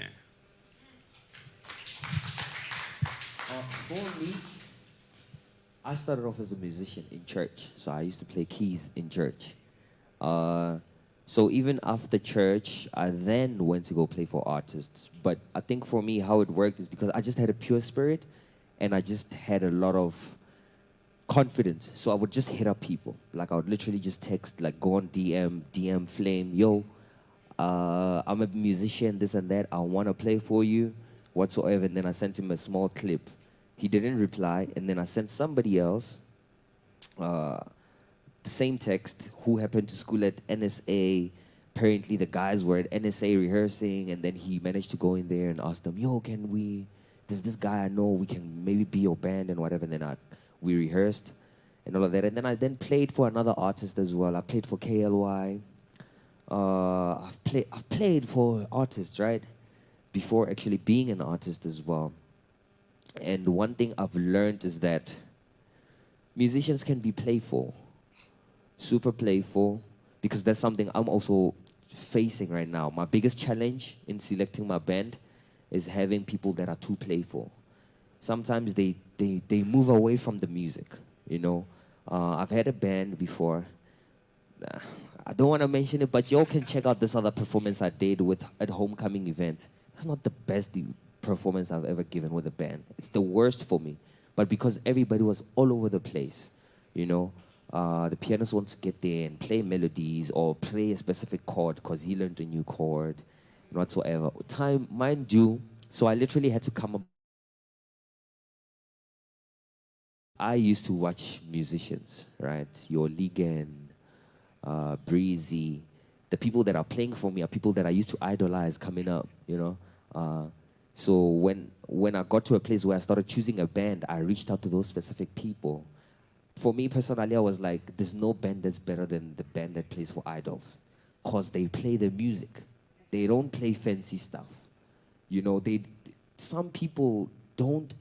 For me, I started off as a musician in church, so I used to play keys in church. So even after church, I then went to go play for artists. But I think for me, how it worked is because I just had a pure spirit, and I just had a lot of confidence. So I would just hit up people. Like I would literally just text, like go on DM Flame, yo, I'm a musician, this and that. I want to play for you, whatsoever. And then I sent him a small clip. He didn't reply, and then I sent somebody else the same text who happened to school at NSA. Apparently the guys were at NSA rehearsing, and then he managed to go in there and ask them, yo, there's this guy I know, we can maybe be your band and whatever. And then we rehearsed and all of that. And then I played for another artist as well. I played for KLY. I've played for artists, right? Before actually being an artist as well. And one thing I've learned is that musicians can be playful. super playful, because that's something I'm also facing right now. My biggest challenge in selecting my band is having people that are too playful. Sometimes they move away from the music, you know. I've had a band before. I don't want to mention it, but y'all can check out this other performance I did with at homecoming event. That's not the best performance I've ever given with a band. It's the worst for me. But because everybody was all over the place, you know, the pianist wants to get there and play melodies or play a specific chord because he learned a new chord and whatsoever. Time, mind you, so I literally had to come up. I used to watch musicians, right? Your Ligan, Breezy. The people that are playing for me are people that I used to idolize coming up, you know? So when I got to a place where I started choosing a band, I reached out to those specific people. For me personally, I was like, there's no band that's better than the band that plays for idols, because they play the music. They don't play fancy stuff. You know, some people don't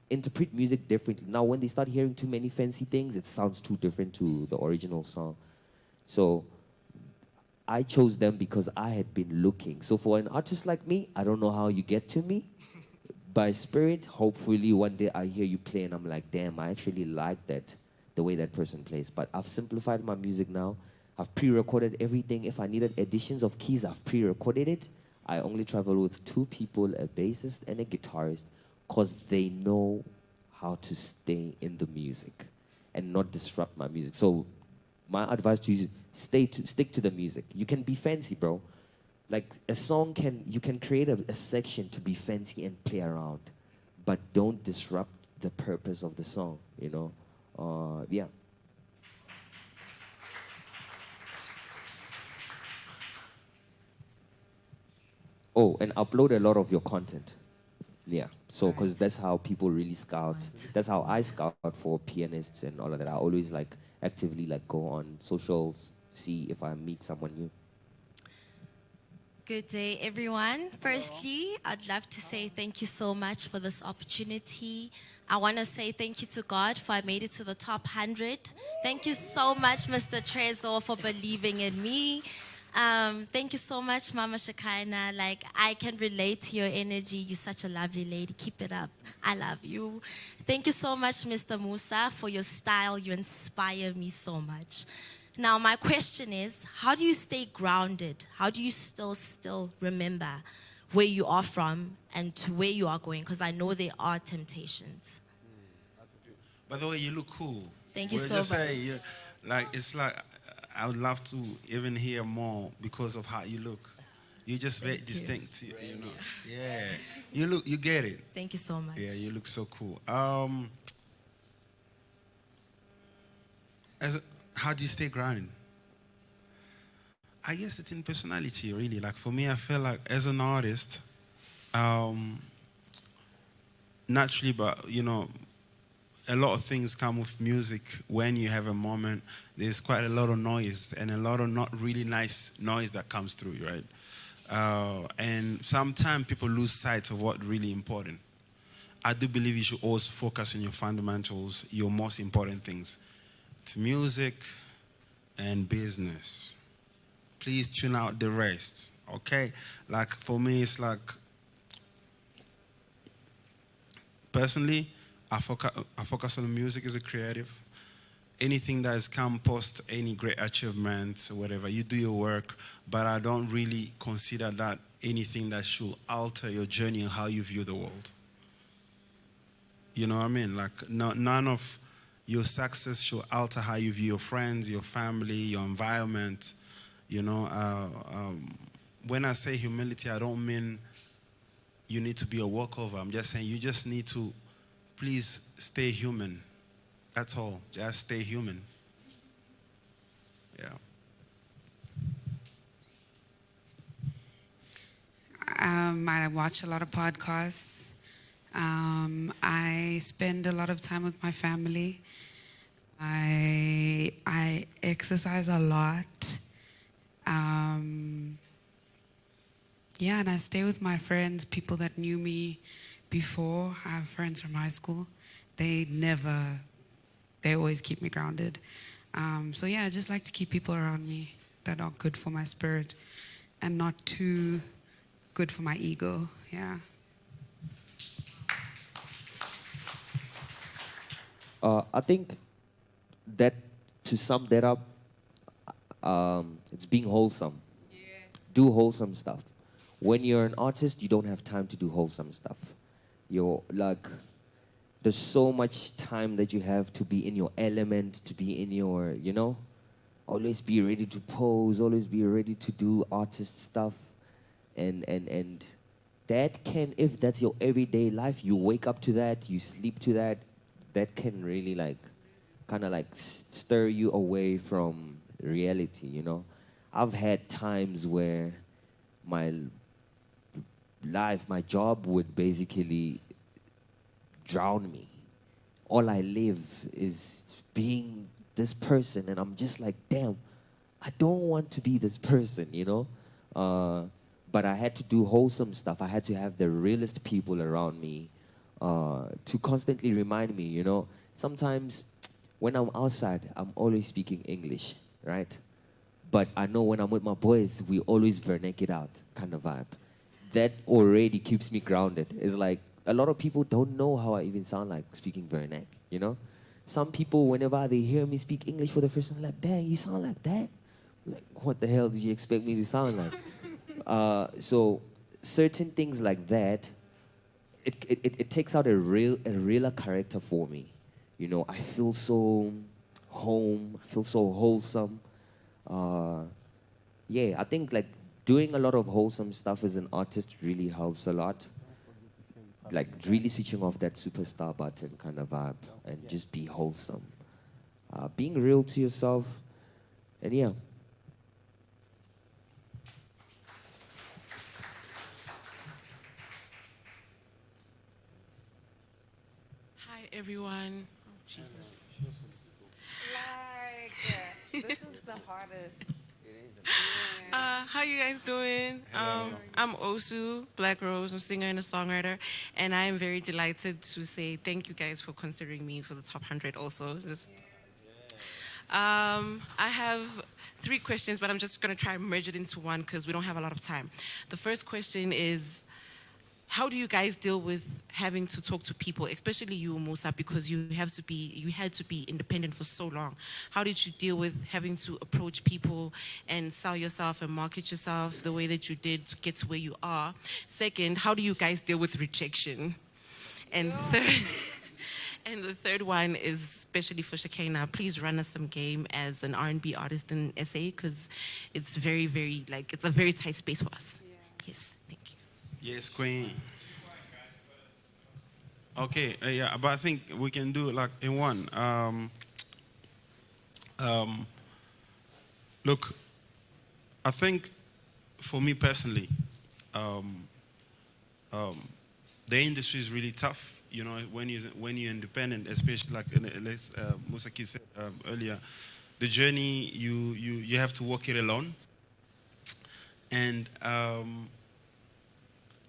interpret music differently. Now, when they start hearing too many fancy things, it sounds too different to the original song. So I chose them because I had been looking. So for an artist like me, I don't know how you get to me. By spirit, hopefully one day I hear you play and I'm like, damn, I actually like that, the way that person plays. But I've simplified my music now. I've pre-recorded everything. If I needed additions of keys, I've pre-recorded it. I only travel with 2 people, a bassist and a guitarist, because they know how to stay in the music and not disrupt my music. So my advice to you is stick to the music. You can be fancy, bro. Like a song you can create a section to be fancy and play around, but don't disrupt the purpose of the song, you know? Yeah. Oh, and upload a lot of your content. Yeah, so because that's how people really scout. That's how I scout for pianists and all of that. I always like actively like go on socials, see if I meet someone new. Good day, everyone. Firstly, I'd love to say thank you so much for this opportunity. I want to say thank you to God for I made it to the top 100. Thank you so much, Mr. Tresor, for believing in me. Thank you so much, Mama Shekhinah. Like, I can relate to your energy. You're such a lovely lady. Keep it up. I love you. Thank you so much, Mr. Musa, for your style. You inspire me so much. Now, my question is, how do you stay grounded? How do you still remember where you are from and to where you are going? Because I know there are temptations. By the way, you look cool. Thank you We'll so just much. say, it's like, I would love to even hear more because of how you look. You're just very distinct, you know. Yeah, you get it. Thank you so much. Yeah, you look so cool. How do you stay grounded? I guess it's in personality, really. Like for me, I feel like as an artist, naturally, but you know, a lot of things come with music. When you have a moment, there's quite a lot of noise and a lot of not really nice noise that comes through, right? And sometimes people lose sight of what's really important. I do believe you should always focus on your fundamentals, your most important things. It's music and business. Please tune out the rest, okay? Like for me, it's like, personally, I focus on music as a creative. Anything that has come post any great achievement or whatever, you do your work, but I don't really consider that anything that should alter your journey and how you view the world. You know what I mean? Like none of your success should alter how you view your friends, your family, your environment. You know, when I say humility, I don't mean you need to be a walkover. I'm just saying you just need to please stay human. That's all. Just stay human. Yeah. I watch a lot of podcasts. I spend a lot of time with my family. I exercise a lot. Yeah, and I stay with my friends, people that knew me before. I have friends from high school. They always keep me grounded. So yeah, I just like to keep people around me that are good for my spirit and not too good for my ego. Yeah. I think that to sum that up, it's being wholesome. Do wholesome stuff. When you're an artist, you don't have time to do wholesome stuff. You're like, there's so much time that you have to be in your element, to be in your, always be ready to pose, always be ready to do artist stuff. And that can, if that's your everyday life, you wake up to that, you sleep to that, that can really kind of stir you away from reality. I've had times where my life, my job would basically drown me. All I live is being this person, and I'm just like, damn, I don't want to be this person. But I had to do wholesome stuff. I had to have the realest people around me to constantly remind me, Sometimes when I'm outside, I'm always speaking English, right? But I know when I'm with my boys, we always vernac it out kind of vibe. That already keeps me grounded. It's like a lot of people don't know how I even sound like speaking vernac, Some people, whenever they hear me speak English for the first time, like, dang, you sound like that? Like, what the hell did you expect me to sound like? So certain things like that, it takes out a realer character for me. I feel so home, I feel so wholesome. Yeah, I think doing a lot of wholesome stuff as an artist really helps a lot. Like really switching off that superstar button kind of vibe and just be wholesome. Being real to yourself, and yeah. Hi, everyone. Oh, Jesus. This is the hardest. How you guys doing? I'm Osu, Black Rose. I'm a singer and a songwriter, and I am very delighted to say thank you guys for considering me for the top 100 also. I have 3 questions, but I'm just going to try and merge it into one because we don't have a lot of time. The first question is, how do you guys deal with having to talk to people, especially you, Musa, because you had to be independent for so long? How did you deal with having to approach people and sell yourself and market yourself the way that you did to get to where you are? Second, how do you guys deal with rejection? And and the third one is especially for Shekhinah. Please run us some game as an R&B artist in SA because it's very, very it's a very tight space for us. Yes, thank you. Yes, Queen. Okay, yeah, but I think we can do it in one. Look, I think for me personally, the industry is really tough. When you're independent, especially Musa said earlier, the journey you have to walk it alone, and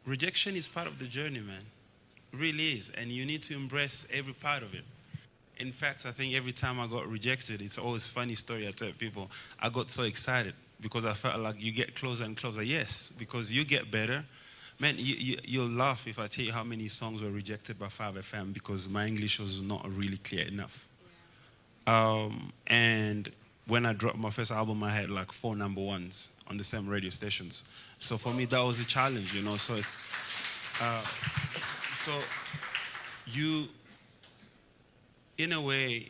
rejection is part of the journey, man. It really is. And you need to embrace every part of it. In fact, I think every time I got rejected, it's always a funny story I tell people. I got so excited because I felt like you get closer and closer. Yes, because you get better. Man, you'll laugh if I tell you how many songs were rejected by 5FM because my English was not really clear enough. And when I dropped my first album, I had 4 number ones on the same radio stations. So for me, that was a challenge, So it's, so you, in a way,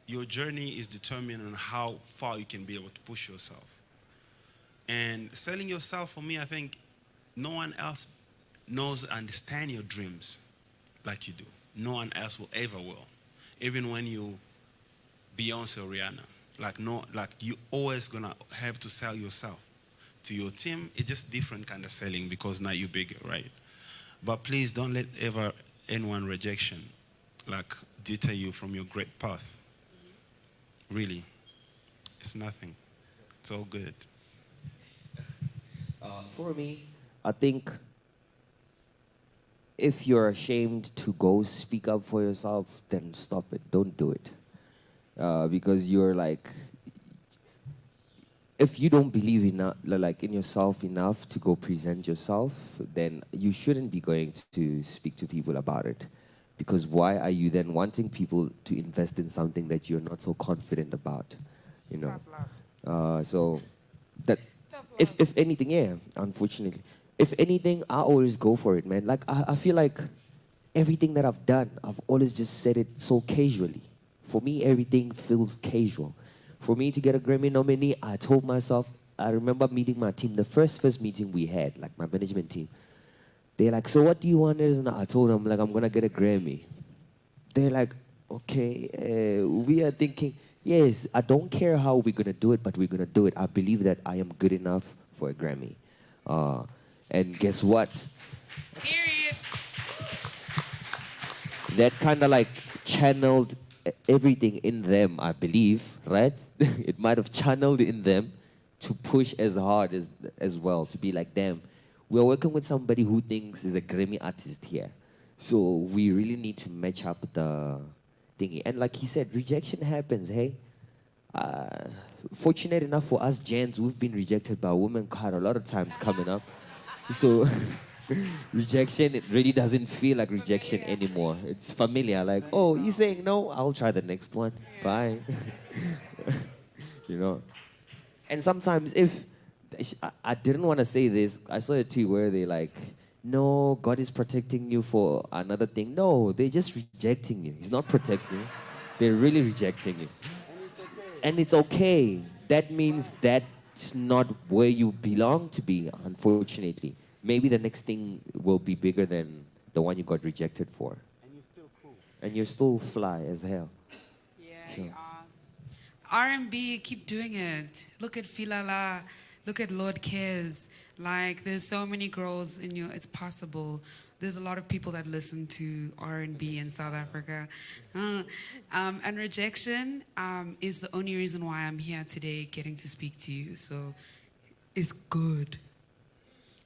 your journey is determined on how far you can be able to push yourself. And selling yourself, for me, I think no one else knows, understand your dreams like you do. No one else will ever will. Even when you Beyonce or Rihanna, you always gonna have to sell yourself. To your team, it's just different kind of selling because now you're bigger, right? But please don't let ever anyone rejection deter you from your great path. Really, it's nothing. It's all good. For me, I think if you're ashamed to go speak up for yourself, then stop it. Don't do it. because you're like, if you don't believe enough, like in yourself enough to go present yourself, then you shouldn't be going to speak to people about it. Because why are you then wanting people to invest in something that you're not so confident about? You know. So that if anything, yeah, unfortunately, if anything, I always go for it, man. Like I feel like everything that I've done, I've always just said it so casually. For me, everything feels casual. For me to get a Grammy nominee, I told myself, I remember meeting my team, the first meeting we had, like my management team. They're like, so what do you want? And I told them, like, I'm going to get a Grammy. They're like, okay, we are thinking, yes, I don't care how we're going to do it, but we're going to do it. I believe that I am good enough for a Grammy. And guess what? Period. That kind of like channeled everything in them, I believe, right? It might have channeled in them to push as hard as well, to be like, damn, we're working with somebody who thinks is a Grammy artist here. So we really need to match up the thingy. And like he said, rejection happens, hey? Fortunate enough for us gents, we've been rejected by women quite a lot of times coming up. So rejection, it really doesn't feel like rejection anymore. It's familiar, like, oh, you saying no? I'll try the next one. Bye. You know? And sometimes if, I didn't want to say this, I saw a tweet where they like, no, God is protecting you for another thing. No, they're just rejecting you. He's not protecting you. They're really rejecting you. And it's okay. That means that's not where you belong to be, unfortunately. Maybe the next thing will be bigger than the one you got rejected for. And you're still cool. And you're still fly as hell. Yeah, Sure. you are. R&B, keep doing it. Look at Filala. Look at Lord Cares. Like, there's so many girls in you. It's possible. There's a lot of people that listen to R&B in South Africa. And rejection is the only reason why I'm here today getting to speak to you. So it's good.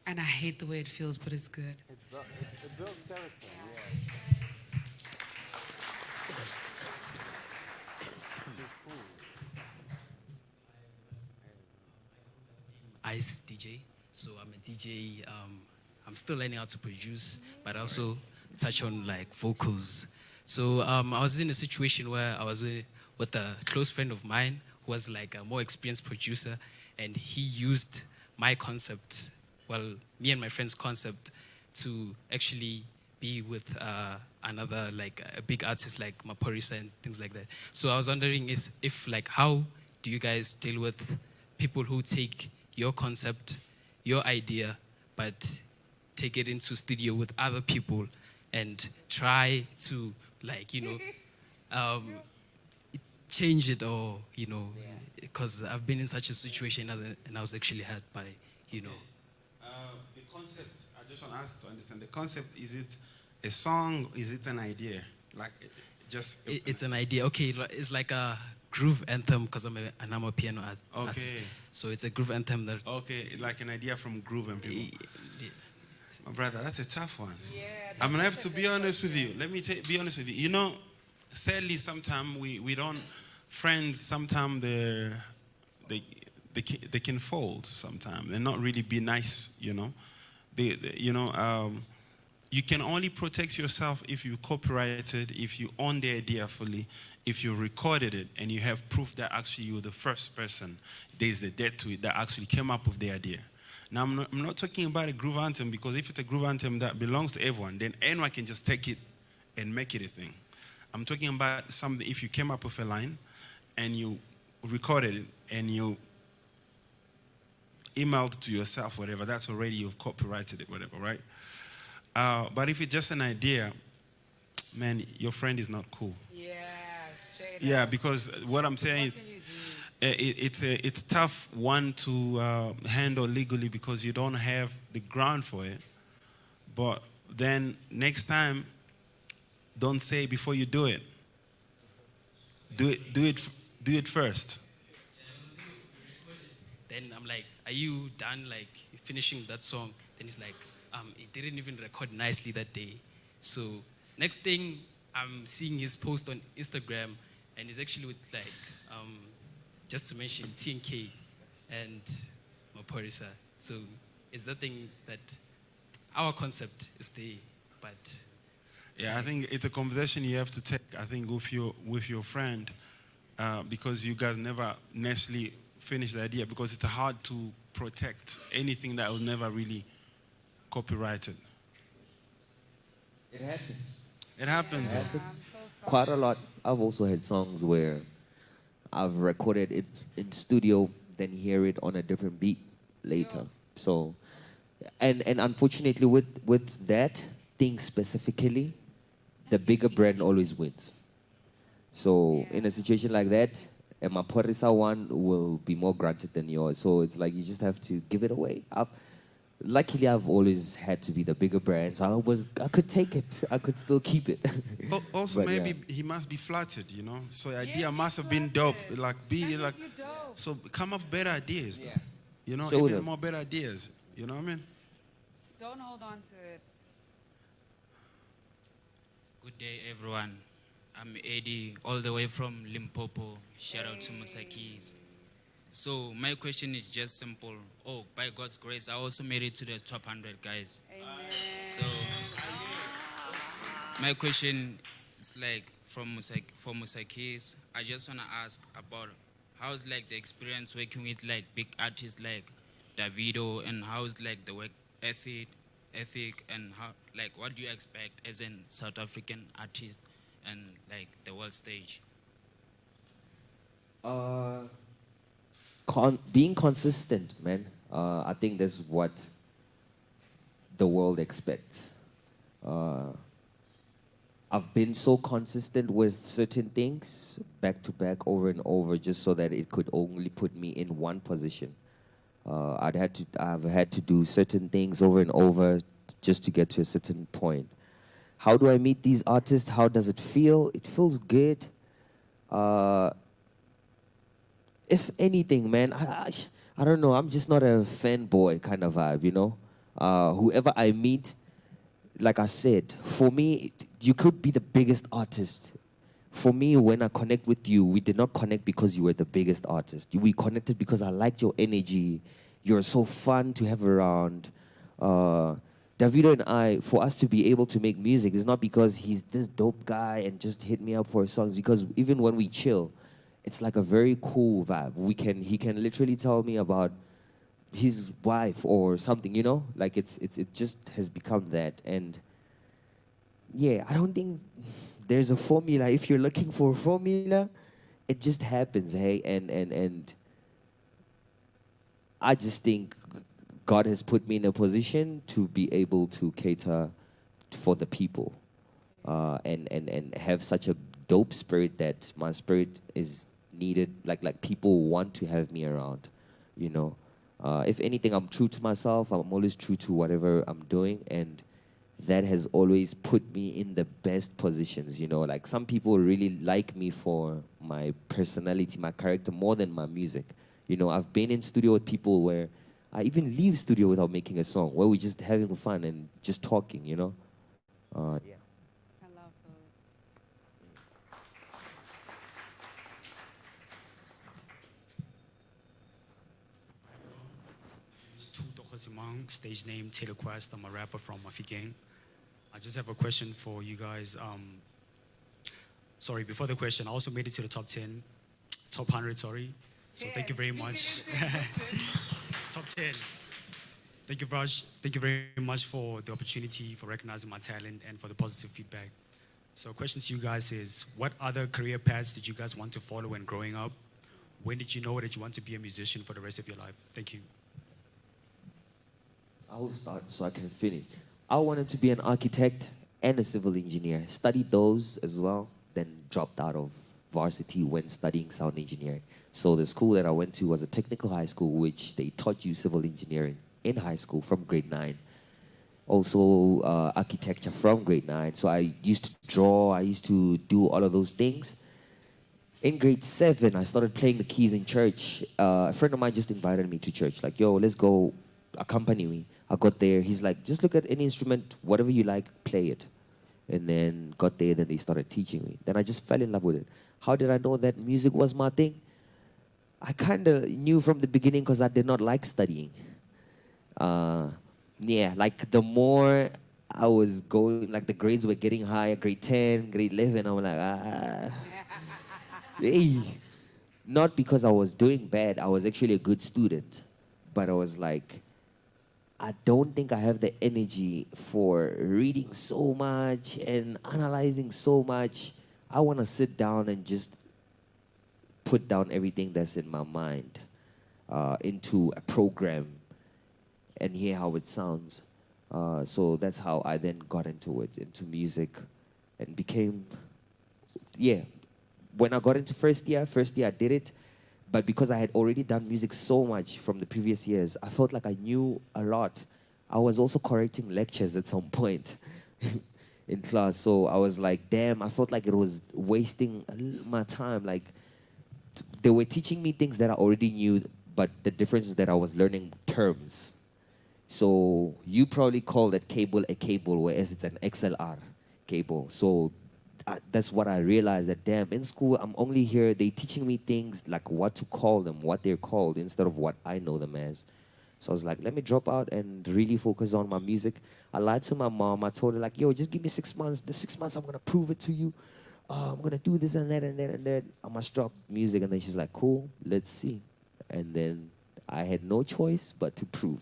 And I hate the way it feels, but it's good. It builds character. She's cool. Ice DJ. So I'm a DJ. I'm still learning how to produce, but I also touch on like vocals. So I was in a situation where I was with a close friend of mine who was like a more experienced producer, and he used my concept, well, me and my friend's concept, to actually be with another, like a big artist like Maporisa and things like that. So I was wondering if like, how do you guys deal with people who take your concept, your idea, but take it into studio with other people and try to, like, change it, or, because I've been in such a situation and I was actually hurt by, The concept, I just want to ask to understand, the concept, is it a song, is it an idea? Like, just... It's an idea. Okay, it's like a groove anthem, because I'm a piano artist. Okay. So it's a groove anthem that... Okay, like an idea from groove and people. My brother, that's a tough one. Yeah, I'm gonna have to be honest with you. Let me be honest with you. You know, sadly, sometimes we don't, friends, sometimes they can fold sometimes and not really be nice, you know. You can only protect yourself if you copyrighted, if you own the idea fully, if you recorded it and you have proof that actually you were the first person, there's the debt to it, that actually came up with the idea. Now, I'm not talking about a groove anthem, because if it's a groove anthem that belongs to everyone, then anyone can just take it and make it a thing. I'm talking about something, if you came up with a line and you recorded it and you emailed to yourself, whatever, that's already, you've copyrighted it, whatever, right? But if it's just an idea, man, your friend is not cool. Yeah, straight Yeah, because what I'm saying, it's tough one to handle legally, because you don't have the ground for it. But then next time, don't say before you do it. Do it first. Then I'm like, are you done, like, finishing that song? Then he's like, it didn't even record nicely that day. So next thing, I'm seeing his post on Instagram, and it's actually with like, just to mention TNK and Maporisa. So it's the thing that our concept is there, but Yeah, I think it's a conversation you have to take, I think, with your friend, because you guys never necessarily finish the idea, because it's hard to protect anything that was never really copyrighted. It happens. It happens. It happens. Quite a lot. I've also had songs where I've recorded it in studio, then hear it on a different beat later. So, and unfortunately with that thing specifically, the bigger brand always wins. So in a situation like that, and my Porisa one will be more granted than yours. So it's like you just have to give it away. Luckily, I've always had to be the bigger brand, so I could take it. I could still keep it. Also, But maybe yeah. he must be flattered, you know. So the idea must have been dope. Like be like, so come up with better ideas. Yeah. You know, Show even them. more better ideas. You know what I mean? Don't hold on to it. Good day, everyone. I'm Eddie, all the way from Limpopo. Shout out to Musa Keys. So my question is just simple. Oh, by God's grace, I also made it to the top 100, guys. Amen. So my question is like for Musa Keys. I just wanna ask about how's like the experience working with like big artists like Davido, and how's like the work ethic, and how like what do you expect as a South African artist and like the world stage? Being consistent, man. I think that's what the world expects. I've been so consistent with certain things back to back over and over just so that it could only put me in one position. I've had to do certain things over and over just to get to a certain point. How do I meet these artists? How does it feel? It feels good. If anything, man, I don't know. I'm just not a fanboy kind of vibe, you know? Whoever I meet, like I said, for me, you could be the biggest artist. For me, when I connect with you, we did not connect because you were the biggest artist. We connected because I liked your energy. You're so fun to have around. Davido and I, for us to be able to make music, is not because he's this dope guy and just hit me up for songs. Because even when we chill, it's like a very cool vibe. He can literally tell me about his wife or something, you know? Like it just has become that. And yeah, I don't think there's a formula. If you're looking for a formula, it just happens, hey? And I just think God has put me in a position to be able to cater for the people and have such a dope spirit that my spirit is needed, like people want to have me around, you know. If anything, I'm true to myself. I'm always true to whatever I'm doing, and that has always put me in the best positions, you know. Like some people really like me for my personality, my character, more than my music. You know, I've been in studio with people where I even leave studio without making a song, where we're just having fun and just talking, you know. Yeah. I love those. It's Tuto Khosimang, stage name Telequest. I'm a rapper from Mafikeng. I just have a question for you guys. Sorry, before the question, I also made it to the top 10, top 100, sorry. So thank you very much. Top 10. Thank you, Raj. Thank you very much for the opportunity, for recognizing my talent, and for the positive feedback. So question to you guys is, what other career paths did you guys want to follow when growing up? When did you know that you want to be a musician for the rest of your life? Thank you. I'll start so I can finish. I wanted to be an architect and a civil engineer. Studied those as well, then dropped out of varsity when studying sound engineering. So the school that I went to was a technical high school, which they taught you civil engineering in high school from grade 9. Also architecture from grade 9. So I used to draw, I used to do all of those things. In grade 7, I started playing the keys in church. A friend of mine just invited me to church, like, yo, let's go, accompany me. I got there, he's like, just look at any instrument, whatever you like, play it. And then got there, then they started teaching me. Then I just fell in love with it. How did I know that music was my thing? I kind of knew from the beginning because I did not like studying. Yeah, like the more I was going, like the grades were getting higher, grade 10, grade 11, I'm like, hey. Not because I was doing bad, I was actually a good student. But I was like, I don't think I have the energy for reading so much and analyzing so much. I want to sit down and just put down everything that's in my mind into a program and hear how it sounds. So that's how I then got into it, into music, and became, yeah. When I got into first year I did it, but because I had already done music so much from the previous years, I felt like I knew a lot. I was also correcting lectures at some point in class, so I was like, damn, I felt like it was wasting my time. Like, they were teaching me things that I already knew, but the difference is that I was learning terms. So you probably call that cable a cable, whereas it's an XLR cable. So that's what I realized, that damn, in school I'm only here, they teaching me things like what to call them, what they're called, instead of what I know them as. So I was like, let me drop out and really focus on my music. I lied to my mom. I told her like, yo, just give me 6 months. The 6 months I'm gonna prove it to you. I'm gonna do this and that and that and that. I must drop music. And then she's like, cool, let's see. And then I had no choice but to prove.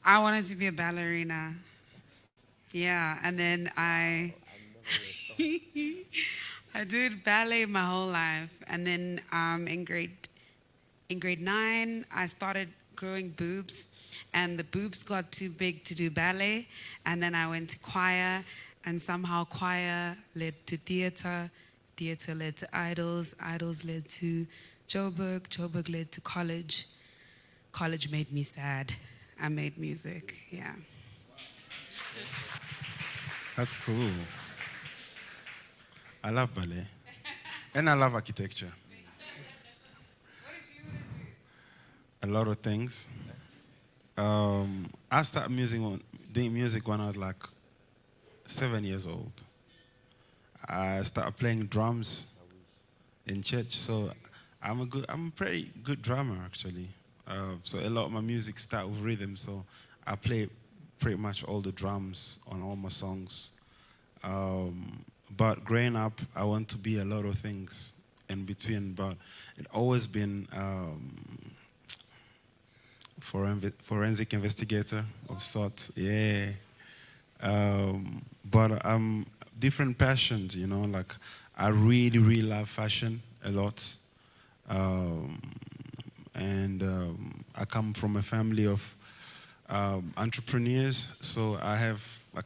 I wanted to be a ballerina. Yeah, and then I did ballet my whole life, and then in grade 9 I started growing boobs, and the boobs got too big to do ballet, and then I went to choir, and somehow choir led to theater, theater led to idols, idols led to Joburg, Joburg led to college, college made me sad. I made music, yeah. That's cool. I love ballet. And I love architecture. A lot of things. I started doing music when I was like 7 years old. I started playing drums in church, so I'm a pretty good drummer actually. So a lot of my music starts with rhythm, so I play pretty much all the drums on all my songs. But growing up, I want to be a lot of things in between, but it always been forensic investigator of sorts, yeah. But different passions, you know, like I really, really love fashion a lot. I come from a family of entrepreneurs, so I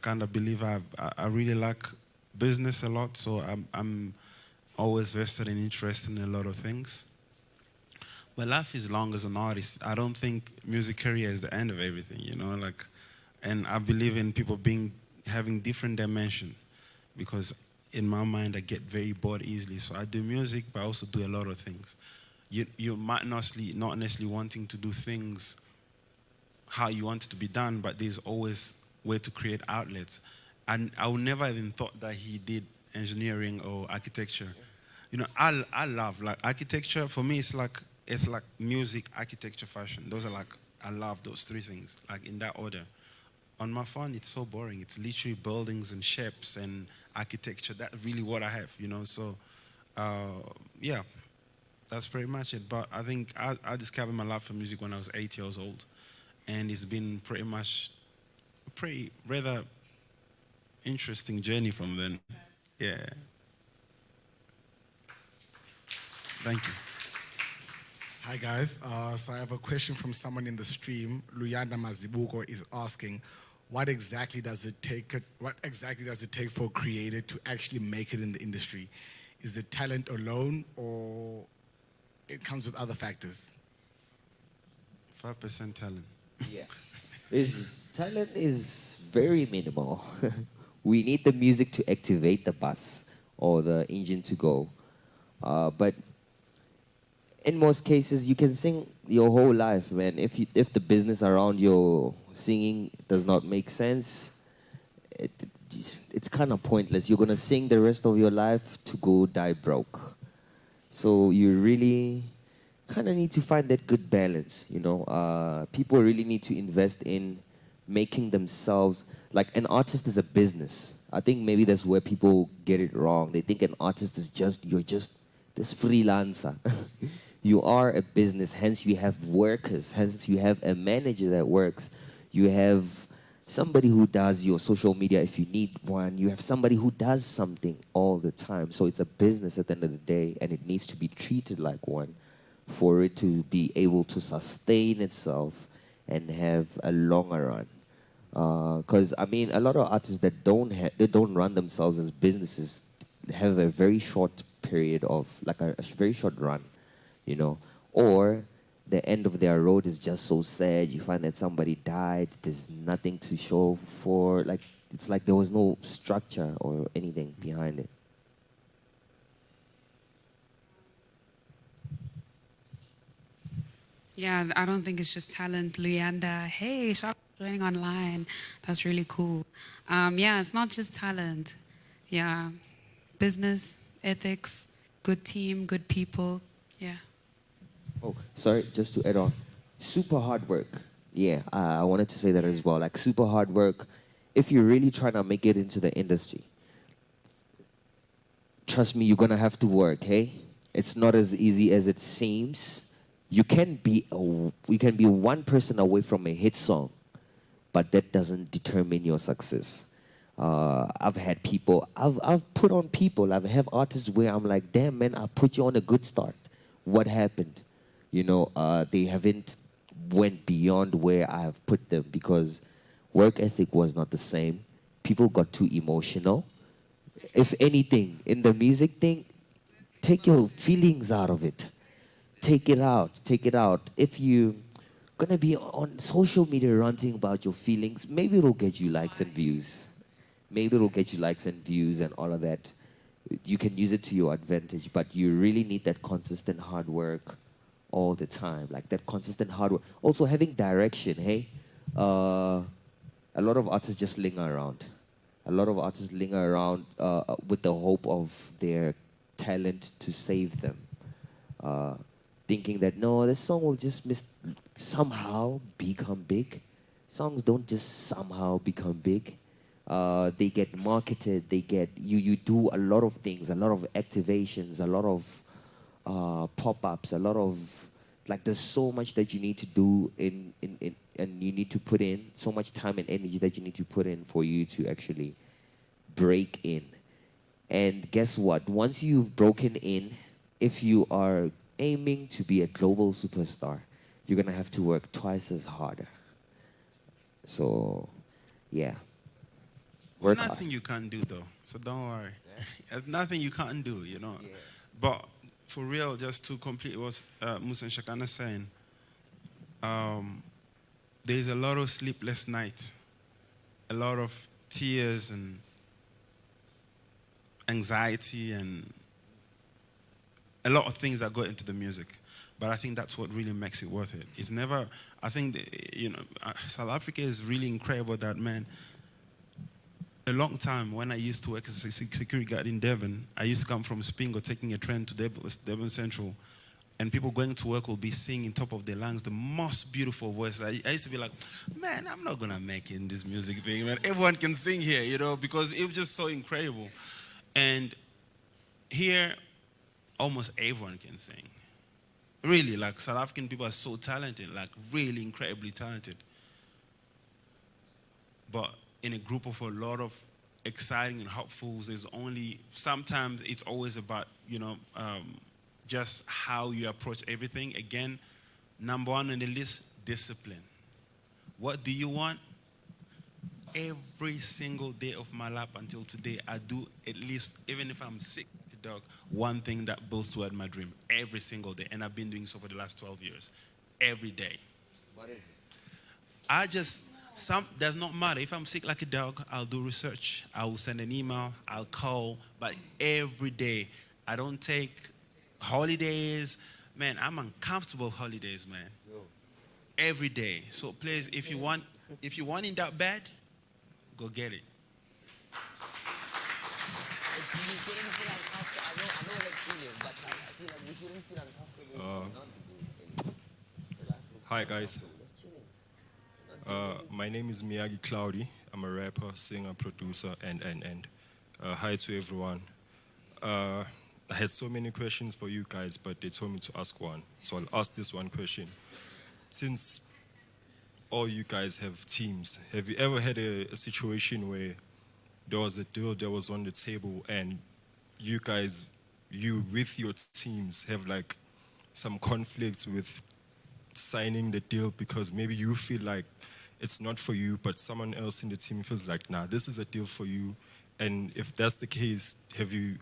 kind of believe I really like business a lot, so I'm always vested and interested in a lot of things. But life is long as an artist. I don't think music career is the end of everything, you know, like, and I believe in people having different dimension, because in my mind I get very bored easily, so I do music, but I also do a lot of things. You might not necessarily wanting to do things how you want it to be done, but there's always way to create outlets. And I would never even thought that he did engineering or architecture. You know, I love like architecture. For me, it's like music, architecture, fashion. Those are like, I love those three things, like in that order. On my phone, it's so boring. It's literally buildings and shapes and architecture. That's really what I have, you know. So, yeah. That's pretty much it. But I think I discovered my love for music when I was 8 years old. And it's been pretty much rather interesting journey from then. Yeah. Thank you. Hi guys, so I have a question from someone in the stream. Luyanda Mazibuko is asking, what exactly does it take for a creator to actually make it in the industry? Is it talent alone, or it comes with other factors? 5% talent. Yeah. Talent is very minimal. We need the music to activate the bus or the engine to go. But in most cases, you can sing your whole life, man. If the business around your singing does not make sense, it's kind of pointless. You're gonna sing the rest of your life to go die broke. So you really kind of need to find that good balance. People really need to invest in making themselves like an artist is a business. I think maybe that's where people get it wrong. They think an artist is you're just this freelancer. You are a business, hence you have workers, hence you have a manager that works. You have somebody who does your social media if you need one. You have somebody who does something all the time. So it's a business at the end of the day, and it needs to be treated like one for it to be able to sustain itself and have a longer run. Because I mean, a lot of artists that they don't run themselves as businesses have a very short period of like a very short run, or the end of their road is just so sad. You find that somebody died. There's nothing to show for. Like it's like there was no structure or anything behind it. Yeah, I don't think it's just talent. Luyanda, hey, shout out for joining online. That's really cool. Yeah, it's not just talent. Yeah, business, ethics, good team, good people. Yeah. Oh, sorry, just to add on, super hard work. Yeah, I wanted to say that as well. Like super hard work. If you're really trying to make it into the industry, trust me, you're gonna have to work. Hey, it's not as easy as it seems. You can be one person away from a hit song, but that doesn't determine your success. I've had people, I've put on people, I've have artists where I'm like, damn man, I put you on a good start. What happened? They haven't went beyond where I have put them because work ethic was not the same. People got too emotional. If anything, in the music thing, take your feelings out of it. Take it out. Take it out. If you gonna be on social media ranting about your feelings, maybe it'll get you likes and views. Maybe it'll get you likes and views and all of that. You can use it to your advantage, but you really need that consistent hard work all the time. Like that consistent hard work. Also having direction, hey? A lot of artists just linger around. A lot of artists linger around with the hope of their talent to save them. Thinking that, no, this song will just somehow become big. Songs don't just somehow become big. They get marketed, you do a lot of things, a lot of activations, a lot of pop-ups, a lot of, like there's so much that you need to do and you need to put in, so much time and energy that you need to put in for you to actually break in. And guess what? Once you've broken in, if you are aiming to be a global superstar, you're gonna have to work twice as harder. So, yeah. Well, nothing you can't do though, so don't worry. There's nothing you can't do, But for real, just to complete what Musa and Shekhinah saying, there's a lot of sleepless nights, a lot of tears and anxiety and a lot of things that go into the music. But I think that's what really makes it worth it. It's never, I think, South Africa is really incredible that, man, a long time when I used to work as a security guard in Devon, I used to come from Spingo taking a train to Devon Central, and people going to work will be singing top of their lungs the most beautiful voice. I used to be like, man, I'm not gonna make it in this music thing, man. Everyone can sing here, because it was just so incredible. And here, almost everyone can sing. Really, like South African people are so talented, like really incredibly talented. But in a group of a lot of exciting and hopefuls, sometimes it's always about, just how you approach everything. Again, number one on the list, discipline. What do you want? Every single day of my life until today, I do at least, even if I'm sick, dog, one thing that builds toward my dream every single day. And I've been doing so for the last 12 years. Every day. What is it? Does not matter. If I'm sick like a dog, I'll do research. I will send an email. I'll call. But every day, I don't take holidays. Man, I'm uncomfortable with holidays, man. Every day. So please, if you want it that bad, go get it. Hi guys. My name is Miyagi Cloudy. I'm a rapper, singer, producer, and. Hi to everyone. I had so many questions for you guys, but they told me to ask one. So I'll ask this one question. Since all you guys have teams, have you ever had a situation where there was a deal that was on the table and you guys, you with your teams have like some conflicts with signing the deal because maybe you feel like it's not for you, but someone else in the team feels like, nah, this is a deal for you. And if that's the case, have you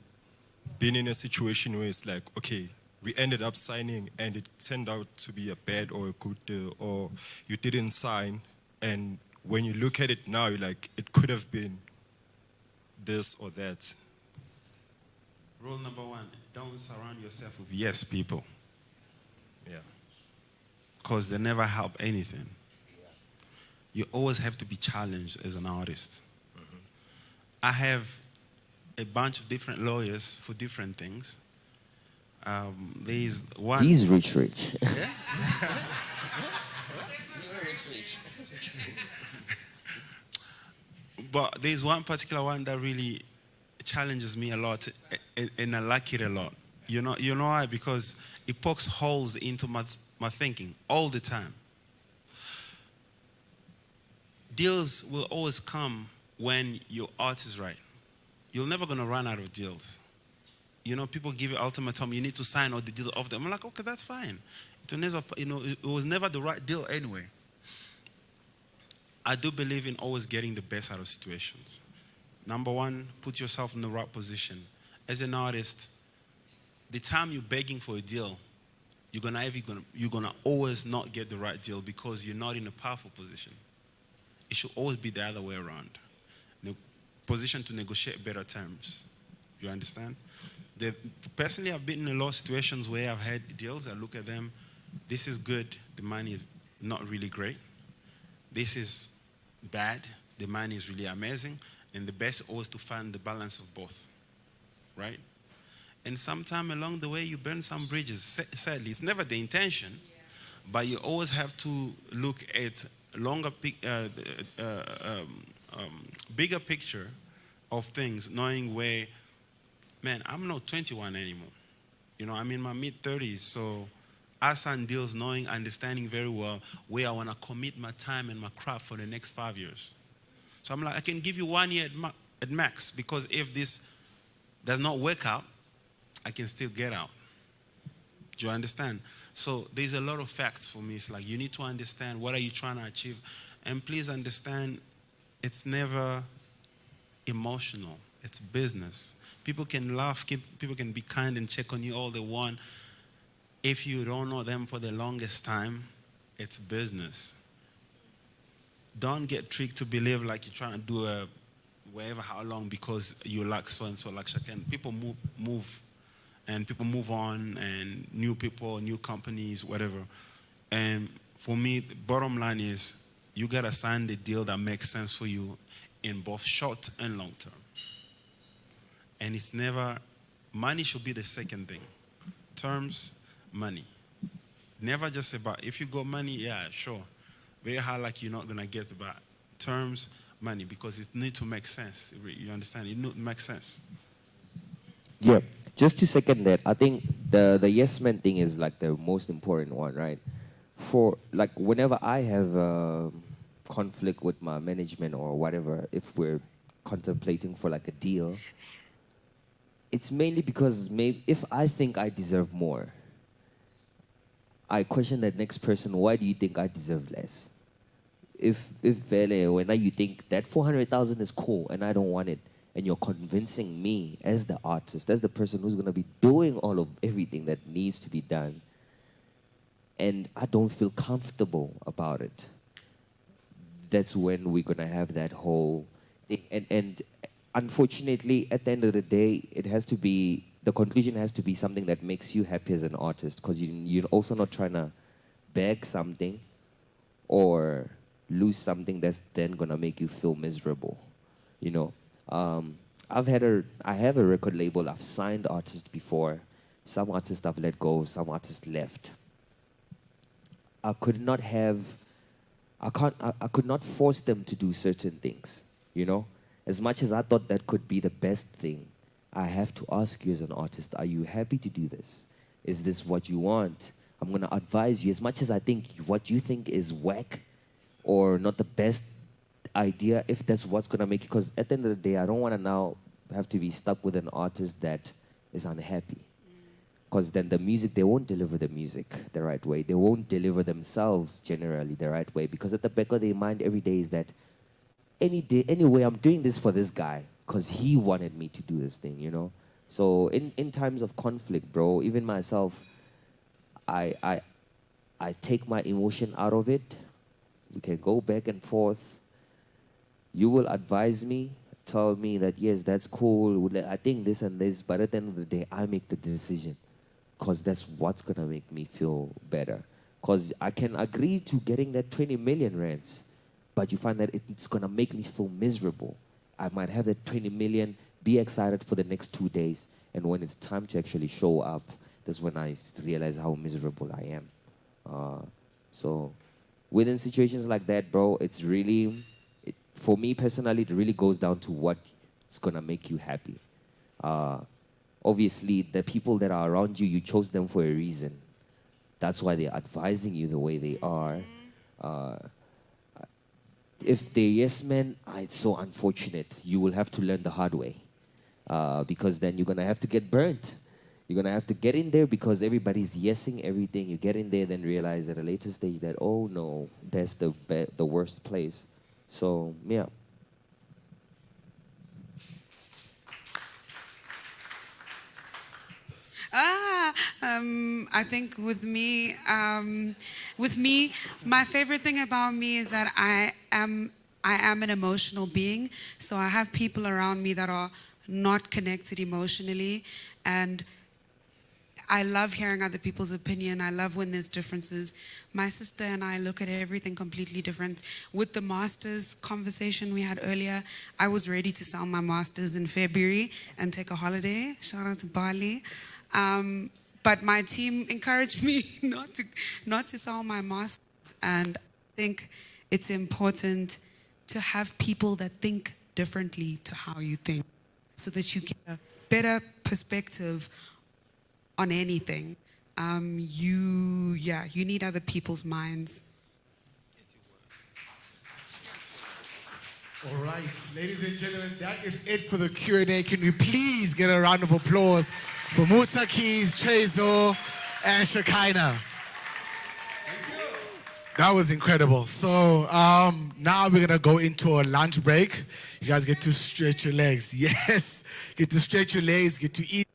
been in a situation where it's like, okay, we ended up signing and it turned out to be a bad or a good deal, or you didn't sign, and when you look at it now, you're like, it could have been this or that? Rule number one, don't surround yourself with yes people. Yeah. Because they never help anything. You always have to be challenged as an artist. I have a bunch of different lawyers for different things. There's one. He's rich. Yeah? But there's one particular one that really challenges me a lot, and I like it a lot. You know why? Because it pokes holes into my thinking all the time. Deals will always come when your art is right. You're never going to run out of deals. You know, people give you ultimatum, you need to sign all the deals off them. I'm like, okay, that's fine. It was never the right deal anyway. I do believe in always getting the best out of situations. Number one, put yourself in the right position. As an artist, the time you're begging for a deal, you're gonna always not get the right deal because you're not in a powerful position. It should always be the other way around. The position to negotiate better terms. You understand? Personally, I've been in a lot of situations where I've had deals. I look at them. This is good. The money is not really great. This is bad. The money is really amazing. And the best always to find the balance of both. Right? And sometime along the way, you burn some bridges. Sadly, it's never the intention. But you always have to look at bigger picture of things, knowing where, man, I'm not 21 anymore. You know, I'm in my mid-30s, so I sign deals understanding very well where I want to commit my time and my craft for the next 5 years. So I'm like, I can give you 1 year at max, because if this does not work out, I can still get out. Do you understand? So there's a lot of facts for me. It's like you need to understand what are you trying to achieve. And please understand, it's never emotional. It's business. People can laugh, people can be kind and check on you all they want. If you don't know them for the longest time, it's business. Don't get tricked to believe like you're trying to do a wherever, how long, because you like so-and-so, like Shekhinah. People move. And people move on, and new people, new companies, whatever. And for me, the bottom line is you got to sign the deal that makes sense for you in both short and long term. And it's never, money should be the second thing. Terms, money. Never just about, if you got money, yeah, sure. Very hard like you're not going to get about terms, money, because it needs to make sense. You understand? It needs to make sense. Yeah. Just to second that, I think the yes man thing is like the most important one, right? For like whenever I have conflict with my management or whatever, if we're contemplating for like a deal, it's mainly because maybe if I think I deserve more, I question that next person, why do you think I deserve less? If Vele, when you think that 400,000 is cool and I don't want it, and you're convincing me as the artist, as the person who's going to be doing all of everything that needs to be done, and I don't feel comfortable about it, that's when we're going to have that whole thing. And unfortunately, at the end of the day, it has to be, the conclusion has to be something that makes you happy as an artist, because you're also not trying to beg something or lose something that's then going to make you feel miserable, you know. I have a record label. I've signed artists before. Some artists I've let go. Some artists left. I could not have. I could not force them to do certain things. You know, as much as I thought that could be the best thing, I have to ask you as an artist: are you happy to do this? Is this what you want? I'm gonna advise you as much as I think what you think is whack or not the best idea, if that's what's gonna make you. Because at the end of the day, I don't want to now have to be stuck with an artist that is unhappy. Because then the music, they won't deliver the music the right way. They won't deliver themselves generally the right way. Because at the back of their mind every day is that any day, anyway, I'm doing this for this guy because he wanted me to do this thing, you know? So in times of conflict, bro, even myself, I take my emotion out of it. We can go back and forth. You will advise me, tell me that, yes, that's cool. I think this and this. But at the end of the day, I make the decision. Because that's what's going to make me feel better. Because I can agree to getting that 20 million rands, but you find that it's going to make me feel miserable. I might have that 20 million, be excited for the next 2 days, and when it's time to actually show up, that's when I realize how miserable I am. So within situations like that, bro, it's really, for me personally, it really goes down to what's going to make you happy. Obviously, the people that are around you, you chose them for a reason. That's why they're advising you the way they are. If they're yes men, it's so unfortunate. You will have to learn the hard way. Because then you're going to have to get burnt. You're going to have to get in there because everybody's yesing everything. You get in there, then realize at a later stage that, oh no, that's the worst place. So, yeah. I think with me, my favorite thing about me is that I am an emotional being. So I have people around me that are not connected emotionally, and I love hearing other people's opinion. I love when there's differences. My sister and I look at everything completely different. With the masters conversation we had earlier, I was ready to sell my masters in February and take a holiday. Shout out to Bali. But my team encouraged me not to sell my masters, and I think it's important to have people that think differently to how you think, so that you get a better perspective on anything. You need other people's minds. All right, ladies and gentlemen, that is it for the Q&A. Can we please get a round of applause for Musa Keys, Tresor, and Shekhinah? That was incredible. So now we're gonna go into a lunch break. You guys get to stretch your legs. Yes, get to stretch your legs, get to eat.